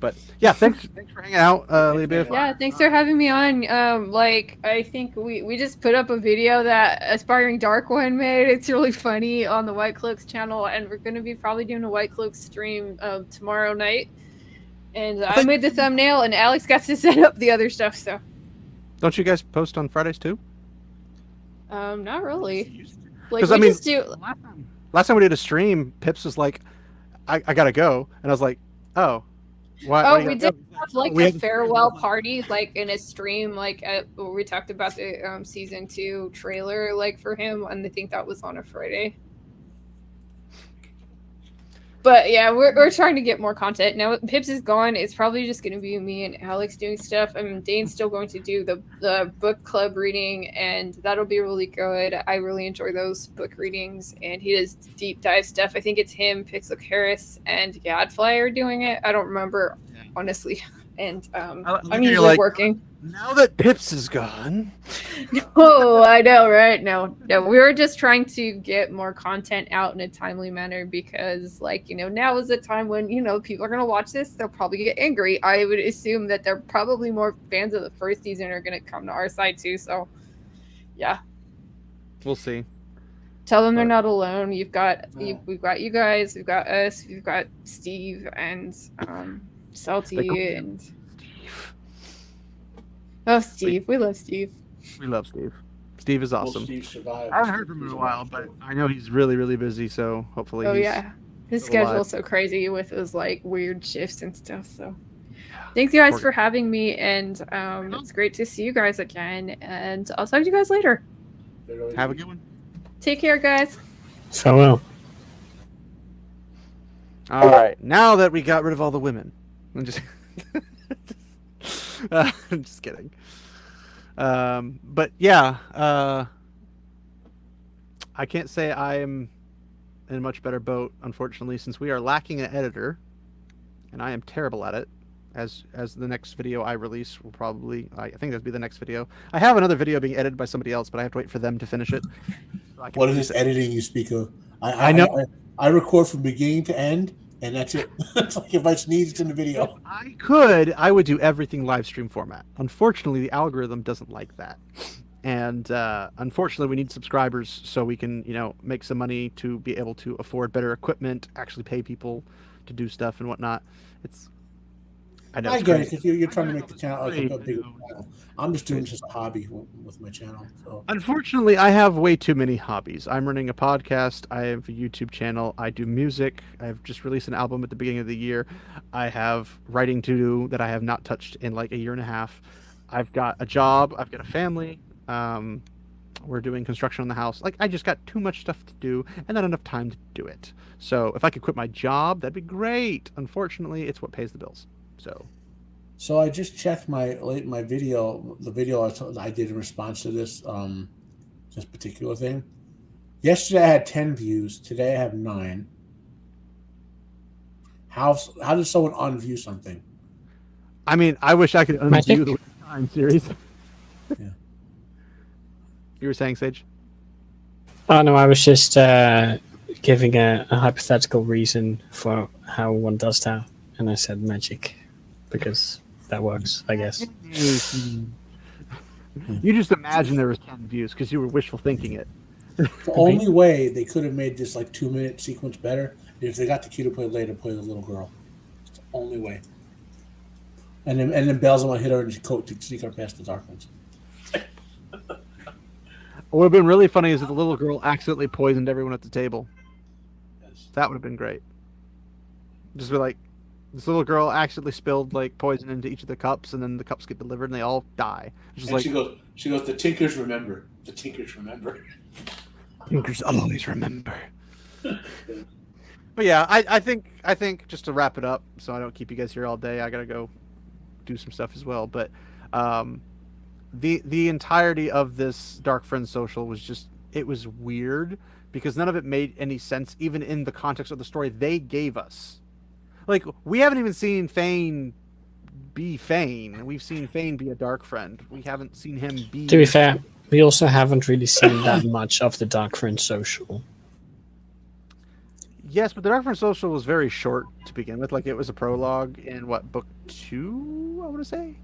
But yeah, thanks for hanging out, Lady Balefire. Yeah, thanks for having me on. I think we just put up a video that Aspiring Dark One made. It's really funny on the White Cloaks channel, and we're gonna be probably doing a White Cloaks stream tomorrow night. And I made the thumbnail, and Alex got to set up the other stuff. So, don't you guys post on Fridays too? not really. Like, Because we I mean, just do. last time we did a stream, Pips was like, "I gotta go," and I was like, "Oh, why?" Oh, why we you did gotta go?" have like We a had- farewell party, like in a stream, like where we talked about the season 2 trailer, like for him, and I think that was on a Friday. But yeah, we're trying to get more content now. Pips is gone. It's probably just going to be me and Alex doing stuff. I mean, Dane's still going to do the book club reading, and that'll be really good. I really enjoy those book readings, and he does deep dive stuff. I think it's him, Pixel Harris, and Gadfly are doing it. I don't remember, honestly. And I'm usually like, working. Now that Pips is gone. Oh, I know, right? No, we were just trying to get more content out in a timely manner because, like, now is the time when, people are going to watch this. They'll probably get angry. I would assume that they're probably more fans of the first season are going to come to our side too. So, yeah. We'll see. Tell them they're not alone. We've got you guys, we've got us, we've got Steve and Salty and... Oh, Steve. We love Steve. We love Steve. Steve is awesome. Will Steve survive? I haven't heard from him in a while, but I know he's really, really busy, so hopefully Oh, he's... yeah. His still alive. schedule's so crazy with his, like, weird shifts and stuff, so... Thanks, you guys, for having me, and it's great to see you guys again, and I'll talk to you guys later. Have a good one. Take care, guys. Farewell. All right, now that we got rid of all the women, I'm just... I'm just kidding. But yeah, I can't say I am in a much better boat, unfortunately, since we are lacking an editor, and I am terrible at it. As the next video I release will probably, I think that'll be the next video. I have another video being edited by somebody else, but I have to wait for them to finish it. So What is this editing you speak of? I know. I record from beginning to end, and that's it. It's like if I sneeze, it's in the video. I would do everything live stream format. Unfortunately, the algorithm doesn't like that. And unfortunately, we need subscribers so we can, make some money to be able to afford better equipment, actually pay people to do stuff and whatnot. I get it, because you're trying to make the channel like a bigger channel. I'm just doing just a hobby with my channel. So. Unfortunately, I have way too many hobbies. I'm running a podcast. I have a YouTube channel. I do music. I've just released an album at the beginning of the year. I have writing to do that I have not touched in like a year and a half. I've got a job. I've got a family. We're doing construction on the house. Like, I just got too much stuff to do and not enough time to do it. So if I could quit my job, that'd be great. Unfortunately, it's what pays the bills. So I just checked my video, the video I did in response to this particular thing. Yesterday I had 10 views. Today I have 9. How does someone unview something? I mean, I wish I could unview the time series. Yeah. You were saying, Sage? Oh no, I was just giving a hypothetical reason for how one does that, and I said magic. Because that works, I guess. You just imagine there was 10 views because you were wishful thinking it. The only way they could have made this like 2-minute sequence better is if they got the kid to play later, play the little girl. It's the only way. And then Bells will hit her and to sneak her past the Darkfriends. What would have been really funny is if the little girl accidentally poisoned everyone at the table. That would have been great. Just be like, This little girl accidentally spilled like poison into each of the cups, and then the cups get delivered, and they all die. She's And like, she goes. The Tinkers remember. The Tinkers remember. "Tinkers always remember." But yeah, I think just to wrap it up, so I don't keep you guys here all day. I gotta go do some stuff as well. But the entirety of this Darkfriend social was just, it was weird because none of it made any sense, even in the context of the story they gave us. Like, we haven't even seen Fane be Fane. We've seen Fane be a Darkfriend. We haven't seen him be. To be fair, we also haven't really seen that much of the Darkfriend social. Yes, but the Darkfriend social was very short to begin with. Like, it was a prologue in what, book 2? I want to say.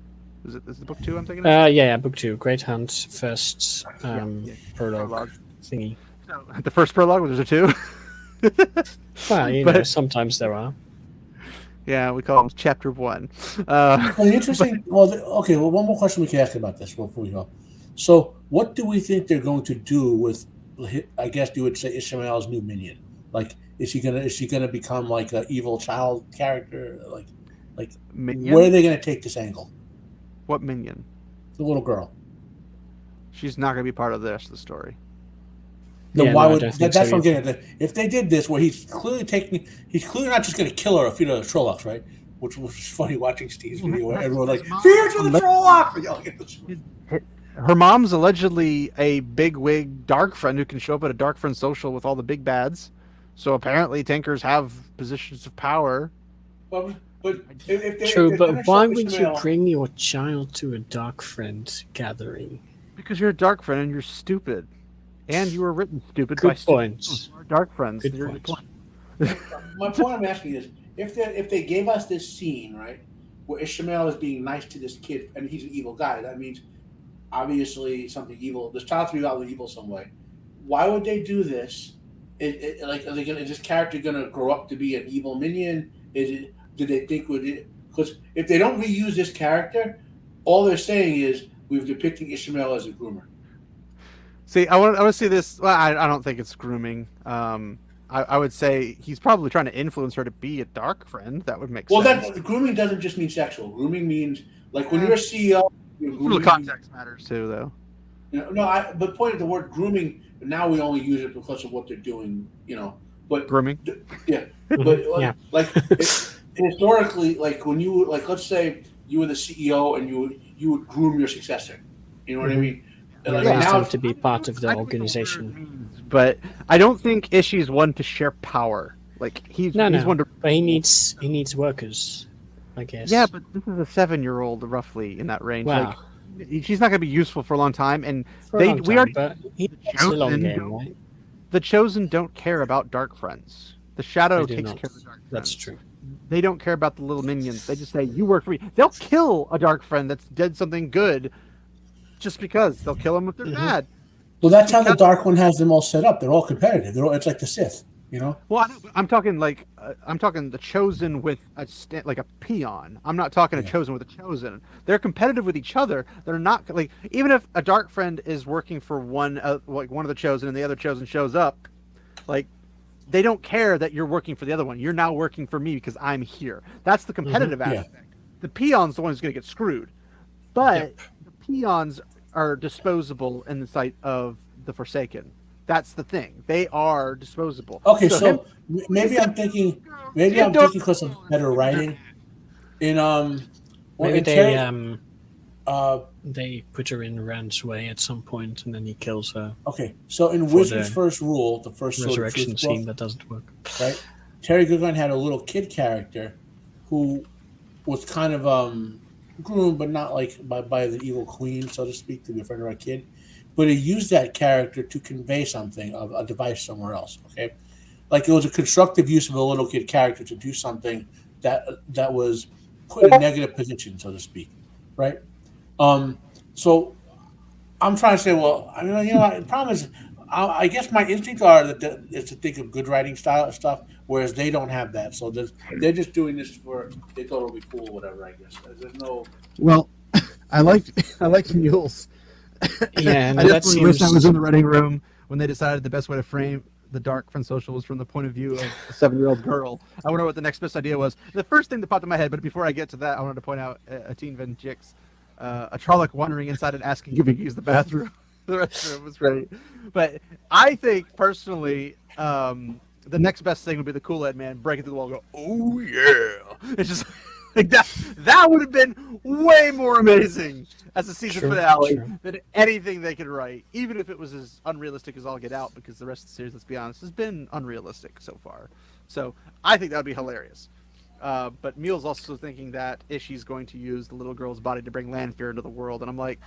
Is it book 2? I'm thinking. Yeah, book 2, Great Hunt, first prologue thingy. No, the first prologue. Was there 2? Well, you know, sometimes there are. Yeah, we call them chapter 1. Well, the interesting. Okay. Well, one more question we can ask about this before we go. So, what do we think they're going to do with? I guess you would say Ishmael's new minion. Like, is she gonna become like an evil child character? Like, Minion? where are they gonna take this angle? What minion? The little girl. She's not going to be part of the rest of the story. No, Yeah, why no, I would don't think that's so what I'm getting at. If they did this, where he's clearly not just going to kill her or feed her the Trollocs, right? Which was funny watching Steve's video where everyone was like, feed her to the Trollocs! Her mom's allegedly a big-wig Darkfriend who can show up at a Darkfriend social with all the big bads. So apparently Tinkers have positions of power. Well, but if True, they're but gonna why show would Ishmael- you bring your child to a Darkfriend gathering? Because you're a Darkfriend and you're stupid. And you were written stupid by Good points. Darkfriends. Good You're- point. My point I'm asking is, if they gave us this scene, right, where Ishmael is being nice to this kid and he's an evil guy, that means obviously something evil. This child's be out evil some way. Why would they do this? Like, are they gonna? Is this character gonna grow up to be an evil minion? Do they think would it? Because if they don't reuse this character, all they're saying is we're depicting Ishmael as a groomer. See, I want to see this. Well, I don't think it's grooming. I would say he's probably trying to influence her to be a Darkfriend. That would make Well, sense. that grooming doesn't just mean sexual. Grooming means like when you're a CEO. You're The grooming, context matters too, though. but point at the word grooming. Now we only use it because of what they're doing. But Grooming. yeah, but Yeah. like historically, like when you let's say you were the CEO and you would groom your successor. You know what I mean? And, like, Raise now them to be part of the I know what the organization. word means, but I don't think Ishi's one to share power. Like he's one to. But he needs workers, I guess. Yeah, but this is a 7-year-old roughly in that range. Wow. Like, she's not going to be useful for a long time, and For a long we time, already. but it's a Chosen long game, don't- right? The Chosen don't care about Darkfriends. The Shadow They do takes not. care of the Darkfriends. That's true. They don't care about the little minions. They just say, "You work for me." They'll kill a Darkfriend that's did something good, just because they'll kill them if they're bad. Well, that's how the Dark One has them all set up. They're all competitive. It's like the Sith, Well, I know, but I'm talking I'm talking the Chosen with like a peon. I'm not talking a Chosen with a Chosen. They're competitive with each other. They're not like, even if a Darkfriend is working for one of the Chosen and the other Chosen shows up, like they don't care that you're working for the other one. You're now working for me because I'm here. That's the competitive aspect. The peon's the one who's going to get screwed, but the peons are disposable in the sight of the Forsaken. That's the thing. They are disposable. Okay, him- so maybe I'm thinking because of better writing. In Maybe in they Terry- they put her in Rand's way at some point, and then he kills her. okay, so in for Wizard's the First Rule, the first Sword of Resurrection Truth scene book, that doesn't work. right? Terry Goodwin had a little kid character who was kind of groomed, but not like by the evil queen, so to speak, to be a friend of our kid. But he used that character to convey something of a device somewhere else. Okay, like it was a constructive use of a little kid character to do something that was put in a negative position, so to speak, right? So I'm trying to say, well, I mean, the problem is, I guess my instincts are that is to think of good writing style stuff, whereas they don't have that. So they're just doing this for they thought it would be cool, or whatever. I guess there's no. Well, I like Mules. Yeah, and I that definitely wish I seems was in the writing room when they decided the best way to frame the Darkfriend social was from the point of view of a 7-year-old girl. I wonder what the next best idea was. The first thing that popped in my head, but before I get to that, I wanted to point out a teen Van Jix, a Trolloc wandering inside and asking if he could use the bathroom. The restroom was great. But I think, personally, the next best thing would be the Kool-Aid Man breaking through the wall and go, oh, yeah. It's just like that would have been way more amazing as a season finale than anything they could write, even if it was as unrealistic as all get out, because the rest of the series, let's be honest, has been unrealistic so far. So I think that would be hilarious. But Mule's also thinking that Ishi's going to use the little girl's body to bring Lanfear into the world, and I'm like,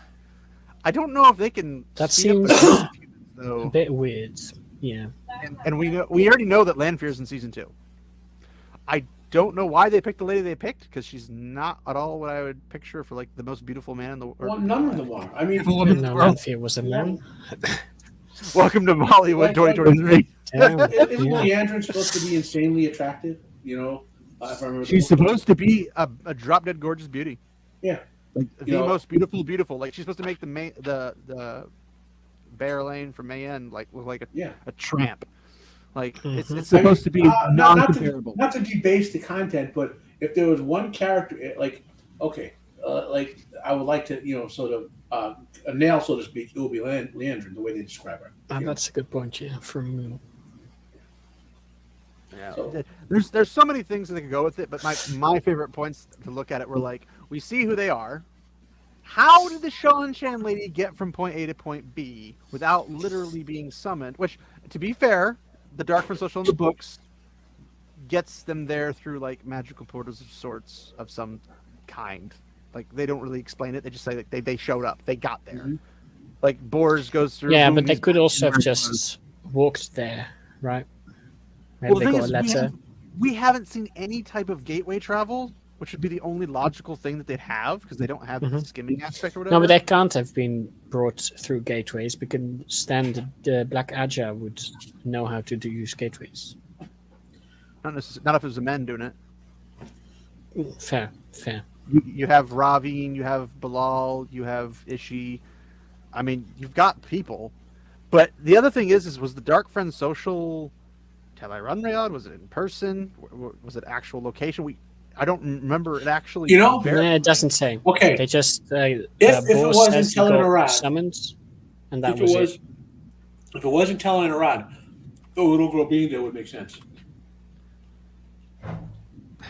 I don't know if they can. That speed up seems though. a bit weird. Yeah. And we already know that Lanfear's in season 2. I don't know why they picked the lady they picked, because she's not at all what I would picture for like the most beautiful man in the world. Well, none of them are. I mean, No, Lanfear was a man. Welcome to Hollywood 2023. Damn. isn't Yeah. Leandrin supposed to be insanely attractive? You know, if I remember She's correctly? supposed to be a drop dead gorgeous beauty. Yeah. Like the You know- most beautiful. Like she's supposed to make the Bear Lane from Mayenne like look like a tramp. Like it's supposed to be non-comparable. Not to debase the content, but if there was one character, like, okay, like I would like to, sort of a nail, so to speak, it will be Leandrin, the way they describe her. That's a good point, yeah, from Yeah. So- There's so many things that could go with it, but my favorite points to look at it were like, we see who they are. How did the Shan lady get from point A to point B without literally being summoned? Which, to be fair, the Darkfriend social in the books gets them there through like magical portals of sorts of some kind. Like they don't really explain it; they just say like they showed up, they got there. Mhm. Like Bors goes through. yeah, but they Boomy's could also have back. just walked there, right? Maybe Well, the they thing got a is, letter. we haven't seen any type of gateway travel, which would be the only logical thing that they'd have, because they don't have the skimming aspect or whatever. No, but they can't have been brought through gateways because standard Black Aja would know how to use gateways. Not if it was the men doing it. Fair. You have Ravine, you have Bilal, you have Ishi. I mean, you've got people. But the other thing is was the Darkfriend social Tele-Runriad? Was it in person? Was it actual location? I don't remember it actually. No, it doesn't say. Okay. They just If it Bors was in says he got Tele-Runriad, summoned, and that was it. If it wasn't Tele-Runriad, the little girl being there would make sense.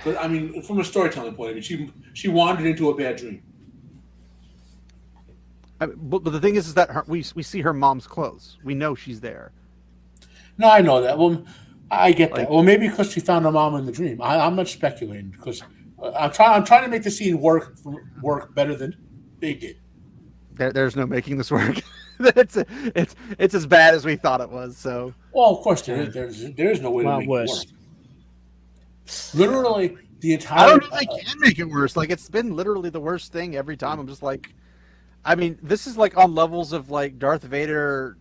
But I mean, from a storytelling point of view, she wandered into a bad dream. But the thing is that we see her mom's clothes. We know she's there. No, I know that. Well, I get that. Well, maybe because she found her mom in the dream. I'm not speculating because I'm trying to make the scene work better than they did. There's no making this work. it's as bad as we thought it was. So. Well, of course there is no way to make it work. Literally, the entire. I don't know if they can make it worse. Like it's been literally the worst thing every time. I'm just like, I mean, this is like on levels of like Darth Vader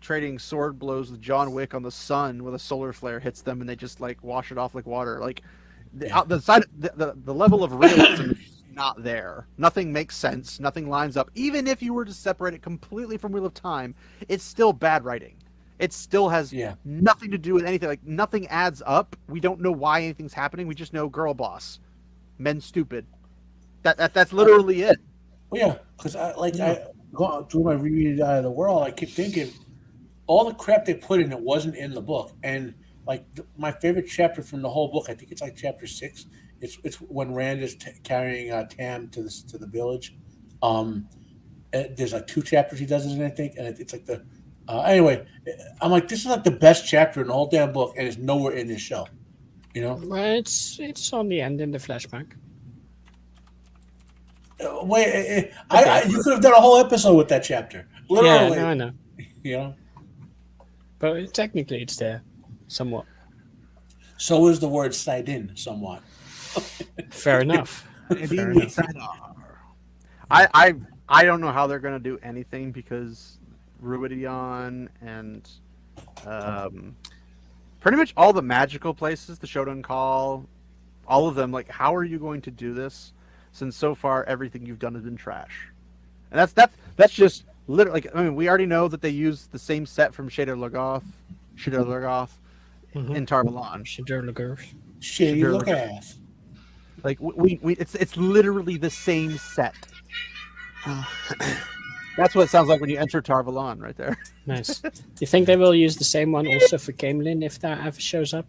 trading sword blows with John Wick on the sun, with a solar flare hits them and they just like wash it off like water. Like the level of realism is not there. Nothing makes sense. Nothing lines up. Even if you were to separate it completely from Wheel of Time, it's still bad writing. It still has nothing to do with anything. Like nothing adds up. We don't know why anything's happening. We just know girl boss, men stupid. That's literally it. Well, yeah, because I go through my reread out of the world. I keep thinking all the crap they put in it wasn't in the book, and like my favorite chapter from the whole book, I think it's like chapter 6. It's when Rand is carrying Tam to the village. There's like 2 chapters he does it, I think, and it's like the. Anyway, I'm like, this is like the best chapter in the whole damn book, and it's nowhere in this show. You know, well, it's on the end in the flashback. Wait, you could have done a whole episode with that chapter. Literally, Yeah, I know. You know, but technically it's there, somewhat. so is the word "side-in" somewhat. Fair enough. Fair enough. I don't know how they're gonna do anything because Ruidion and pretty much all the magical places, the Shodan Call, all of them. Like, how are you going to do this? Since so far everything you've done has been trash, and that's just literally like, I mean, we already know that they use the same set from Shader Logoth, Shadowlargoth in Tarvalon. Shitty look ass. Like it's literally the same set. That's what it sounds like when you enter Tarvalon, right there. Nice. Do you think they will use the same one also for Camelin if that ever shows up?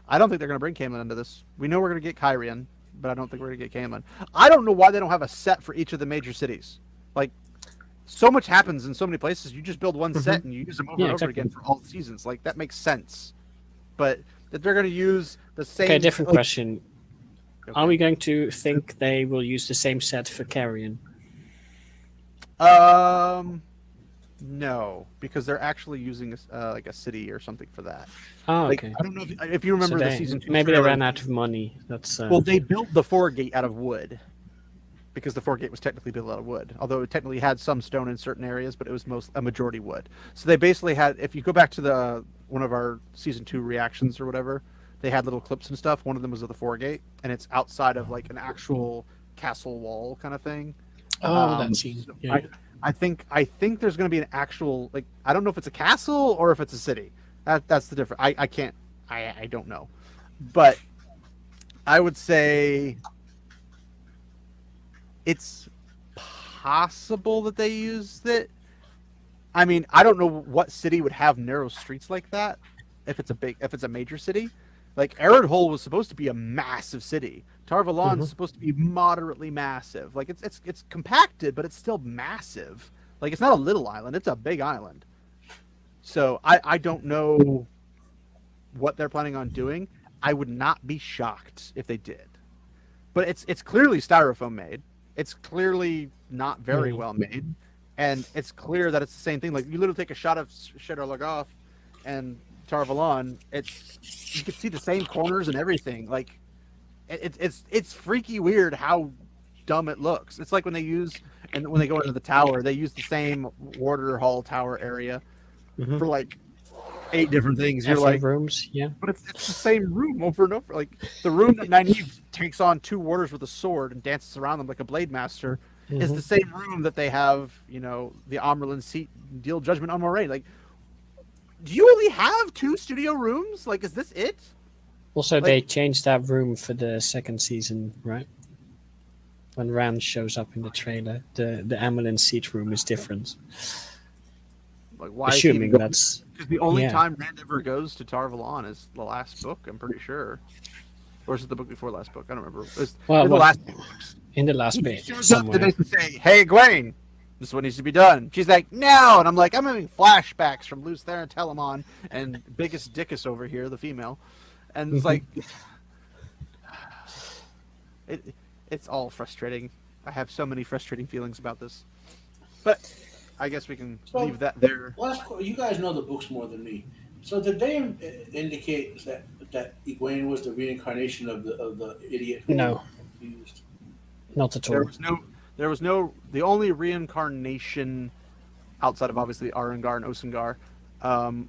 I don't think they're going to bring Camelin into this. We know we're going to get Kyrian, but I don't think we're going to get Camelin. I don't know why they don't have a set for each of the major cities. Like, so much happens in so many places. You just build one set and you use them over and over again for all the seasons. Like, that makes sense. But that they're going to use the same... Okay, different question. Okay. Are we going to think they will use the same set for Carrion? No, because they're actually using like a city or something for that. Oh, okay. Like, I don't know if you remember the season 2. Maybe they ran out of money. That's well, they built the Foregate out of wood because the Foregate was technically built out of wood, although it technically had some stone in certain areas, but it was a majority wood. So they basically had, if you go back to one of our season 2 reactions or whatever, they had little clips and stuff. One of them was of the Foregate, and it's outside of like an actual castle wall kind of thing. Oh, that scene. So yeah. I think there's going to be an actual, like, I don't know if it's a castle or if it's a city. That's the difference. I don't know, but I would say it's possible that they used it. I mean, I don't know what city would have narrow streets like that. If it's a major city, like Aridhol was supposed to be a massive city. Tarvalon's supposed to be moderately massive. Like it's compacted, but it's still massive. Like it's not a little island; it's a big island. So I don't know what they're planning on doing. I would not be shocked if they did. But it's clearly styrofoam made. It's clearly not very well made, and it's clear that it's the same thing. Like you literally take a shot of Shadowlargoth and Tarvalon. You can see the same corners and everything. Like it's freaky weird how dumb it looks. It's like when they go into the tower, they use the same Warder Hall tower area for like 8 different things. You're like rooms, yeah. But it's the same room over and over. Like the room that Nynaeve takes on 2 warders with a sword and dances around them like a blade master is the same room that they have, the Amerlin seat deal judgment on Moraine. Like, do you only have 2 studio rooms? Like, is this it? Also, they changed that room for the 2nd season, right? When Rand shows up in the trailer, the Amerlin seat room is different. Like, why? Assuming that's because the only time Rand ever goes to Tarvalon is the last book. I'm pretty sure, or is it the book before last book? I don't remember. The last books. In the last bit, he shows up to basically say, "Hey, Egwene, this is what needs to be done." She's like, "No," and I'm like, "I'm having flashbacks from Luce Theron Telamon and biggest dickus over here, the female," and it's like, it's all frustrating. I have so many frustrating feelings about this, but I guess we can leave that there. You guys know the books more than me. So did they indicate that Egwene was the reincarnation of the idiot? No, not at all. There was no. The only reincarnation outside of obviously Arengar and Osengar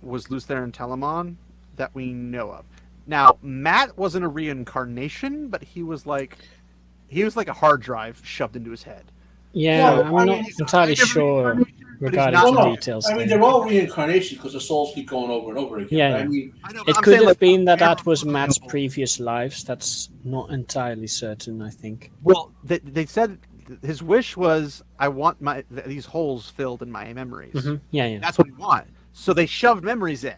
was Luce Theron Telamon that we know of. Now Matt wasn't a reincarnation, but he was like a hard drive shoved into his head. Yeah, I'm not entirely sure regarding the details. I mean, they're all reincarnations because the souls keep going over and over again. Yeah, I mean, it could have been that was Matt's previous lives. That's not entirely certain, I think. Well, they said his wish was, I want these holes filled in my memories. Yeah. That's what he wanted. So they shoved memories in.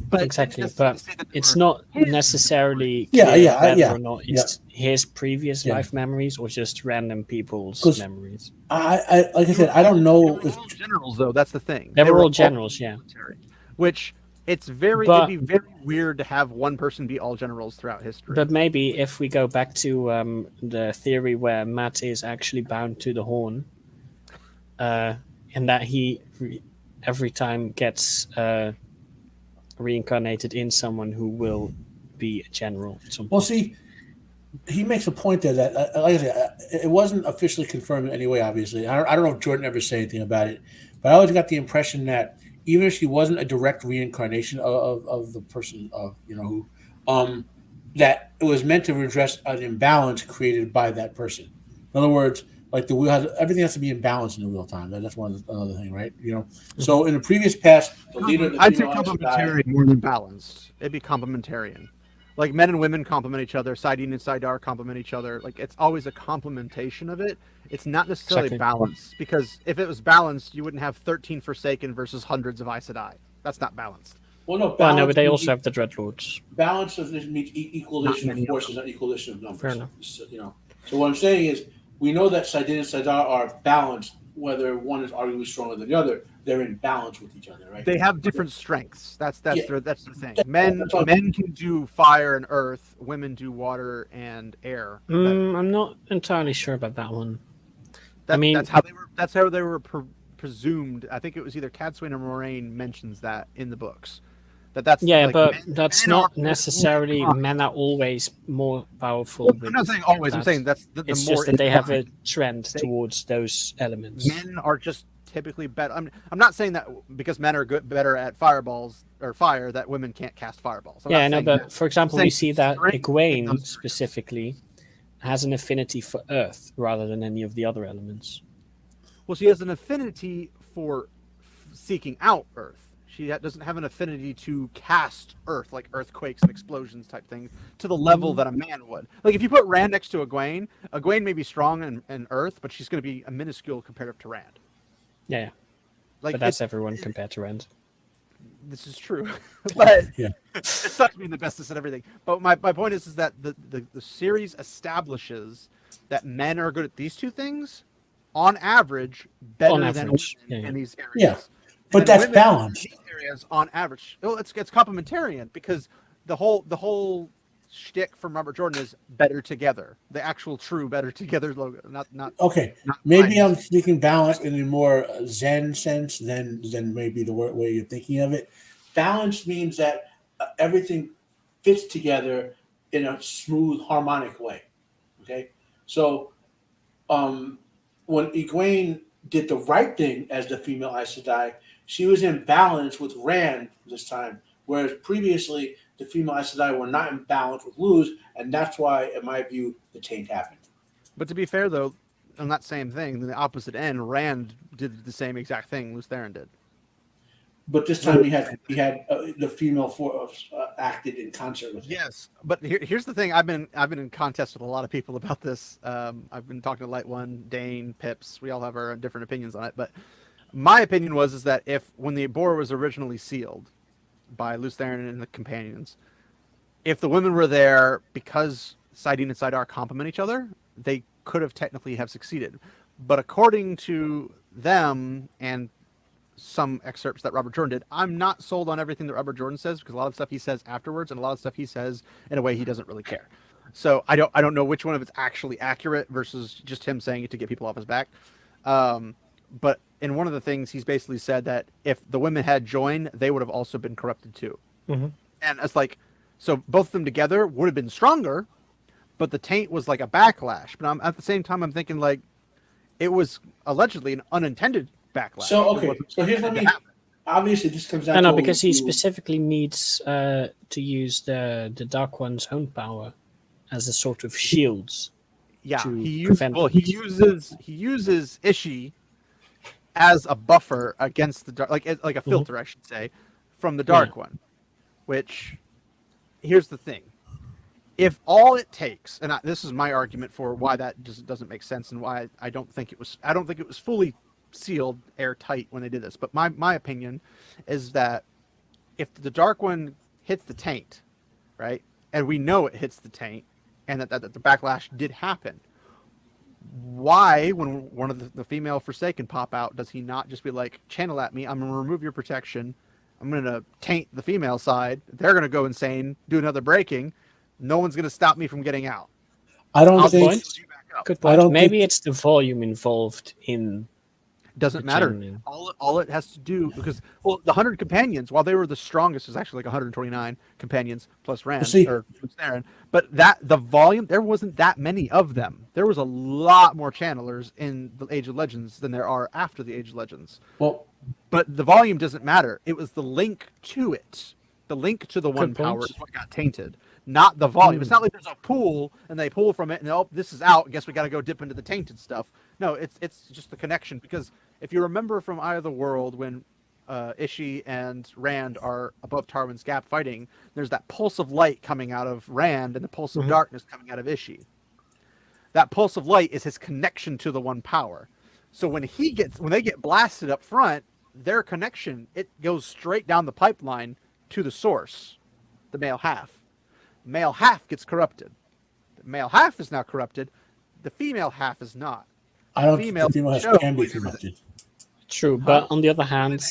But exactly, but it's not necessarily clear or not it's his previous life memories or just random people's memories. I like I said, I don't know. They were all generals, though. That's the thing. They were all generals, Which it'd be very weird to have one person be all generals throughout history. But maybe if we go back to the theory where Matt is actually bound to the horn, and that he every time gets reincarnated in someone who will be a general at some point. Well, see, he makes a point there that, like I said, it wasn't officially confirmed in any way, obviously. I don't know if Jordan ever said anything about it, but I always got the impression that even if she wasn't a direct reincarnation of the person that it was meant to redress an imbalance created by that person. In other words, like the wheel has everything has to be in balance in the real time. That's another thing, right? You know. So in the previous past, the leader, the I'd say female Aes Sedai, complementarian more than balanced. It'd be complementarian. Like men and women complement each other, Sidene and Sidar complement each other. Like it's always a complementation of it. It's not necessarily Exactly. balanced, because if it was balanced, you wouldn't have 13 Forsaken versus hundreds of Aes Sedai. That's not balanced. well, no, Well, balance no, but they means- also have the Dreadlords. balance doesn't mean equalization Not of many of forces, not equalization of numbers. Fair enough. So, you know. So what I'm saying is, we know that Sidene and Sidar are balanced. Whether one is arguably stronger than the other, they're in balance with each other, right? They have different strengths. That's Yeah. the thing. Men can do fire and earth. Women do water and air. I'm not entirely sure about that one. I mean- that's how they were. That's how they were presumed. I think it was either Cadsuane or Moraine mentions that in the books. That's Yeah, like, but men- that's men not are- necessarily men are always more powerful. I'm not saying always. I'm that. saying that's the It's more just that they have a implied. trend They- towards those elements. Men are just typically better. I'm not saying that because men are better at fireballs or fire that women can't cast fireballs. I'm Yeah, not I know, saying but that. for example, saying we see that strength Egwene becomes- specifically has an affinity for Earth rather than any of the other elements. Well, she has an affinity for seeking out Earth. She doesn't have an affinity to cast Earth, like earthquakes and explosions type things, to the level that a man would. Like if you put Rand next to Egwene may be strong in Earth, but she's going to be a minuscule comparative to Rand. Yeah, Like but that's it- everyone compared to Rand. This is true, but Yeah. it sucks being the bestest at everything. But my point is that the series establishes that men are good at these two things, on average, better On than average, women yeah. in these areas. Yeah. And But then that's women balance. in these areas, on average, well, it's complementarian because the whole shtick from Robert Jordan is better together. The actual true better together logo, not Okay, not maybe lines. I'm speaking balance in a more Zen sense than maybe the way you're thinking of it. Balance means that everything fits together in a smooth, harmonic way. Okay, so when Egwene did the right thing as the female Aes Sedai, she was in balance with Rand this time, whereas previously the female Aes Sedai were not in balance with Luz, and that's why, in my view, the taint happened. But to be fair, though, on that same thing, the opposite end, Rand did the same exact thing Luce Theron did. But this time he had the female force acted in concert with him. Yes, but here's the thing. I've been in contest with a lot of people about this. I've been talking to Light One, Dane, Pips. We all have our different opinions on it. But my opinion was that when the Abor was originally sealed by Luce Theron and the companions, if the women were there because Sidene and Sidar complement each other, they could have technically have succeeded. But according to them and some excerpts that Robert Jordan did, I'm not sold on everything that Robert Jordan says, because a lot of stuff he says afterwards and a lot of stuff he says in a way he doesn't really care. So I don't know which one of it's actually accurate versus just him saying it to get people off his back. But in one of the things, he's basically said that if the women had joined, they would have also been corrupted too. Mm-hmm. And it's like, so both of them together would have been stronger, but the taint was like a backlash. But at the same time, I'm thinking like it was allegedly an unintended backlash. So It okay, wasn't so here's what I intended mean. to happen. Obviously, this comes down No, to no, because he you- specifically needs to use the Dark One's own power as a sort of shields. Yeah, to he prevent uses Ishii as a buffer against the dark, like a filter, I should say, from the Dark One. Which, here's the thing: if all it takes, and this is my argument for why that just doesn't make sense, and why I don't think it was fully sealed, airtight when they did this. But my opinion is that if the Dark One hits the taint, right, and we know it hits the taint, and that the backlash did happen, why, when one of the female Forsaken pop out, does he not just be like, channel at me, I'm going to remove your protection, I'm going to taint the female side, they're going to go insane, do another breaking, no one's going to stop me from getting out. I don't I'll think. shield you back up. Good I point. don't Maybe think- it's the volume involved in. Doesn't The matter. channeling. All it has to do, because the 100 companions, while they were the strongest, is actually like 129 companions plus Rand See- or Theron. But the volume, there wasn't that many of them. There was a lot more channelers in the Age of Legends than there are after the Age of Legends. Well, But the volume doesn't matter. It was the link to it. The link to the one point. power is what got tainted, not the volume. It's not like there's a pool and they pull from it and this is out. Guess we got to go dip into the tainted stuff. No, it's just the connection, because if you remember from Eye of the World, when Ishii and Rand are above Tarwin's Gap fighting, there's that pulse of light coming out of Rand and the pulse of darkness coming out of Ishii. That pulse of light is his connection to the one power. So when they get blasted up front, their connection, it goes straight down the pipeline to the source, the male half. The male half gets corrupted. The male half is now corrupted. The female half is not. I don't think the female half can be corrupted. True, but on the other hand,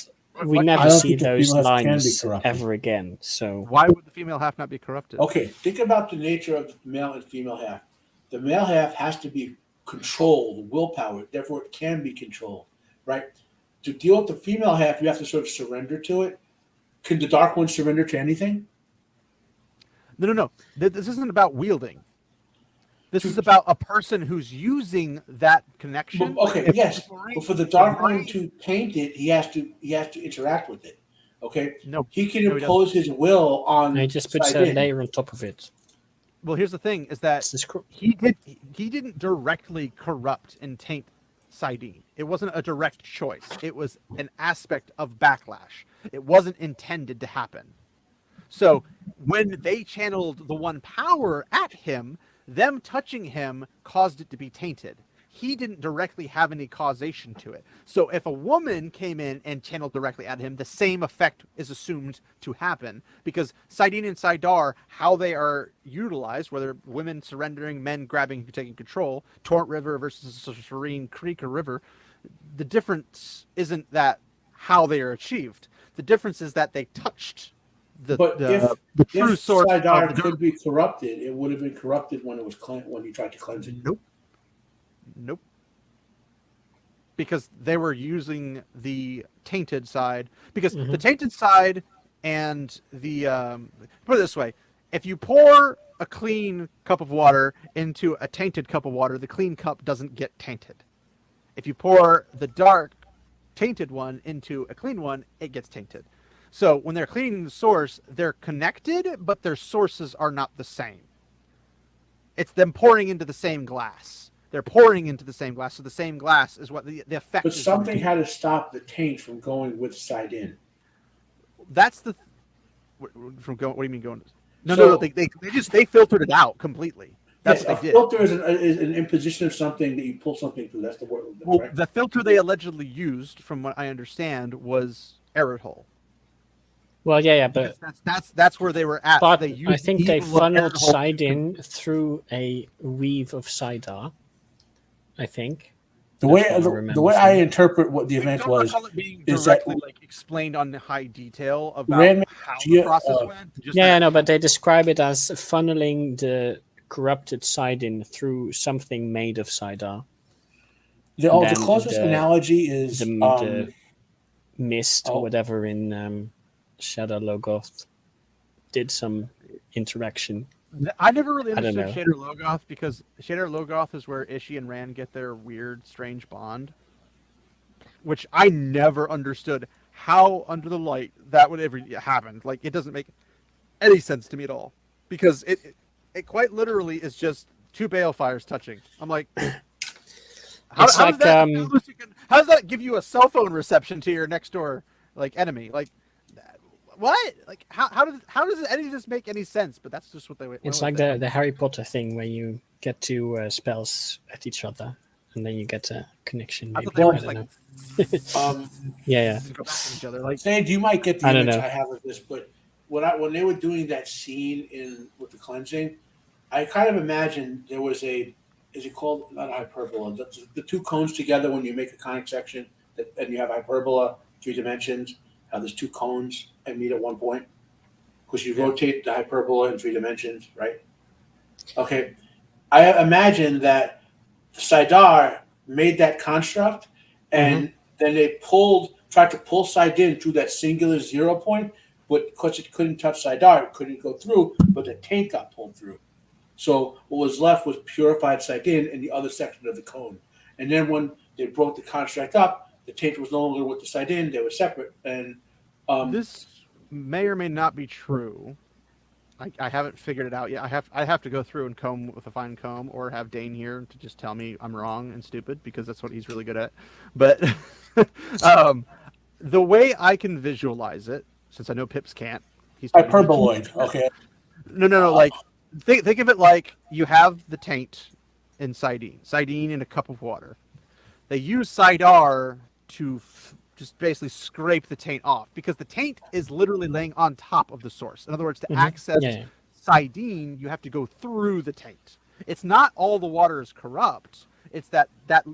we I never don't see think the those female half can be lines corrupted. ever again. So Why would the female half not be corrupted? Okay, think about the nature of the male and female half. The male half has to be controlled, willpower, therefore it can be controlled, right? To deal with the female half, you have to sort of surrender to it. Can the Dark One surrender to anything? No. This isn't about wielding. This is about a person who's using that connection. Well, okay, yes, but for the Dark One to paint it, he has to interact with it. Okay, No, he can no, he impose his will on. I just puts a Sidin. layer on top of it. Well, here's the thing: is that he didn't directly corrupt and taint Sidine. It wasn't a direct choice. It was an aspect of backlash. It wasn't intended to happen. So when they channeled the one power at him, them touching him caused it to be tainted. He didn't directly have any causation to it. So if a woman came in and channeled directly at him, the same effect is assumed to happen, because Sidine and Sidar, how they are utilized, whether women surrendering, men grabbing, taking control, Torrent River versus Serene Creek or River, the difference isn't that how they are achieved. The difference is that they touched the true if source. Sidar could be corrupted, it would have been corrupted when it was when you tried to cleanse it. Nope. Because they were using the tainted side. Because the tainted side and the put it this way: if you pour a clean cup of water into a tainted cup of water, the clean cup doesn't get tainted. If you pour the dark tainted one into a clean one, it gets tainted. So when they're cleaning the source, they're connected, but their sources are not the same. It's them pouring into the same glass. They're pouring into the same glass, so the same glass is what the effect But is. something had to stop the taint from going with Sidin. That's the from going. What do you mean going? No. They filtered it out completely. That's what they did. Filter is an imposition of something that you pull something through. That's the word. Well, right? the filter they allegedly used, from what I understand, was Eridhol. Well, yeah, but that's where they were at. But They used I think they evil of funneled Eridhol. Sidin through a weave of Sidar. I think. The way I interpret what the event was is that explained on high detail about how the process went. No, but they describe it as funneling the corrupted Sidin through something made of Sidar. The closest analogy is the mist or whatever in Shadow Logoth did some interaction. I never really understood Shader Logoth, because Shader Logoth is where Ishii and Rand get their weird, strange bond, which I never understood how under the light that would ever happen. Like, it doesn't make any sense to me at all, because it quite literally is just two balefires touching. I'm like, how does that give you a cell phone reception to your next door enemy? Like, what? Like, how does any of this make any sense? But that's just what they. It's like the Harry Potter thing where you get two spells at each other, and then you get a connection. Maybe. I don't know. Yeah. Go back to each other. Like, Sage, you might get the image I have of this, but when they were doing that scene with the cleansing, I kind of imagined there was is it called, not hyperbola, the two cones together when you make a conic section, and you have hyperbola, 3 dimensions. How there's 2 cones and meet at one point, because you rotate the hyperbola in 3 dimensions, right? Okay, I imagine that Sidar made that construct, and then they tried to pull Sidin through that singular 0 point, but because it couldn't touch Sidar, it couldn't go through, but the taint got pulled through. So what was left was purified Sidin in the other section of the cone. And then when they broke the construct up, the taint was no longer with the Sidin; they were separate. And this may or may not be true, I haven't figured it out yet. I have to go through and comb with a fine comb, or have Dane here to just tell me I'm wrong and stupid, because that's what he's really good at. But the way I can visualize it, since I know Pips can't, he's Hyperboloid. Okay. No. Like think of it like you have the taint in Sidene in a cup of water. They use Sidar to just basically scrape the taint off, because the taint is literally laying on top of the source. In other words, to access Sidene, you have to go through the taint. It's not all the water is corrupt. It's that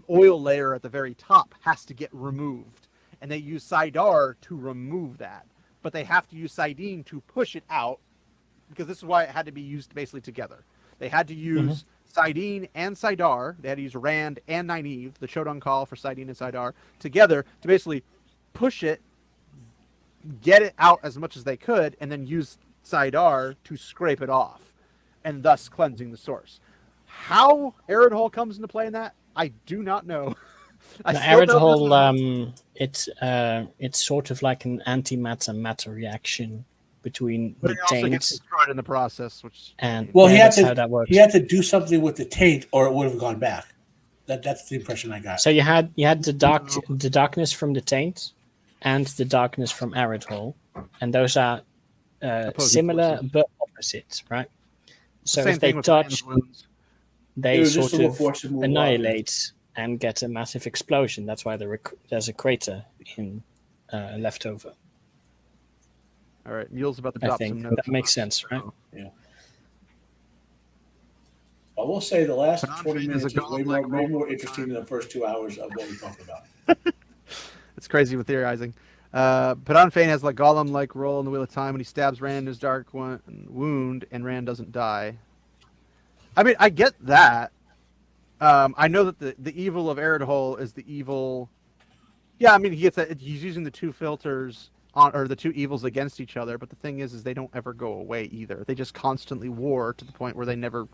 oil layer at the very top has to get removed. And they use Sidar to remove that. But they have to use Sidene to push it out, because this is why it had to be used basically together. They had to use Sidene and Sidar. They had to use Rand and Nynaeve, the Shodan call for Sidene and Sidar, together to basically push it, get it out as much as they could, and then use Sidar to scrape it off, and thus cleansing the source. How Arid Hole comes into play in that, I do not know. The Arid Hole, it's sort of like an antimatter matter reaction between but the it also taint gets destroyed in the process, which and Well, that's how that works. he had to do something with the taint, or it would have gone back. That's the impression I got. So you had the darkness from the taint, and the darkness from Arid Hole, and those are similar but opposite, right? So if they touch, they sort of annihilate and get a massive explosion. That's why there's a crater in Leftover. All right, Mule's about to I drop think some notes. that makes sense, right? Yeah. I will say the last But 20 minutes is way golem more interesting than the first 2 hours of what we talked about. It's crazy with theorizing. Padan Fane has like golem-like roll in the Wheel of Time when he stabs Rand in his dark wound, and Rand doesn't die. I mean, I get that. I know that the evil of Arid Hole is the evil. Yeah, I mean, he gets that. He's using the two filters or the two evils against each other. But the thing is they don't ever go away either. They just constantly war to the point where they never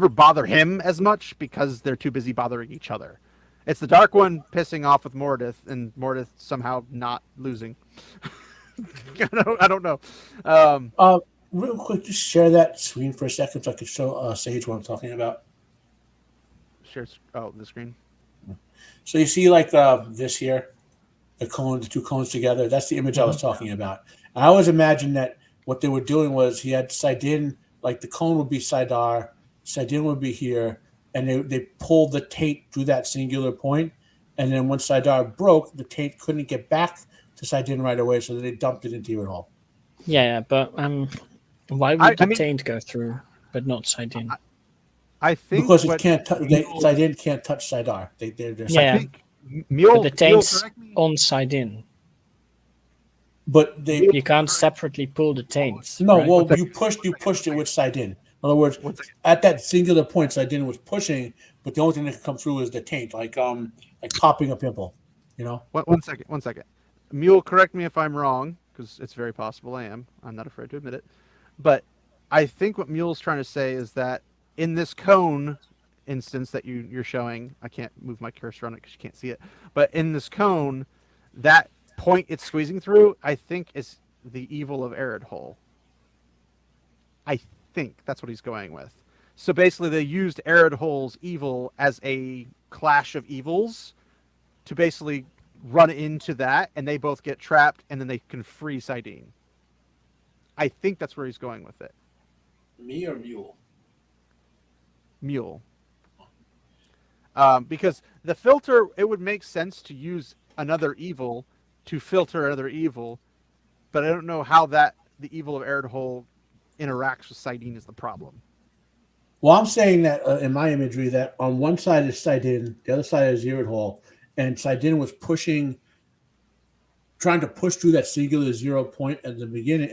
bother him as much, because they're too busy bothering each other. It's the Dark One pissing off with Mordith, and Mordith somehow not losing. I don't know. Real quick, just share that screen for a second so I can show Sage what I'm talking about. Share. Oh, the screen. So you see, like this here, the two cones together. That's the image I was talking about. I always imagined that what they were doing was he had Sidin, like the cone would be Sidar, Sidin would be here, and they pulled the taint through that singular point, and then when Sidar broke, the taint couldn't get back to Sidin right away, so they dumped it into it all. Yeah, but why would the taint go through, but not Sidin? I think because it can't. Sidin can't touch Sidar. They're yeah. But the taint's on Sidin. But you can't separately pull the taints. No, right? well, you pushed it with Sidin. In other words, at that singular point, Sidin was pushing, but the only thing that could come through is the taint, like popping a pimple. You know. One second. Mule, correct me if I'm wrong, because it's very possible I am. I'm not afraid to admit it. But I think what Mule's trying to say is that in this cone instance that you're showing, I can't move my cursor on it because you can't see it, but in this cone, that point it's squeezing through, I think is the evil of Arid Hole. I think that's what he's going with. So basically they used Arid Hole's evil as a clash of evils to basically run into that, and they both get trapped, and then they can free Sidene. I think that's where he's going with it. Me or Mule? Mule. Because the filter, it would make sense to use another evil to filter another evil, but I don't know how the evil of Arid Hole interacts with Sidene is the problem. Well, I'm saying that in my imagery, that on one side is Sidene, the other side is Arid Hole, and Sidene was trying to push through that singular 0 point at the beginning,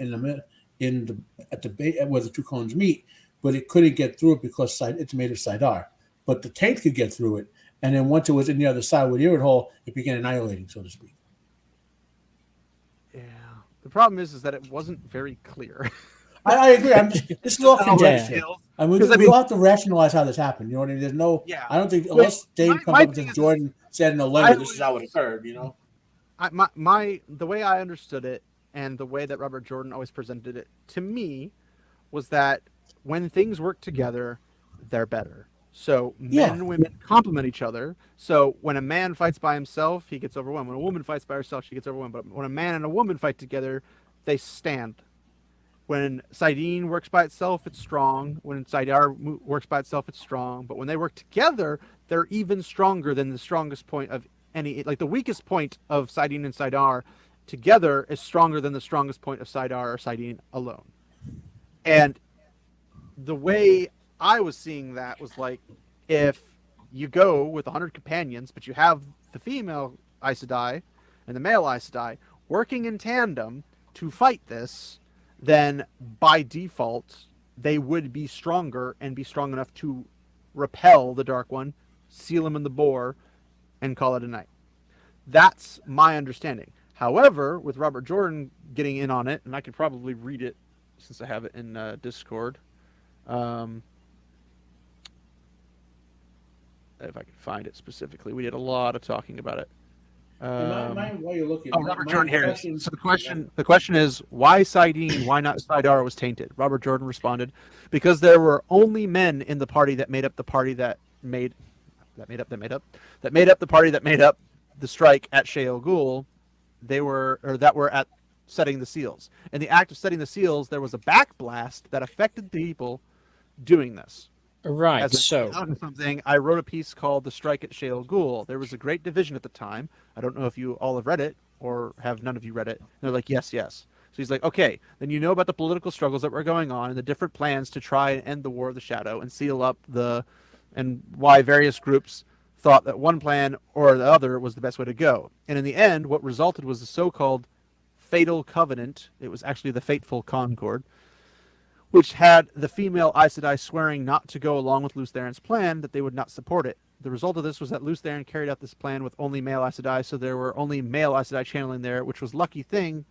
at the base where the two cones meet, but it couldn't get through it because it's made of Sidar. But the taint could get through it, and then once it was in the other side with Arid Hole, it began annihilating, so to speak. Yeah. The problem is that it wasn't very clear. I agree. This is all conjecture. I mean, we all have to rationalize how this happened. You know what I mean? There's no. Yeah. I don't think unless Dave comes up and Jordan said in a letter, this is how it occurred. You know. The way I understood it, and the way that Robert Jordan always presented it to me, was that when things work together, they're better. So men and women complement each other. So when a man fights by himself, he gets overwhelmed. When a woman fights by herself, she gets overwhelmed. But when a man and a woman fight together, they stand. When Saidin works by itself, it's strong. When Saidar works by itself, it's strong. But when they work together, they're even stronger than the strongest point of any. Like the weakest point of Saidin and Saidar together is stronger than the strongest point of Saidar or Saidin alone. And the way I was seeing that was like, if you go with 100 companions, but you have the female Aes Sedai and the male Aes Sedai working in tandem to fight this, then by default, they would be stronger and be strong enough to repel the Dark One, seal him in the bore, and call it a night. That's my understanding. However, with Robert Jordan getting in on it, and I could probably read it since I have it in Discord, if I can find it specifically. We did a lot of talking about it. While you're looking, Robert Jordan here. So the question is, why Saidin, why not Saidar was tainted? Robert Jordan responded, because there were only men in the party that made up the party that made up the strike at Sheol Ghul. That were at setting the seals. In the act of setting the seals, there was a backblast that affected people doing this. Right. So something, I wrote a piece called "The Strike at Sheol Ghul." There was a great division at the time. I don't know if you all have read it, or have none of you read it. And they're like, yes. So he's like, okay, then you know about the political struggles that were going on and the different plans to try and end the War of the Shadow and seal up and why various groups thought that one plan or the other was the best way to go. And in the end, what resulted was the so-called Fatal Covenant. It was actually the Fateful Concord, which had the female Aes Sedai swearing not to go along with Lews Therin's plan, that they would not support it. The result of this was that Lews Therin carried out this plan with only male Aes Sedai, so there were only male Aes Sedai channeling there, which was a lucky thing,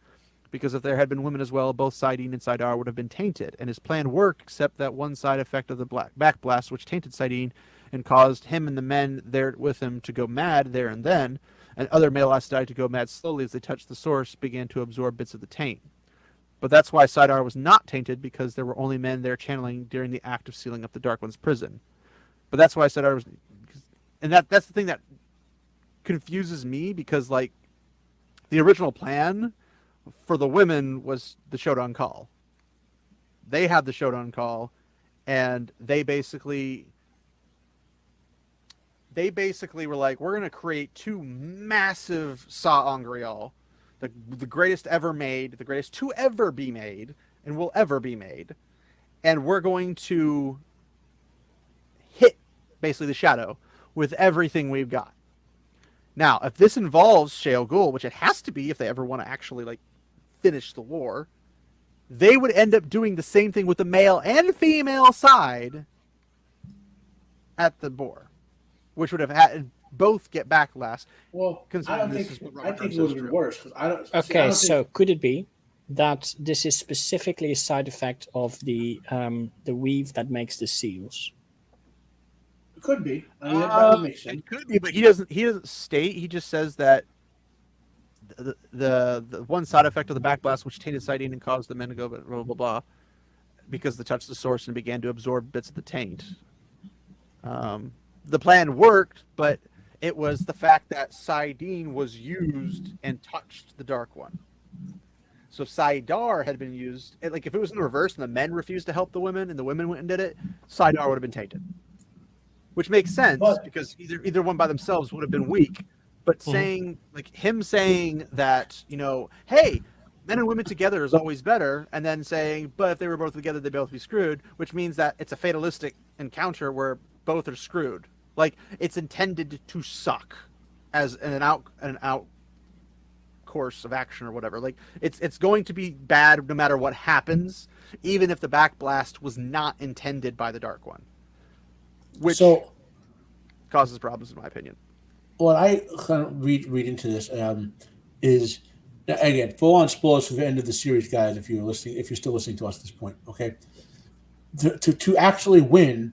because if there had been women as well, both Saidin and Saidar would have been tainted. And his plan worked, except that one side effect of the backblast, which tainted Saidin and caused him and the men there with him to go mad there and then, and other male Aes Sedai to go mad slowly as they touched the source, began to absorb bits of the taint. But that's why Saidar was not tainted, because there were only men there channeling during the act of sealing up the Dark One's prison. But that's why Saidar was... And that's the thing that confuses me, because, like, the original plan for the women was the Shodan Call. They had the Shodan Call, and they basically were like, we're going to create two massive Sa'angreal, the greatest ever made, the greatest to ever be made, and will ever be made. And we're going to hit, basically, the Shadow with everything we've got. Now, if this involves Sheol Ghul, which it has to be if they ever want to actually, like, finish the war, they would end up doing the same thing with the male and female side at the bore, which would have had both get backlash. Well, I think it would have been worse. So could it be that this is specifically a side effect of the weave that makes the seals? It could be. I mean, that would make sense. It could be, but he doesn't state. He just says that the one side effect of the backblast, which tainted Saidin and caused the men to go blah blah blah, blah, because they touched the source and began to absorb bits of the taint. The plan worked, but it was the fact that Saidin was used and touched the Dark One. So if Saidar had been used, like if it was in reverse and the men refused to help the women and the women went and did it, Saidar would have been tainted. Which makes sense, because either one by themselves would have been weak. But saying that, you know, hey, men and women together is always better, and then saying, but if they were both together, they'd both be screwed, which means that it's a fatalistic encounter where both are screwed. Like, it's intended to suck as an out course of action or whatever. Like, it's going to be bad no matter what happens, even if the backblast was not intended by the Dark One. Which causes problems, in my opinion. What I kind of read into this is, again, full on spoilers for the end of the series, guys. If you're still listening to us at this point, okay. To actually win,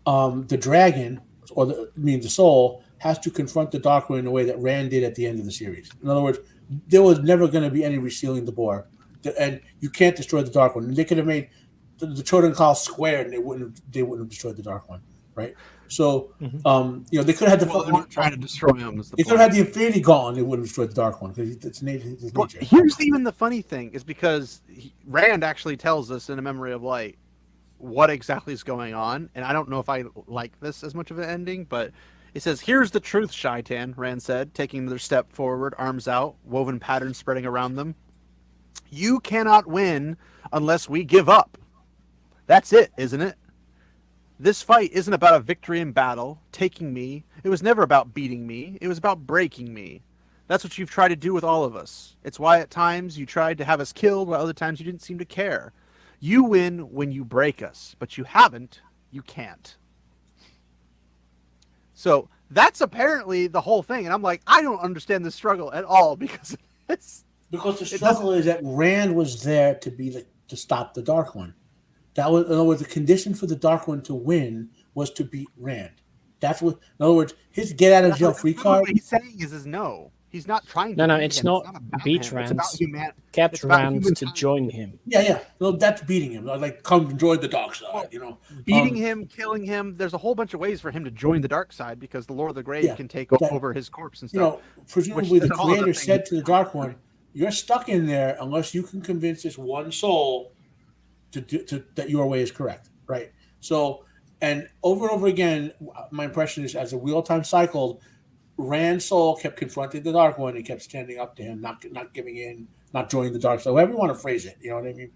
the dragon the soul has to confront the Dark One in a way that Rand did at the end of the series. In other words, there was never going to be any resealing the bore, and you can't destroy the Dark One. And they could have made the Chosen Call squared, and they wouldn't have destroyed the Dark One, right? So, they could have had the. Well, they weren't trying to destroy him. They could have had the Infinity Gauntlet, and they wouldn't have destroyed the Dark One because it's his nature. Well, here's even the funny thing is because Rand actually tells us in A Memory of Light what exactly is going on, and I don't know if I like this as much of an ending, but it says, "Here's the truth, Shaitan," Rand said, taking another step forward, arms out, woven patterns spreading around them. "You cannot win unless we give up. That's it, isn't it? This fight isn't about a victory in battle, taking me. It was never about beating me. It was about breaking me. That's what you've tried to do with all of us. It's why at times you tried to have us killed, while other times you didn't seem to care. You win when you break us, but you haven't. You can't." So that's apparently the whole thing. And I'm like, I don't understand this struggle at all because it's... Because the struggle is that Rand was there to stop the Dark One. That was, in other words, the condition for the Dark One to win was to beat Rand. That's what, in other words, his get out of jail free card. What he's saying is no. He's not trying to. No, it's not beat Rand. Kept Rand to join him. Yeah. No, that's beating him. Like, come and join the dark side, Beating him, killing him. There's a whole bunch of ways for him to join the dark side because the Lord of the Grave can take over his corpse and stuff. Presumably the Creator said to the Dark One, "You're stuck in there unless you can convince this one soul that your way is correct." Right? So, and over again, my impression is as the wheel time cycled, Rand's soul kept confronting the Dark One and kept standing up to him, not giving in, not joining the dark side, however you want to phrase it. You know what I mean?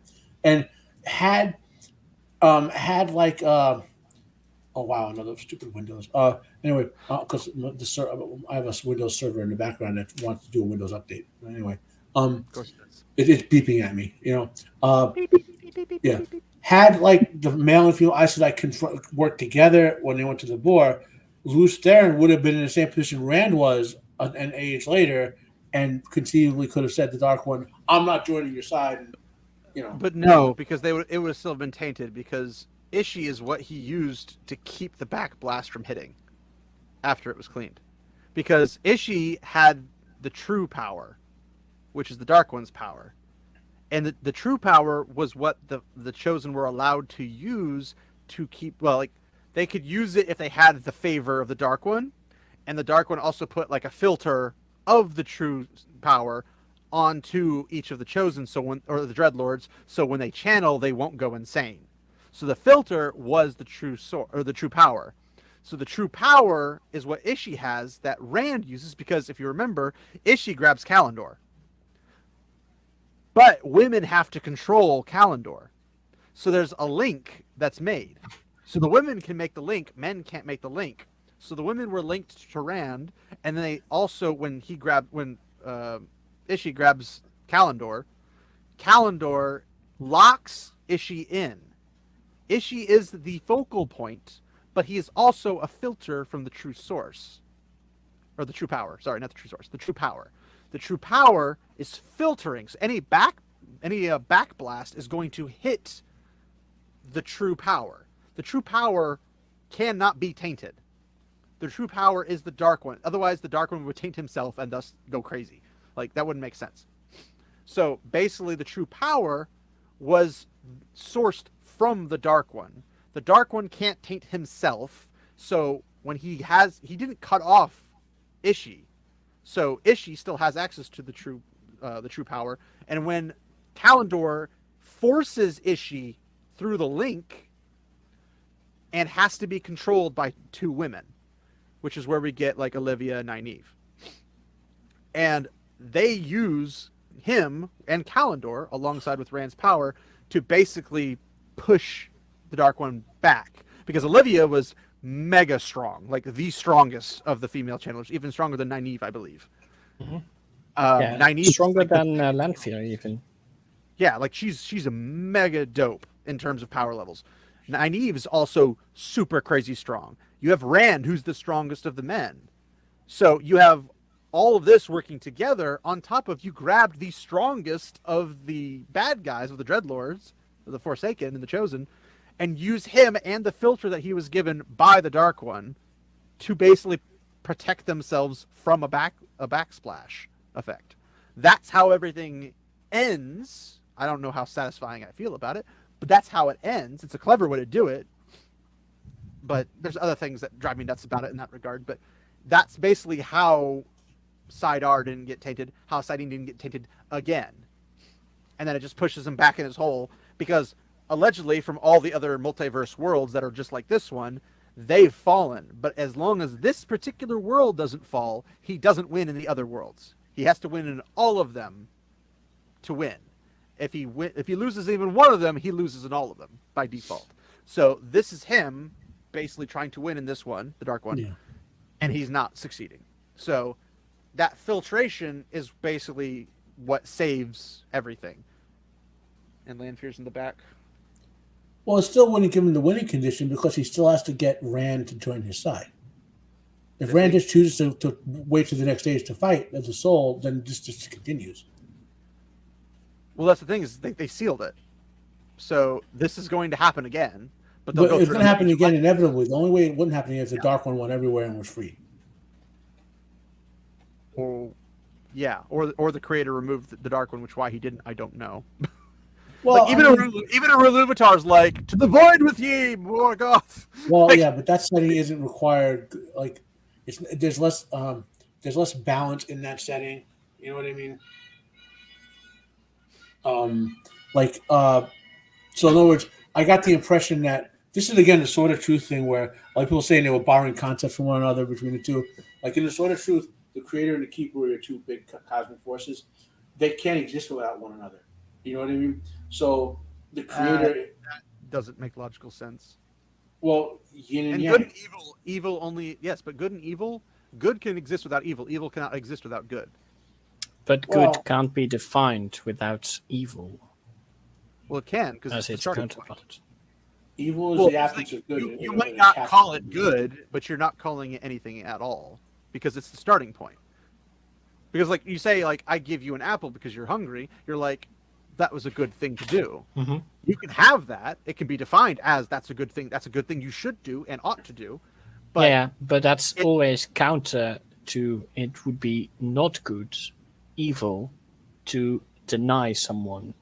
And had like oh wow, another stupid Windows. Anyway, because I have a Windows server in the background that wants to do a Windows update. Anyway, of course it's beeping at me. Yeah. Had like the male and female Aes Sedai work together when they went to the Boar, Lews Therin would have been in the same position Rand was an age later, and conceivably could have said to the Dark One, "I'm not joining your side." And, But no, because it would have still been tainted because Ishii is what he used to keep the back blast from hitting after it was cleaned. Because Ishii had the true power, which is the Dark One's power. And the true power was what the Chosen were allowed to use to keep, they could use it if they had the favor of the Dark One, and the Dark One also put like a filter of the true power onto each of the Chosen, or the Dreadlords, so when they channel, they won't go insane. So the filter was the true the true power. So the true power is what Ishii has that Rand uses because if you remember, Ishii grabs Kalendor. But women have to control Kalendor. So there's a link that's made. So the women can make the link, men can't make the link. So the women were linked to Rand, and then they also, when Ishii grabs Kalendor locks Ishii in. Ishii is the focal point, but he is also a filter from the true source. Or the true power. Sorry, not the true source. The true power. The true power is filtering. So any backblast is going to hit the true power. The true power cannot be tainted. The true power is the Dark One. Otherwise, the Dark One would taint himself and thus go crazy. Like, that wouldn't make sense. So, basically, the true power was sourced from the Dark One. The Dark One can't taint himself. So, when he didn't cut off Ishii. So, Ishii still has access to the true power. And when Kalendor forces Ishii through the link and has to be controlled by two women, which is where we get like Olivia and Nynaeve. And they use him and Kalendor alongside with Rand's power to basically push the Dark One back. Because Olivia was mega strong, like the strongest of the female channelers, even stronger than Nynaeve, I believe. Mm-hmm. Nynaeve stronger than Lanfear, even. Yeah, like she's a mega dope in terms of power levels. Nynaeve is also super crazy strong. You have Rand, who's the strongest of the men. So you have all of this working together on top of you grabbed the strongest of the bad guys, of the Dreadlords, the Forsaken and the Chosen, and use him and the filter that he was given by the Dark One to basically protect themselves from a backsplash effect. That's how everything ends. I don't know how satisfying I feel about it, But that's how it ends. It's a clever way to do it. But there's other things that drive me nuts about it in that regard. But that's basically how Sidar didn't get tainted, how Sidene didn't get tainted again. And then it just pushes him back in his hole because allegedly from all the other multiverse worlds that are just like this one, they've fallen. But as long as this particular world doesn't fall, he doesn't win in the other worlds. He has to win in all of them to win. If he loses even one of them, he loses in all of them by default. So this is him basically trying to win in this one, the Dark One, and he's not succeeding. So that filtration is basically what saves everything. And Lanfear's in the back. Well, it still wouldn't give him the winning condition because he still has to get Rand to join his side. If Rand just chooses to wait to the next stage to fight as a soul, then this just continues. Well, that's the thing is they sealed it. So this is going to happen again. But it's going to happen again inevitably. The only way it wouldn't happen is if the Dark One went everywhere and was free. Or the creator removed the Dark One, which why he didn't, I don't know. Well, like, even a Iluvatar's like, to the void with ye, Morgoth. Well, like, yeah, but that setting isn't required. Like, there's less balance in that setting. You know what I mean? So in other words, I got the impression that this is again the Sword of Truth thing where like people saying they were borrowing concepts from one another between the two. Like in the Sword of Truth, the Creator and the Keeper are two big cosmic forces. They can't exist without one another. You know what I mean? So the Creator that doesn't make logical sense. Well, yin and yang. Good and evil only but good and evil, good can exist without evil. Evil cannot exist without good. But good can't be defined without evil. Well, it can because it's its counterpart. Evil is the absence of good. You might not call it good, but you're not calling it anything at all because it's the starting point. Because like you say, like I give you an apple because you're hungry. You're like, that was a good thing to do. Mm-hmm. You can have that. It can be defined as that's a good thing. That's a good thing you should do and ought to do. But but that's always counter to it would be not good, evil, to deny someone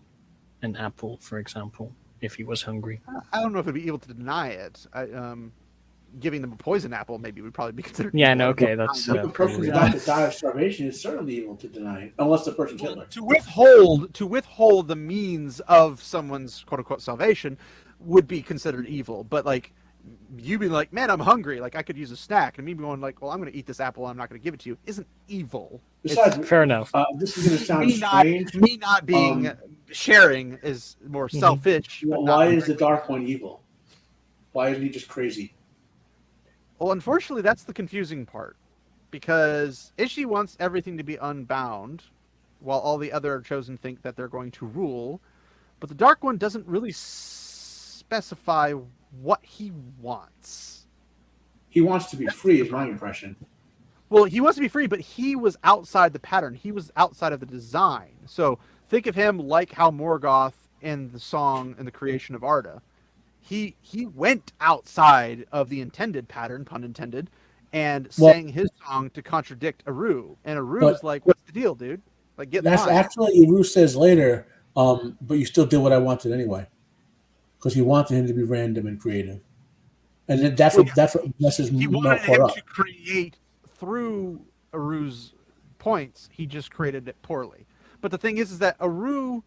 an apple, for example, if he was hungry. I don't know if it'd be evil to deny it. Giving them a poison apple maybe would probably be considered. Yeah, no, okay, that's. The person about to die of starvation is certainly evil to deny, unless the person's Hitler. To withhold the means of someone's quote unquote salvation would be considered evil. But like you being like, man, I'm hungry, like I could use a snack, and me going like, well, I'm going to eat this apple, I'm not going to give it to you, isn't evil. Besides, fair enough. This is going to sound strange. Me not being sharing is more selfish. Why is the Dark One evil? Why isn't he just crazy? Well, unfortunately, that's the confusing part. Because Ishii wants everything to be unbound, while all the other chosen think that they're going to rule. But the Dark One doesn't really specify what he wants. He wants to be free, is my impression. Well, he wants to be free, but he was outside the pattern. He was outside of the design. So think of him like how Morgoth in the song and the creation of Arda. He went outside of the intended pattern, pun intended, and sang his song to contradict Eru. And Eru's like, "What's the deal, dude? Like, get that's mine." Actually Eru says later, but you still did what I wanted anyway, because he wanted him to be random and creative, and then that's what messes he wanted Melkor him up. to create through Eru's points. He just created it poorly. But the thing is that Eru.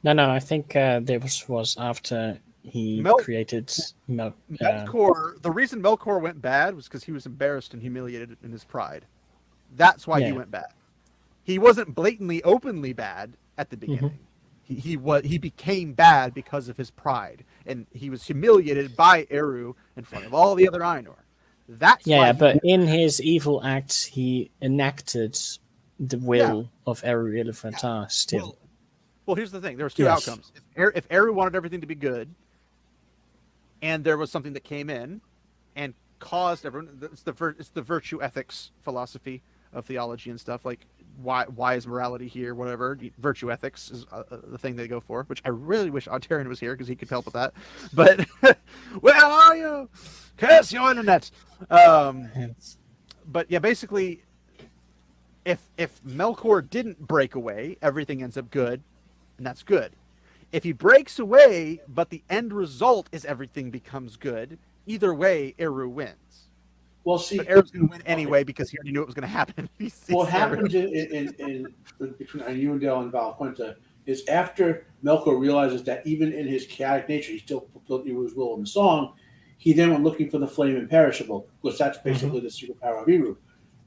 No. I think this was after. He created Melkor. The reason Melkor went bad was because he was embarrassed and humiliated in his pride. That's why he went bad. He wasn't blatantly, openly bad at the beginning. Mm-hmm. He became bad because of his pride, and he was humiliated by Eru in front of all the other Ainur. That's why but in his evil acts, he enacted the will of Eru Iluvatar still. Well, here's the thing: there was two outcomes. If Eru wanted everything to be good, and there was something that came in and caused everyone. It's the virtue ethics philosophy of theology and stuff. Like why is morality here? Whatever. Virtue ethics is the thing they go for. Which I really wish Ontarian was here because he could help with that. But where are you? Curse your internet. But yeah, basically, if Melkor didn't break away, everything ends up good, and that's good. If he breaks away, but the end result is everything becomes good, either way, Eru wins. Well, see, but Eru's going to win anyway because he already knew it was going to happen. What happens in between Arundel and Valquenta is after Melkor realizes that even in his chaotic nature, he still fulfilled Eru's will in the song. He then went looking for the flame imperishable, because that's basically the superpower of Eru.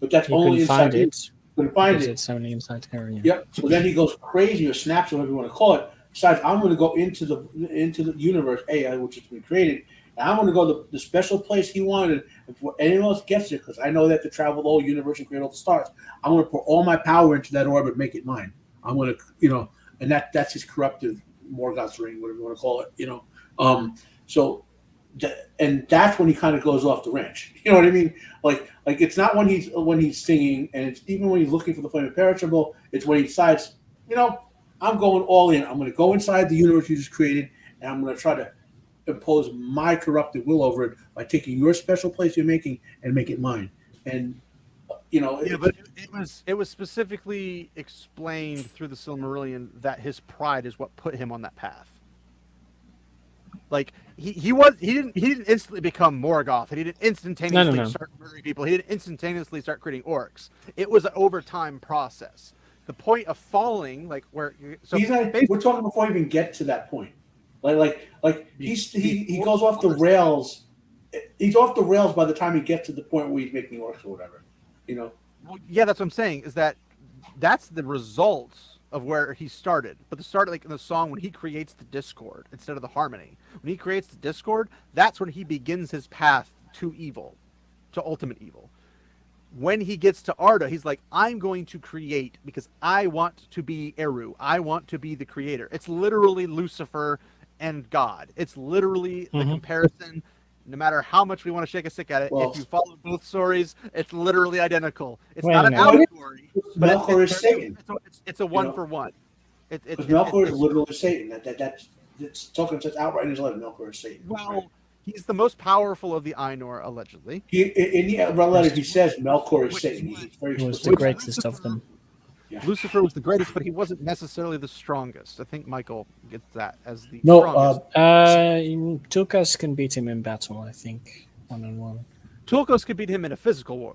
But that's only inside Eru. Couldn't find it. It's only inside Eru. Yeah. Yep. So then he goes crazy or snaps, or whatever you want to call it. Decides, I'm going to go into the universe, Aya, which has been created, and I'm going to go to the special place he wanted. And before anyone else gets there, because I know that to travel the whole universe and create all the stars, I'm going to pour all my power into that orb and make it mine. I'm going to, and that's his corruptive Morgoth's ring, whatever you want to call it, and that's when he kind of goes off the ranch. You know what I mean? Like it's not when he's singing, and it's even when he's looking for the flame imperishable. It's when he decides, I'm going all in. I'm going to go inside the universe you just created, and I'm going to try to impose my corrupted will over it by taking your special place you're making and make it mine. And but it was specifically explained through the Silmarillion that his pride is what put him on that path. Like he didn't instantly become Morgoth. He didn't instantaneously start murdering people. He didn't instantaneously start creating orcs. It was an overtime process. The point of falling, we're talking before he even get to that point. He goes off the rails. He's off the rails by the time he gets to the point where he's making orcs or whatever. Well, yeah, that's what I'm saying. Is that's the result of where he started. But the start, in the song, when he creates the discord instead of the harmony, when he creates the discord, that's when he begins his path to evil, to ultimate evil. When he gets to Arda, he's like, I'm going to create because I want to be Eru. I want to be the creator. It's literally Lucifer and God. It's literally the comparison. No matter how much we want to shake a stick at it, if you follow both stories, it's literally identical. It's not an allegory, but Melkor is Satan. It's a one for one. Melkor is literally Satan. That's talking such outright in his letter. Melkor is Satan. Well, he's the most powerful of the Ainur, allegedly. In the letter, he says Melkor is Satan. He was the greatest of them. Yeah. Lucifer was the greatest, but he wasn't necessarily the strongest. I think Michael gets that as the strongest. Tulkas can beat him in battle, I think, 1-on-1. Tulkas could beat him in a physical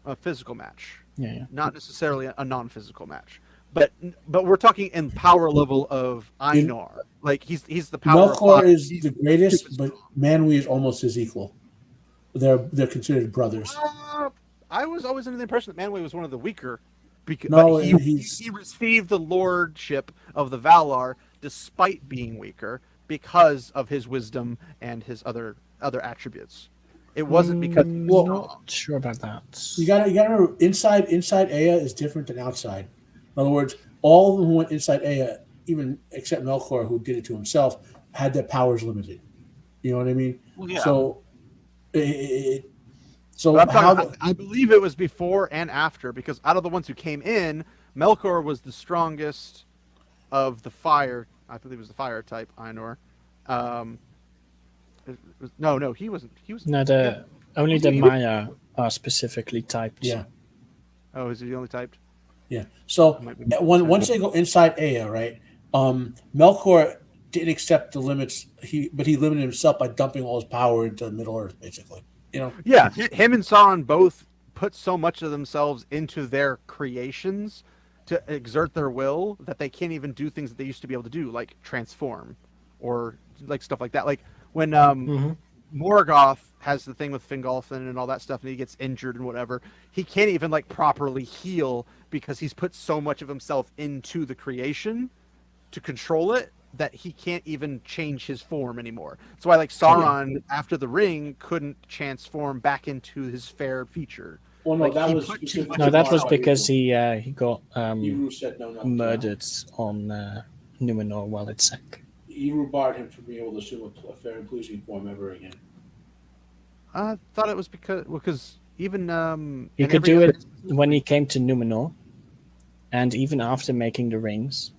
match. Yeah. Not necessarily a non-physical match. But we're talking in power level of Ainur. He's the power. Melkor is the greatest, but Manwë is almost his equal. They're considered brothers. I was always under the impression that Manwë was one of the weaker. Because he received the lordship of the Valar despite being weaker because of his wisdom and his other attributes. It wasn't because not sure about that. You gotta remember, inside Aya is different than outside. In other words, all of them who went inside Aya, even except Melkor, who did it to himself, had their powers limited. You know what I mean? Well, yeah. So I believe it was before and after, because out of the ones who came in, Melkor was the strongest of the fire. I believe it was the fire type Ainur. He wasn't. He was only the Maya are specifically typed. Yeah. Oh, is he the only typed? Yeah. So once they go inside Aya, right? Melkor didn't accept the limits. But he limited himself by dumping all his power into Middle Earth, basically. Yeah, him and Sauron both put so much of themselves into their creations to exert their will that they can't even do things that they used to be able to do, like transform or stuff like that. Like when Morgoth has the thing with Fingolfin and all that stuff, and he gets injured and whatever, he can't even properly heal because he's put so much of himself into the creation to control it that he can't even change his form anymore. That's why Sauron after the ring couldn't transform back into his fair feature. Well, no, that was because he got said murdered on Numenor while it sank. Eru barred him from being able to assume a fair and pleasing form ever again. I thought it was because even he could do it when he came to Numenor, and even after making the rings.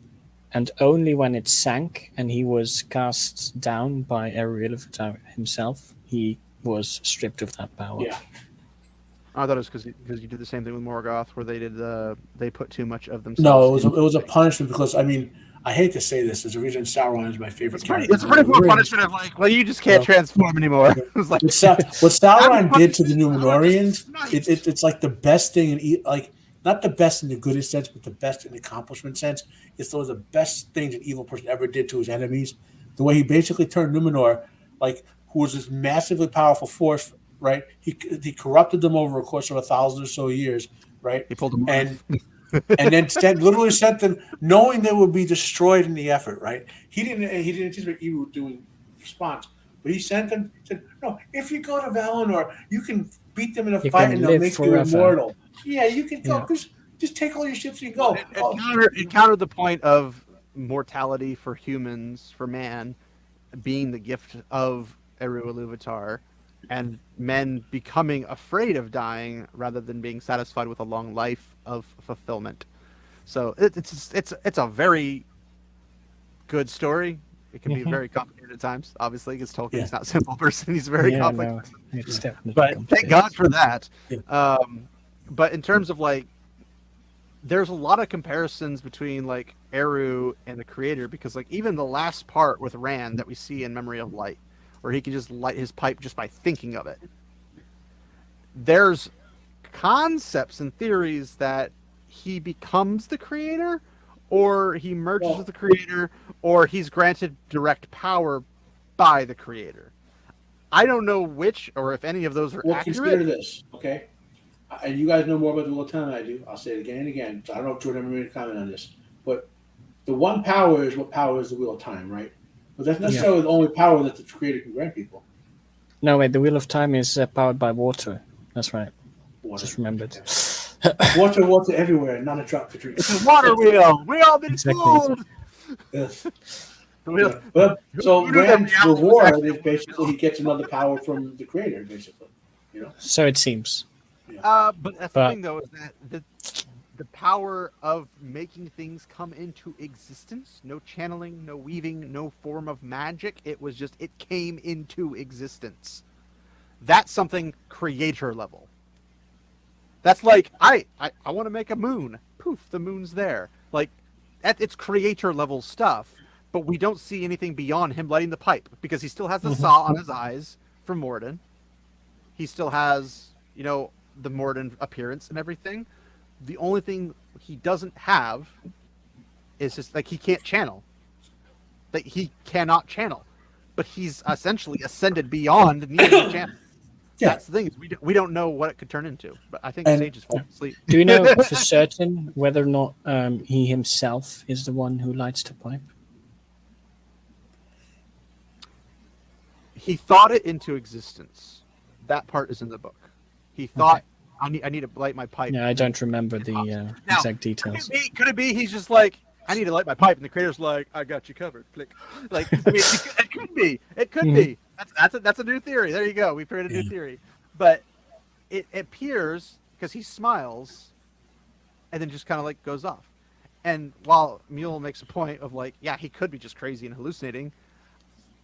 And only when it sank and he was cast down by Eru himself, he was stripped of that power. Yeah. I thought it was because you did the same thing with Morgoth, where they put too much of themselves. No, it was a punishment because I hate to say this. There's a reason Sauron is my favorite character. It's a pretty cool punishment of like, well, you just can't transform anymore. It was like, what Sauron did to the Numenorians, it's like the best thing in like not the best in the goodest sense, but the best in the accomplishment sense. It's one of the best things an evil person ever did to his enemies. The way he basically turned Numenor, like who was this massively powerful force, right? He corrupted them over a course of 1,000 or so years, right? He pulled them and then literally sent them, knowing they would be destroyed in the effort. Right? He didn't anticipate Eru doing response, but he sent them. Said, "No, if you go to Valinor, you can beat them in a fight, and they'll make you immortal. Yeah, you can go. Just take all your ships and go." It countered the point of mortality for humans, for man, being the gift of Eru Iluvatar, and men becoming afraid of dying rather than being satisfied with a long life of fulfillment. So it's a very good story. It can be very complicated at times, obviously, because Tolkien's not a simple person. He's very complex. No, it's definitely but thank God for that. But in terms of like, there's a lot of comparisons between like Eru and the creator, because like even the last part with Rand that we see in Memory of Light, where he can just light his pipe just by thinking of it. There's concepts and theories that he becomes the creator, or he merges with the creator, or he's granted direct power by the creator. I don't know which or if any of those are accurate. Consider this, okay? And you guys know more about the Wheel of Time than I do. I'll say it again and again. So I don't know if Jordan ever made a comment on this. But the one power is what power is the Wheel of Time, right? But that's necessarily the only power that the creator can grant people. No, wait, the Wheel of Time is powered by water. That's right. Water. Just remembered. Water everywhere, not a drop to drink. It's a water wheel. We all been fooled. Yes. So Rand's reward is basically he gets another power from the creator, basically. You know. So it seems. But that's the thing, though, is that the power of making things come into existence, no channeling, no weaving, no form of magic. It was just, it came into existence. That's something creator level. That's like, I want to make a moon. Poof, the moon's there. Like, it's creator level stuff, but we don't see anything beyond him lighting the pipe, because he still has the saw on his eyes from Morden. He still has, the Morden appearance and everything. The only thing he doesn't have is just like he can't channel. Like he cannot channel, but he's essentially ascended beyond needing to channel. Yeah. That's the thing. We don't know what it could turn into, but I think Sage is falling asleep. Do you know for certain whether or not he himself is the one who lights the pipe? He thought it into existence. That part is in the book. He thought, I need to light my pipe. Yeah, I don't remember the exact details. Could it be he's just like, I need to light my pipe, and the creator's like, I got you covered. Click. Like, I mean, it could be. It could be. That's a new theory. There you go. We created a new theory. But it appears, because he smiles, and then just kind of like goes off. And while Mule makes a point of like, yeah, he could be just crazy and hallucinating,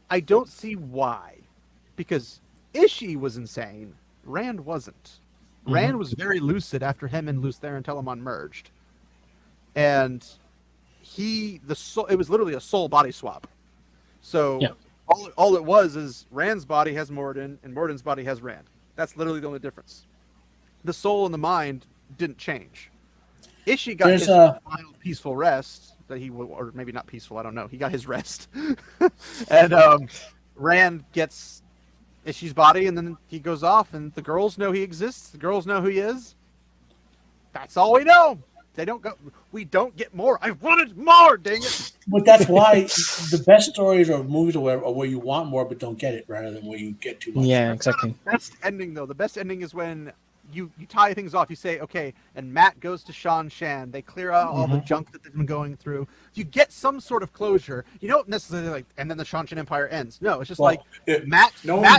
I don't see why. Because Ishi was insane. Rand wasn't. Rand was very lucid after him and Luther and Telamon merged. And it was literally a soul body swap. So all it was is Rand's body has Morden and Morden's body has Rand. That's literally the only difference. The soul and the mind didn't change. Ishi got his final peaceful rest that or maybe not peaceful, I don't know. He got his rest. And Rand gets Ishi's body, and then he goes off, and the girls know he exists. The girls know who he is. That's all we know. We don't get more. I wanted more, dang it. But that's why the best stories or movies are where you want more but don't get it, rather than where you get too much. Yeah, exactly. The best ending, though. The best ending is when you tie things off. You say, okay, and Matt goes to Shan Shan. They clear out all the junk that they've been going through. You get some sort of closure. You don't necessarily like, and then the Shan Shan Empire ends. No, it's just Matt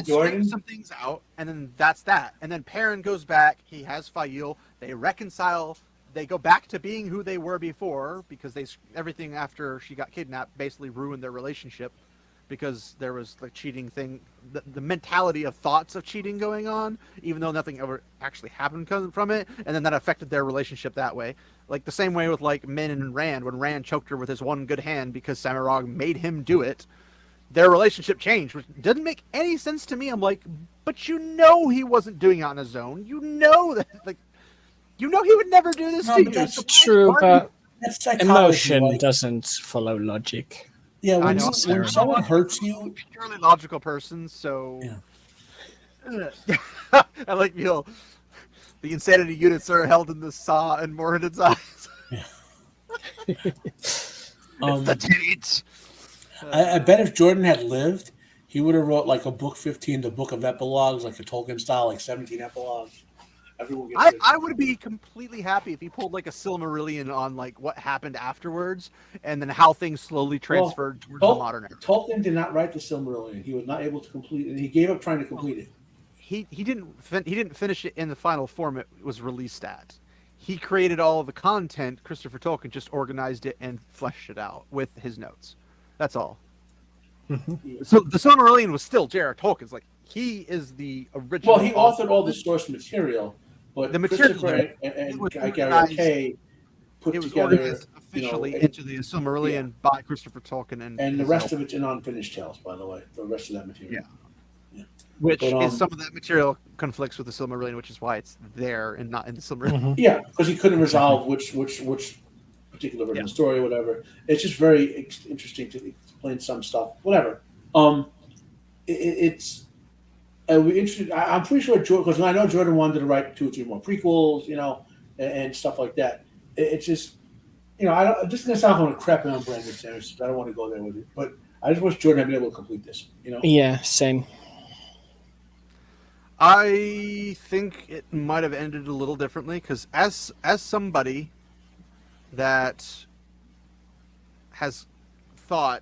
straightens some things out, and then that's that. And then Perrin goes back. He has Fail. They reconcile. They go back to being who they were before, because everything after she got kidnapped basically ruined their relationship, because there was the cheating thing, the mentality of thoughts of cheating going on, even though nothing ever actually happened from it, and then that affected their relationship that way. Like the same way with like Min and Rand, when Rand choked her with his one good hand because Samarog made him do it, their relationship changed, which didn't make any sense to me. I'm like, but you know he wasn't doing it on his own. You know that, like, you know he would never do this to you. That's true, but emotion like, doesn't follow logic. Yeah, I when, know. when someone hurts you, I'm a purely logical person, so I like the insanity units are held in the saw and Moradin's eyes. It's the taint. I bet if Jordan had lived, he would have wrote like a book 15, the book of epilogues, like a Tolkien style, like 17 epilogues. I would be completely happy if he pulled like a Silmarillion on like what happened afterwards and then how things slowly transferred towards the modern era. Tolkien did not write the Silmarillion. He was not able to complete it. He gave up trying to complete it. He didn't finish it in the final form it was released at. He created all of the content. Christopher Tolkien just organized it and fleshed it out with his notes. That's all. So the Silmarillion was still J.R.R. Tolkien's. Like he is the original. Well, he authored all the source material. But the material and Gary Kay put together officially into the Silmarillion by Christopher Tolkien, and the rest of it's in Unfinished Tales, by the way. The rest of that material, which is some of that material conflicts with the Silmarillion, which is why it's there and not in the Silmarillion. Yeah, because he couldn't resolve which particular version of the story or whatever. It's just very interesting to explain some stuff. Whatever. It's. I'm pretty sure Jordan, because I know Jordan wanted to write 2 or 3 more prequels, and stuff like that. It's just, I'm just gonna sound like a crap on Brandon Sanderson. I don't want to go there with it, but I just wish Jordan had been able to complete this. Yeah, same. I think it might have ended a little differently because as somebody that has thought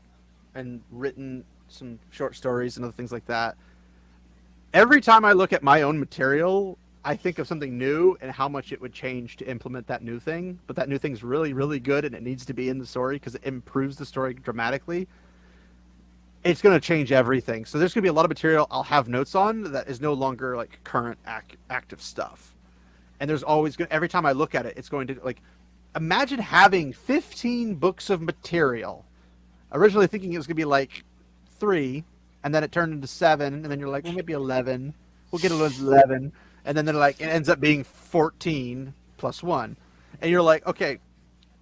and written some short stories and other things like that. Every time I look at my own material, I think of something new and how much it would change to implement that new thing. But that new thing's really, really good and it needs to be in the story because it improves the story dramatically. It's going to change everything. So there's going to be a lot of material I'll have notes on that is no longer like current active stuff. And there's always going to, every time I look at it, it's going to like, imagine having 15 books of material. Originally thinking it was going to be like 3. And then it turned into 7, and then you're like, well, maybe 11. We'll get 11. And then they're like, it ends up being 14 plus 1. And you're like, okay,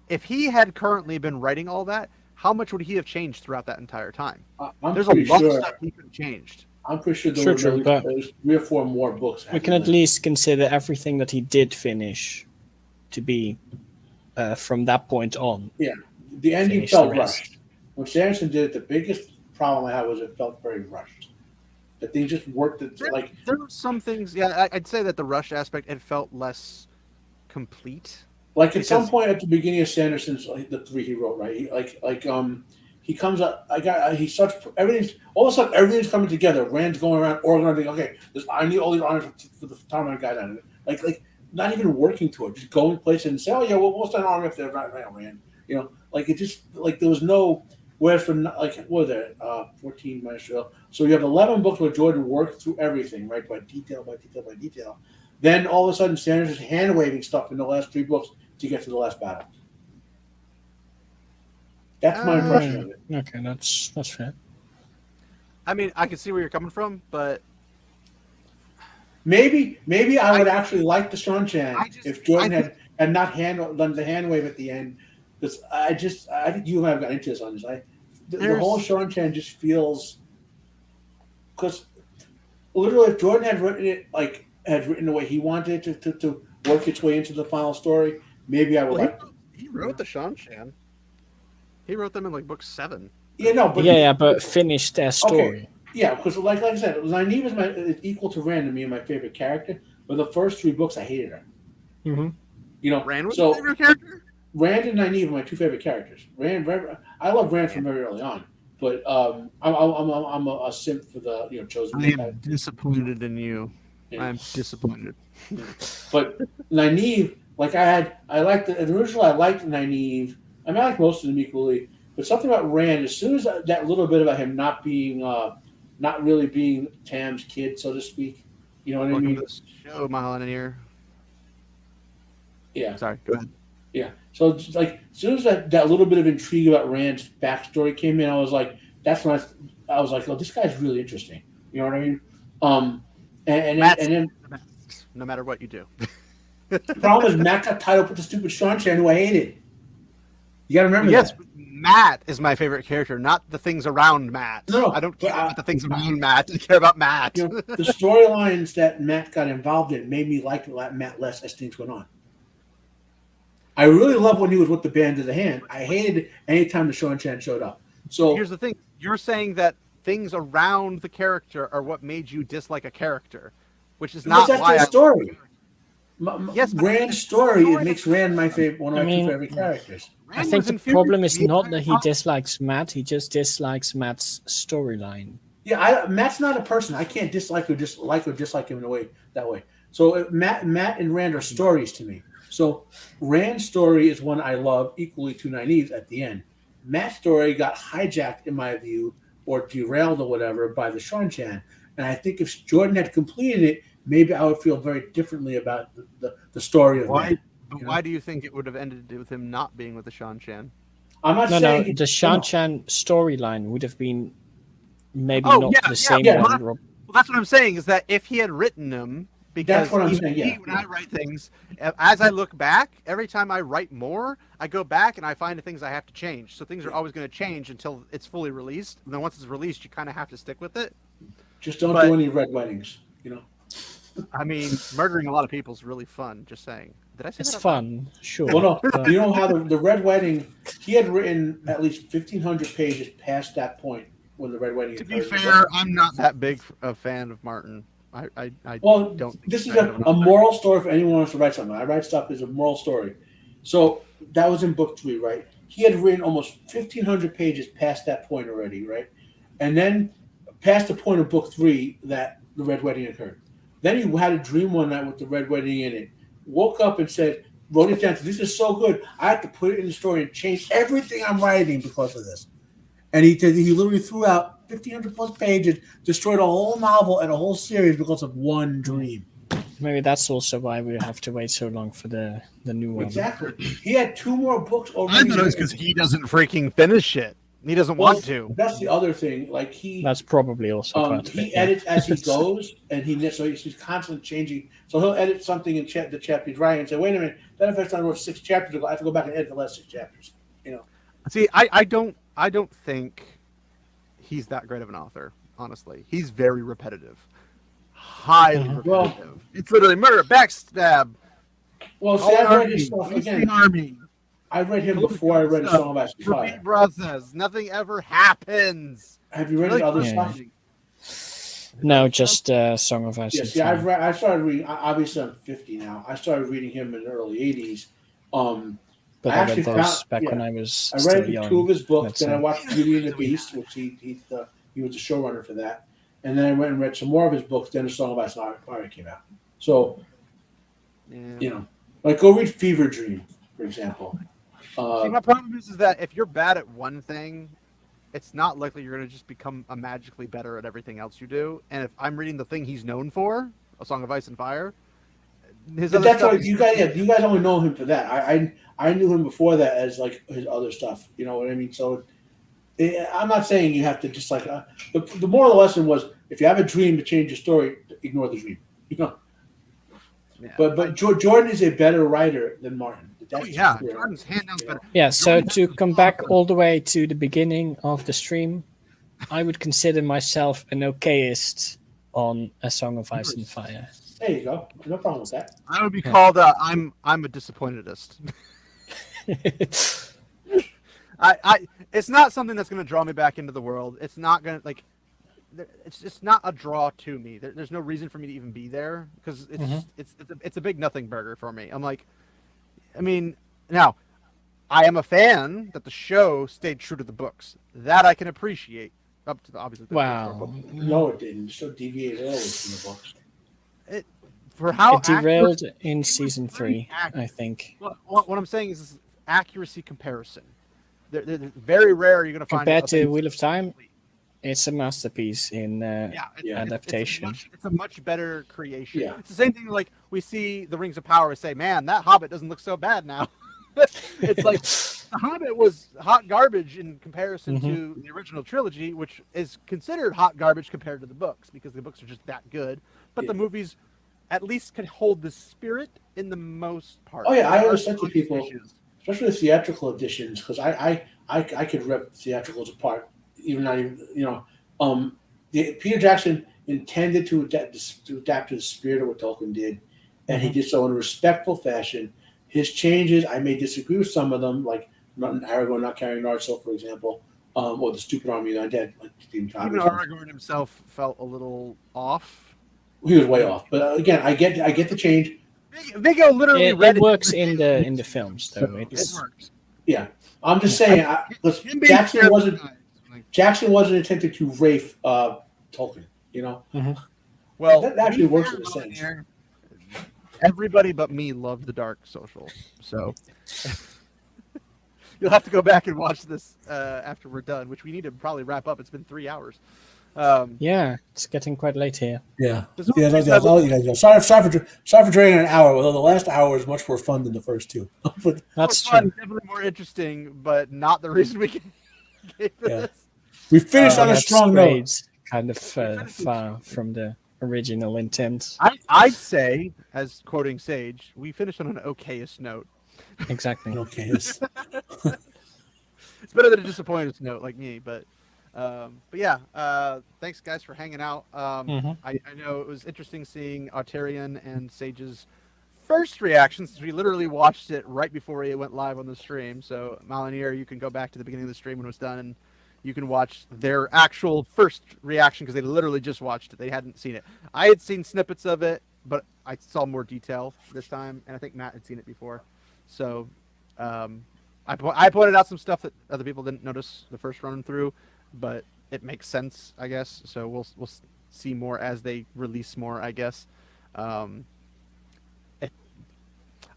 if he had currently been writing all that, how much would he have changed throughout that entire time? There's a lot of stuff he could have changed. I'm pretty sure there's 3 or 4 more books. We can at least consider everything that he did finish to be from that point on. Yeah, the ending felt rushed. When Sanderson did it, the biggest problem I had was it felt very rushed. That they just worked it like there were some things. Yeah, I'd say that the rush aspect it felt less complete. Like at some point at the beginning of Sanderson's the 3 he wrote, right? He comes up. He starts everything's all of a sudden everything's coming together. Rand's going around organizing. Okay, I need all these honors for the time I got on it. Like not even working to it, just going places and say, oh yeah, well, we'll send an army if they're right now, Rand. Like it just like there was no. Whereas for like what was there 14 minus 12. So you have 11 books where Jordan worked through everything, right, by detail. Then all of a sudden, Sanders is hand waving stuff in the last 3 books to get to the last battle. That's my impression of it. Okay, that's fair. I mean, I can see where you're coming from, but maybe I would actually like the Sean Chan if Jordan had not done the hand wave at the end. Because I think you and I have got into this on this. The whole Sean Chan just feels because literally if Jordan had written it the way he wanted it to work its way into the final story, maybe I would He wrote the Sean Chan. He wrote them in like book 7. Yeah, no, but but finished their story. Okay. Yeah, because like I said, Nynaeve is equal to Rand to me and my favorite character. But the first 3 books, I hated her. Mm-hmm. Rand was your favorite character. Rand and Nynaeve are my 2 favorite characters. I love Rand from very early on, but I'm a simp for the chosen. I am disappointed in you. Yeah. I'm disappointed. But Nynaeve, originally I liked Nynaeve. I mean, I like most of them equally. But something about Rand, as soon as that little bit about him not really being Tam's kid, so to speak, you know what I mean? To the show, Mountaineer. Yeah. Sorry, go ahead. Yeah. So it's like as soon as that little bit of intrigue about Rand's backstory came in, I was like, that's when I was like, oh, this guy's really interesting. You know what I mean? And then no matter what you do. the problem is Matt got tied up with the stupid Sean Chan, who I hated. You got to remember yes, that. Matt is my favorite character, not the things around Matt. No, I don't care about the things around Matt. I care about Matt. You know, the storylines that Matt got involved in made me like Matt less as things went on. I really loved when he was with the Band of the Hand. I hated it anytime the Sean Chan showed up. So here's the thing: you're saying that things around the character are what made you dislike a character, which is not that's why the story. Yes, Rand's story it makes Rand my favorite, one of my two favorite characters. I think the problem is not that he dislikes Matt; he just dislikes Matt's storyline. Yeah, Matt's not a person. I can't dislike or dislike him in a way that way. So Matt and Rand are stories to me. So Rand's story is one I love equally to Nynaeve's at the end. Matt's story got hijacked, in my view, or derailed or whatever by the Sean Chan. And I think if Jordan had completed it, maybe I would feel very differently about the story of Matt. Why do you think it would have ended with him not being with the Sean Chan? I'm not saying the Sean Chan storyline would have been maybe not the same one. Well, that's what I'm saying, is that if he had written them, because that's what I'm saying, when I write things, as I look back, every time I write more, I go back and I find the things I have to change. So things are always going to change until it's fully released. And then once it's released, you kind of have to stick with it. Just don't do any red weddings, you know. I mean, murdering a lot of people is really fun. Just saying. Did I say it's that? Fun, sure. Well, no, you know how the Red Wedding, he had written at least 1,500 pages past that point when the Red Wedding. To be fair, I'm not that big a fan of Martin. I don't. This is a moral story for anyone who wants to write something. I write stuff as a moral story. So that was in book 3, right? He had written almost 1,500 pages past that point already, right? And then past the point of book 3 that the Red Wedding occurred. Then he had a dream one night with the Red Wedding in it. Woke up and said, wrote it down. This is so good. I have to put it in the story and change everything I'm writing because of this. And he literally threw out 1,500 plus pages, destroyed a whole novel and a whole series because of one dream. Maybe that's also why we have to wait so long for the new one. Exactly. He had 2 more books over. I thought it was because he doesn't freaking finish it. He doesn't want to. That's the other thing. Like that's probably also part of it. He edits as he goes, and he's constantly changing. So he'll edit something in the chapter he's writing and say, "Wait a minute, that affects I wrote 6 chapters ago. I have to go back and edit the last 6 chapters." You know. See, I don't think he's that great of an author. Honestly, he's very repetitive, highly repetitive. Well, it's literally murder, backstab. Well, see, I've read his stuff again. I read him before I read A Song of Ice and Fire. Repeat process. Nothing ever happens. Have you read his other stuff? No, just Song of Ice and Fire. I started reading. Obviously, I'm 50 now. I started reading him in the early 80s. But I read those back when I was I still read young. 2 of his books, then I watched Beauty and the Beast, which he was a showrunner for that. And then I went and read some more of his books. Then A Song of Ice and Fire came out. So, you know, like go read Fever Dream, for example. See, my problem is that if you're bad at one thing, it's not likely you're going to just become magically better at everything else you do. And if I'm reading the thing he's known for, A Song of Ice and Fire, that's why you guys only know him for that. I knew him before that as like his other stuff. You know what I mean? So I'm not saying you have to just like the moral of the lesson was if you have a dream to change your story, ignore the dream. You know. Yeah. But Jordan is a better writer than Martin. Jordan's hand down better. Yeah, so to come back all the way to the beginning of the stream, I would consider myself an okayist on A Song of Ice and Fire. There you go. No problem with that. I would be called I'm a disappointedist. It's not something that's going to draw me back into the world. It's not going to it's just not a draw to me. There's no reason for me to even be there because it's a big nothing burger for me. I'm like, I mean, now I am a fan that the show stayed true to the books. That I can appreciate up to the obviously. Wow. No, it didn't. The show deviated always from the books. It derailed in season 3, I think. What I'm saying is accuracy comparison. they're very rare. You're going to find Compared to Wheel of Time, it's a masterpiece in adaptation. It's a much better creation. Yeah. It's the same thing like we see the Rings of Power say, man, that Hobbit doesn't look so bad now. It's like the Hobbit was hot garbage in comparison to the original trilogy, which is considered hot garbage compared to the books because the books are just that good. But the movies at least can hold the spirit in the most part. Oh yeah, I always said to people, especially the theatrical editions, because I could rip theatricals apart. Peter Jackson intended to adapt to the spirit of what Tolkien did, and he did so in a respectful fashion. His changes, I may disagree with some of them, like Aragorn not carrying Narsil, for example, or the stupid army of the undead, like Stephen Thomas. Even Aragorn himself felt a little off. He was way off, but again, I get the change. They go literally. It works in the films, though. It works. Yeah, I'm just saying. Jackson wasn't intended to Rafe Tolkien. Well, that actually works in a sense. Everybody but me loved the Dark Social, so you'll have to go back and watch this after we're done, which we need to probably wrap up. It's been 3 hours. Yeah, it's getting quite late here. Yeah. That's all you guys know. Sorry for draining an hour. Although the last hour was much more fun than the first two. That's true. true. Definitely more interesting, but not the reason we gave for this. We finished on a strong note. Kind of far from the original intent. I'd say, as quoting Sage, we finished on an okayest note. Exactly. Okayest. It's better than a disappointed note like me, but yeah, thanks guys for hanging out. I know it was interesting seeing Arterian and Sage's first reactions, since we literally watched it right before it went live on the stream. So Malinier, you can go back to the beginning of the stream when it was done, and you can watch their actual first reaction because they literally just watched it. They hadn't seen it. I had seen snippets of it, but I saw more detail this time, and I think Matt had seen it before. So I pointed out some stuff that other people didn't notice the first run through, but it makes sense, I guess. So we'll see more as they release more, I guess.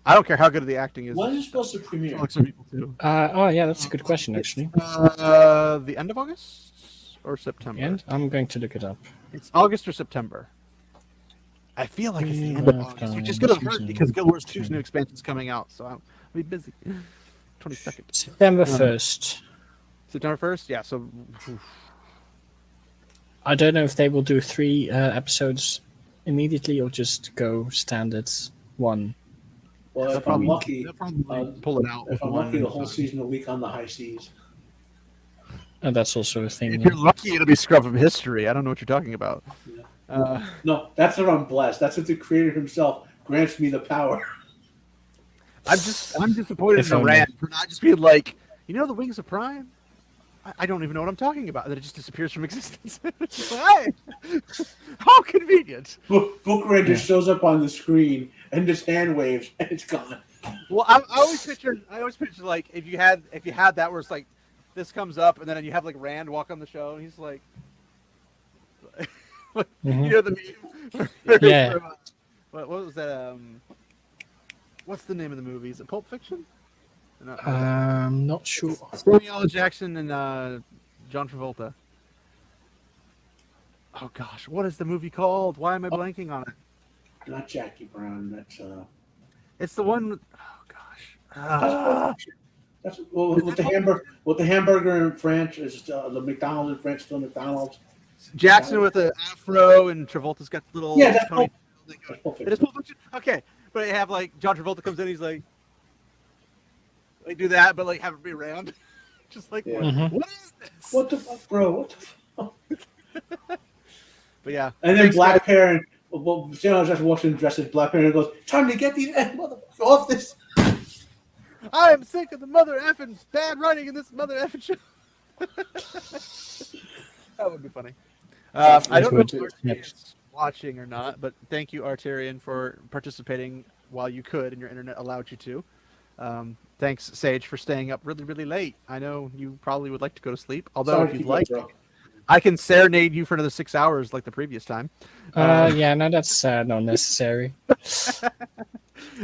I don't care how good the acting is. When is it supposed to premiere? Yeah, that's a good question, actually. The end of August or September? And I'm going to look it up. It's August or September. I feel like it's the end of August, which is going to hurt because Guild Wars 2's new expansion's coming out, so I'll be busy. 22nd. September 1st. September 1st? Yeah, so... I don't know if they will do 3 episodes immediately or just go standards 1. Well, if I'm lucky, they'll probably pull it out. If I'm lucky, the whole season a week on the high seas. And that's also a thing. If you're lucky, it'll be Scrub of History. I don't know what you're talking about. Yeah. No, that's what I'm blessed. That's what the creator himself grants me the power. I'm disappointed in Rand for not just being like, the Wings of Prime? I don't even know what I'm talking about. That it just disappears from existence. Why? How convenient. Book Red just shows up on the screen and just hand waves and it's gone. Well, I always picture like if you had that where it's like this comes up and then you have like Rand walk on the show and he's like, the meme. Yeah. What was that? What's the name of the movie? Is it Pulp Fiction? No. Not sure. Samuel L. Jackson and John Travolta. Oh gosh, what is the movie called? Why am I blanking on it? Not Jackie Brown. That's It's the one. That's with the hamburger in French is the McDonald's in French, still McDonald's. Jackson with the afro and Travolta's got the little. Yeah, that's Pulp Fiction. Okay, but they have like John Travolta comes in, he's like. They do that, but like have it be round. Just like, what is this? What the fuck, bro? What the fuck? But yeah. And then Black Parent, just watching dressed as Black Parent goes, time to get these motherfuckers off this. I am sick of the mother effing bad writing in this mother effing show. That would be funny. I don't know if Arterian's watching or not, but thank you, Arterian, for participating while you could and your internet allowed you to. Thanks, Sage, for staying up really, really late. I know you probably would like to go to sleep, although if you'd like, I can serenade you for another 6 hours like the previous time. Yeah, no, that's not necessary.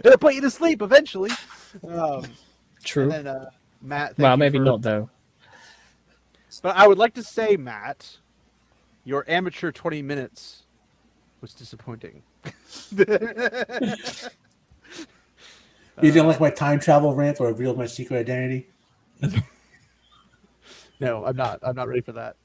It'll put you to sleep eventually. True. And then Matt. Thank Well, you maybe for- not though. But I would like to say, Matt, your amateur 20 minutes was disappointing. You didn't like my time travel rant or revealed my secret identity? No, I'm not. I'm not ready for that.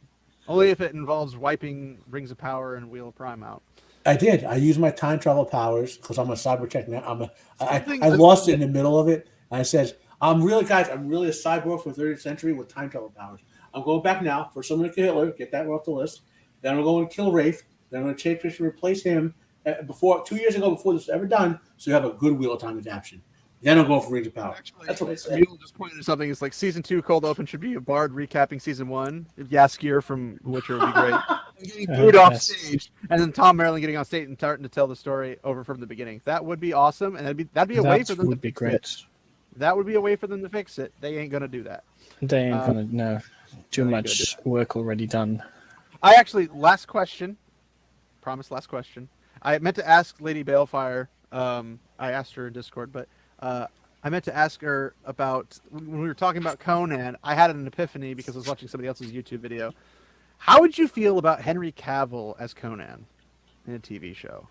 Only if it involves wiping Rings of Power and Wheel of Prime out. I did. I used my time travel powers because I'm a cyber tech now. I Something- lost it in the middle of it. And I said, I'm really a cyborg from the 30th century with time travel powers. I'm going back now for someone to kill Hitler, get that off the list. Then I'm going to kill Rafe. Then I'm going to change to replace him 2 years ago before this was ever done. So you have a good Wheel of Time adaptation. Then I'm going for Rings of Power. Actually, That's what I said. Mule just pointed to something. It's like season 2 cold open should be a bard recapping season 1. Yaskier from Witcher would be great. Getting booed off stage, and then Tom Maryland getting on stage and starting to tell the story over from the beginning. That would be awesome, and that'd be a way for them would to be fix great. it. That would be a way for them to fix it. They ain't gonna do that. They ain't gonna know. Too they ain't much work already done. I actually last question. Promise last question. I meant to ask Lady Balefire. I asked her in Discord, but I meant to ask her about when we were talking about Conan. I had an epiphany because I was watching somebody else's YouTube video. How would you feel about Henry Cavill as Conan in a TV show?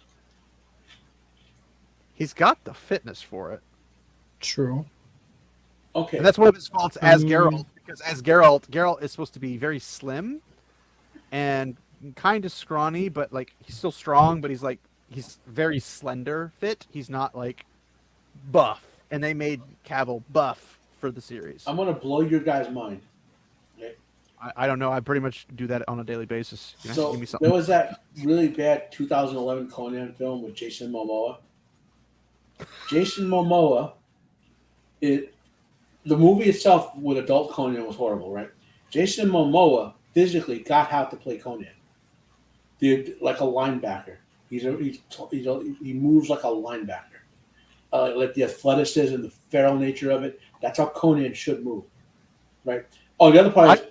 He's got the fitness for it. True. Okay. And that's one of his faults as Geralt, because as Geralt is supposed to be very slim and kind of scrawny, but like he's still strong, but he's very slender fit. He's not like buff. And they made Cavill buff for the series. I'm going to blow your guys' mind. Okay. I don't know. I pretty much do that on a daily basis. You know, give me something. There was that really bad 2011 Conan film with Jason Momoa. Jason Momoa, the movie itself with adult Conan was horrible, right? Jason Momoa physically got how to play Conan. Like a linebacker. He moves like a linebacker. Like the athleticism, the feral nature of it. That's how Conan should move, right? Oh, the other part is,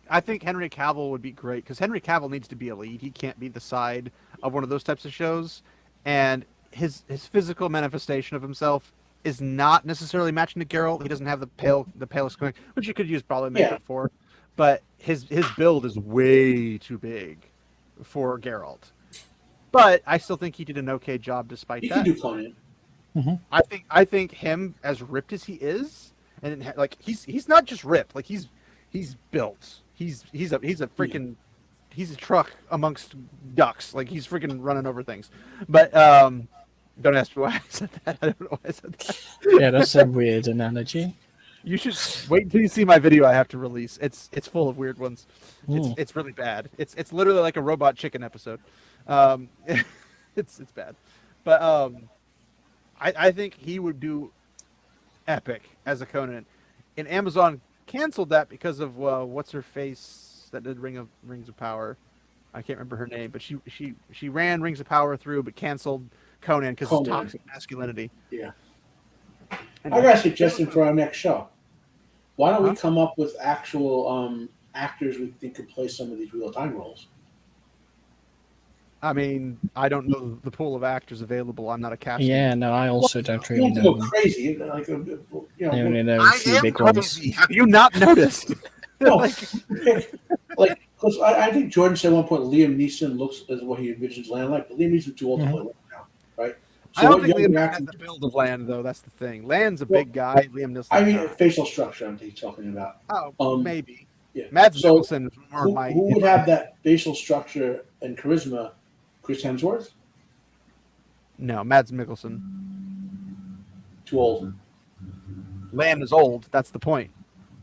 I think Henry Cavill would be great because Henry Cavill needs to be a lead. He can't be the side of one of those types of shows, and his physical manifestation of himself is not necessarily matching to Geralt. He doesn't have the palest skin, which you could use probably makeup for, but his build is way too big for Geralt. But I still think he did an okay job despite he that. can do Conan. Mm-hmm. I think him as ripped as he is, and like he's not just ripped, like he's built. He's a freaking he's a truck amongst ducks. Like he's freaking running over things. But don't ask me why I said that. I don't know why I said that. Yeah, that's a weird analogy. You should wait until you see my video I have to release. It's full of weird ones. It's really bad. It's literally like a Robot Chicken episode. It's bad. But I think he would do epic as a Conan. And Amazon canceled that because of what's her face that did Rings of Power. I can't remember her name, but she ran Rings of Power through, but canceled Conan because of toxic masculinity. Yeah. I got a suggestion for our next show. Why don't we come up with actual actors we think could play some of these real-time roles? I mean, I don't know the pool of actors available. I'm not a casting. Yeah, no, I also don't You really don't know. go crazy. Like, I only know a I few am big ones. crazy. Have you not noticed? No, because I think Jordan said at one point Liam Neeson looks as what he envisions Land like, but Liam Neeson's too old to play Land now, right? So I don't what think young Liam actors- has the build of Land, though. That's the thing. Land's a big guy. Liam Neeson. I mean, facial structure. I'm talking about. Maybe. Yeah. Mads So Mikkelsen is more who, my. who would have that facial structure and charisma? Chris Hemsworth? No, Mads Mikkelsen. Too old. Land is old. That's the point.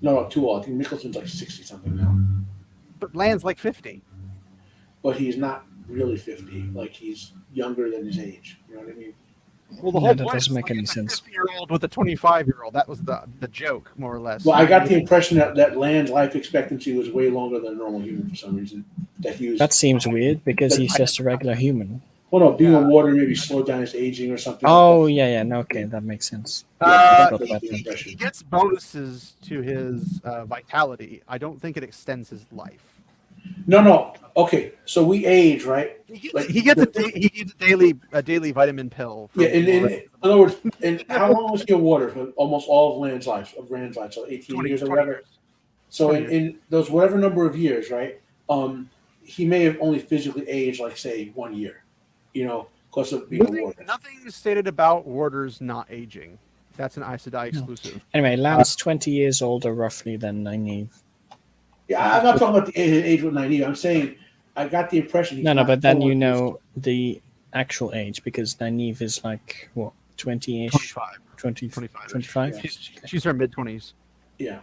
No, too old. I think Mickelson's like 60 something now. But Land's like 50. But he's not really 50. Like he's younger than his age. You know what I mean? Well, the Yeah, whole that point doesn't is make like any it's a sense. 50-year-old with a 25-year-old. That was the joke, more or less. Well, I got the impression that Land's life expectancy was way longer than a normal human for some reason. That he was. That seems weird because he's just a regular human. Well, no, being on water maybe slowed down his aging or something. Oh, yeah, no, okay, that makes sense. Yeah, got that's that the then. impression. He gets bonuses to his vitality. I don't think it extends his life. No. Okay, so we age, right? He gets a daily vitamin pill. Yeah, in other words, and how long was he a warder for almost all of Rand's life? So 18 years or whatever. Years. So in those whatever number of years, right? He may have only physically aged like say 1 year, because of being a warder. Nothing stated about warders not aging. That's an Aes Sedai exclusive. Anyway, Lan's 20 years older roughly than Nynaeve. Yeah, I'm not talking about the age with Nynaeve. I'm saying I got the impression. No, but then you know the actual age because Nynaeve is like what 20-ish, 25. Yeah. She's her mid-20s. Yeah,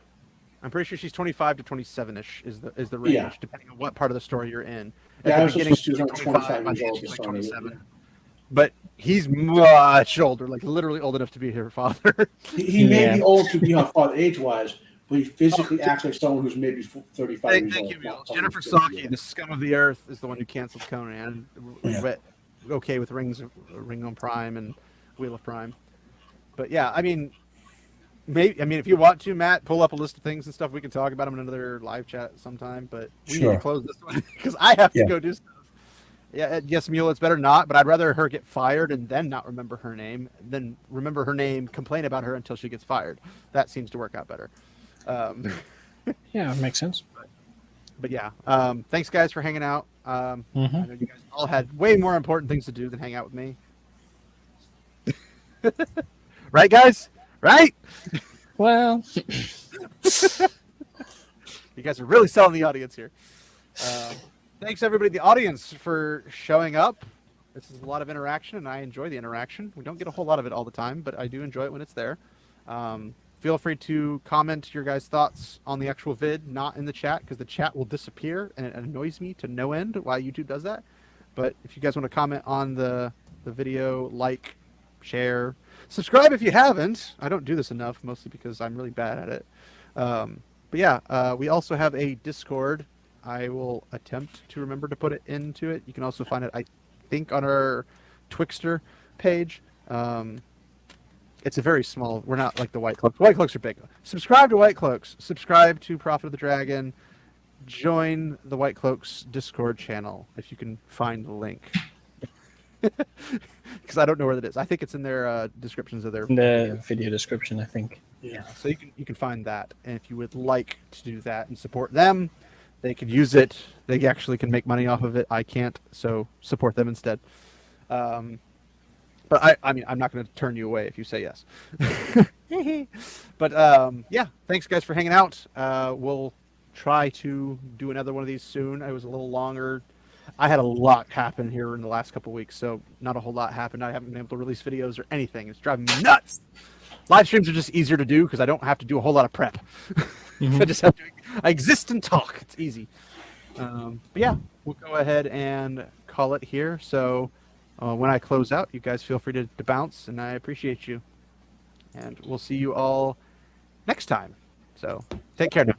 I'm pretty sure she's 25 to 27-ish is the range, depending on what part of the story you're in. At the the beginning, she's like 25 years old. She's like 27. But he's much older, like literally old enough to be her father. He may be old to be her father age-wise, but he physically acts like someone who's maybe 35 years old. Thank you, Bill. Jennifer Saki, the scum of the earth, is the one who canceled Conan. Okay with Ring on Prime and Wheel of Prime. But yeah, I mean, if you want to, Matt, pull up a list of things and stuff. We can talk about them in another live chat sometime. But we need to close this one because I have to go do stuff. Yeah, yes, Mule, it's better not. But I'd rather her get fired and then not remember her name than remember her name, complain about her until she gets fired. That seems to work out better. Yeah, it makes sense. But yeah, thanks guys for hanging out. I know you guys all had way more important things to do than hang out with me. Right, guys? Right? Well, you guys are really selling the audience here. Thanks everybody in the audience for showing up. This is a lot of interaction, and I enjoy the interaction. We don't get a whole lot of it all the time, but I do enjoy it when it's there. Feel free to comment your guys' thoughts on the actual vid, not in the chat, because the chat will disappear, and it annoys me to no end why YouTube does that. But if you guys want to comment on the video, like, share, subscribe if you haven't. I don't do this enough, mostly because I'm really bad at it. But yeah, we also have a Discord. I will attempt to remember to put it into it. You can also find it, I think, on our Twixter page. It's a very small. We're not like the White Cloaks. White Cloaks are big. Subscribe to White Cloaks. Subscribe to Prophet of the Dragon. Join the White Cloaks Discord channel if you can find the link. Because I don't know where that is. I think it's in their descriptions of their video description, I think. Yeah, so you can find that, and if you would like to do that and support them, they could use it. They actually can make money off of it. I can't, so support them instead. But I mean, I'm not going to turn you away if you say yes. But yeah, thanks guys for hanging out. We'll try to do another one of these soon. It was a little longer. I had a lot happen here in the last couple of weeks, so not a whole lot happened. I haven't been able to release videos or anything. It's driving me nuts. Live streams are just easier to do because I don't have to do a whole lot of prep. I exist and talk. It's easy. But yeah, we'll go ahead and call it here. So when I close out, you guys feel free to bounce, and I appreciate you. And we'll see you all next time. So take care now.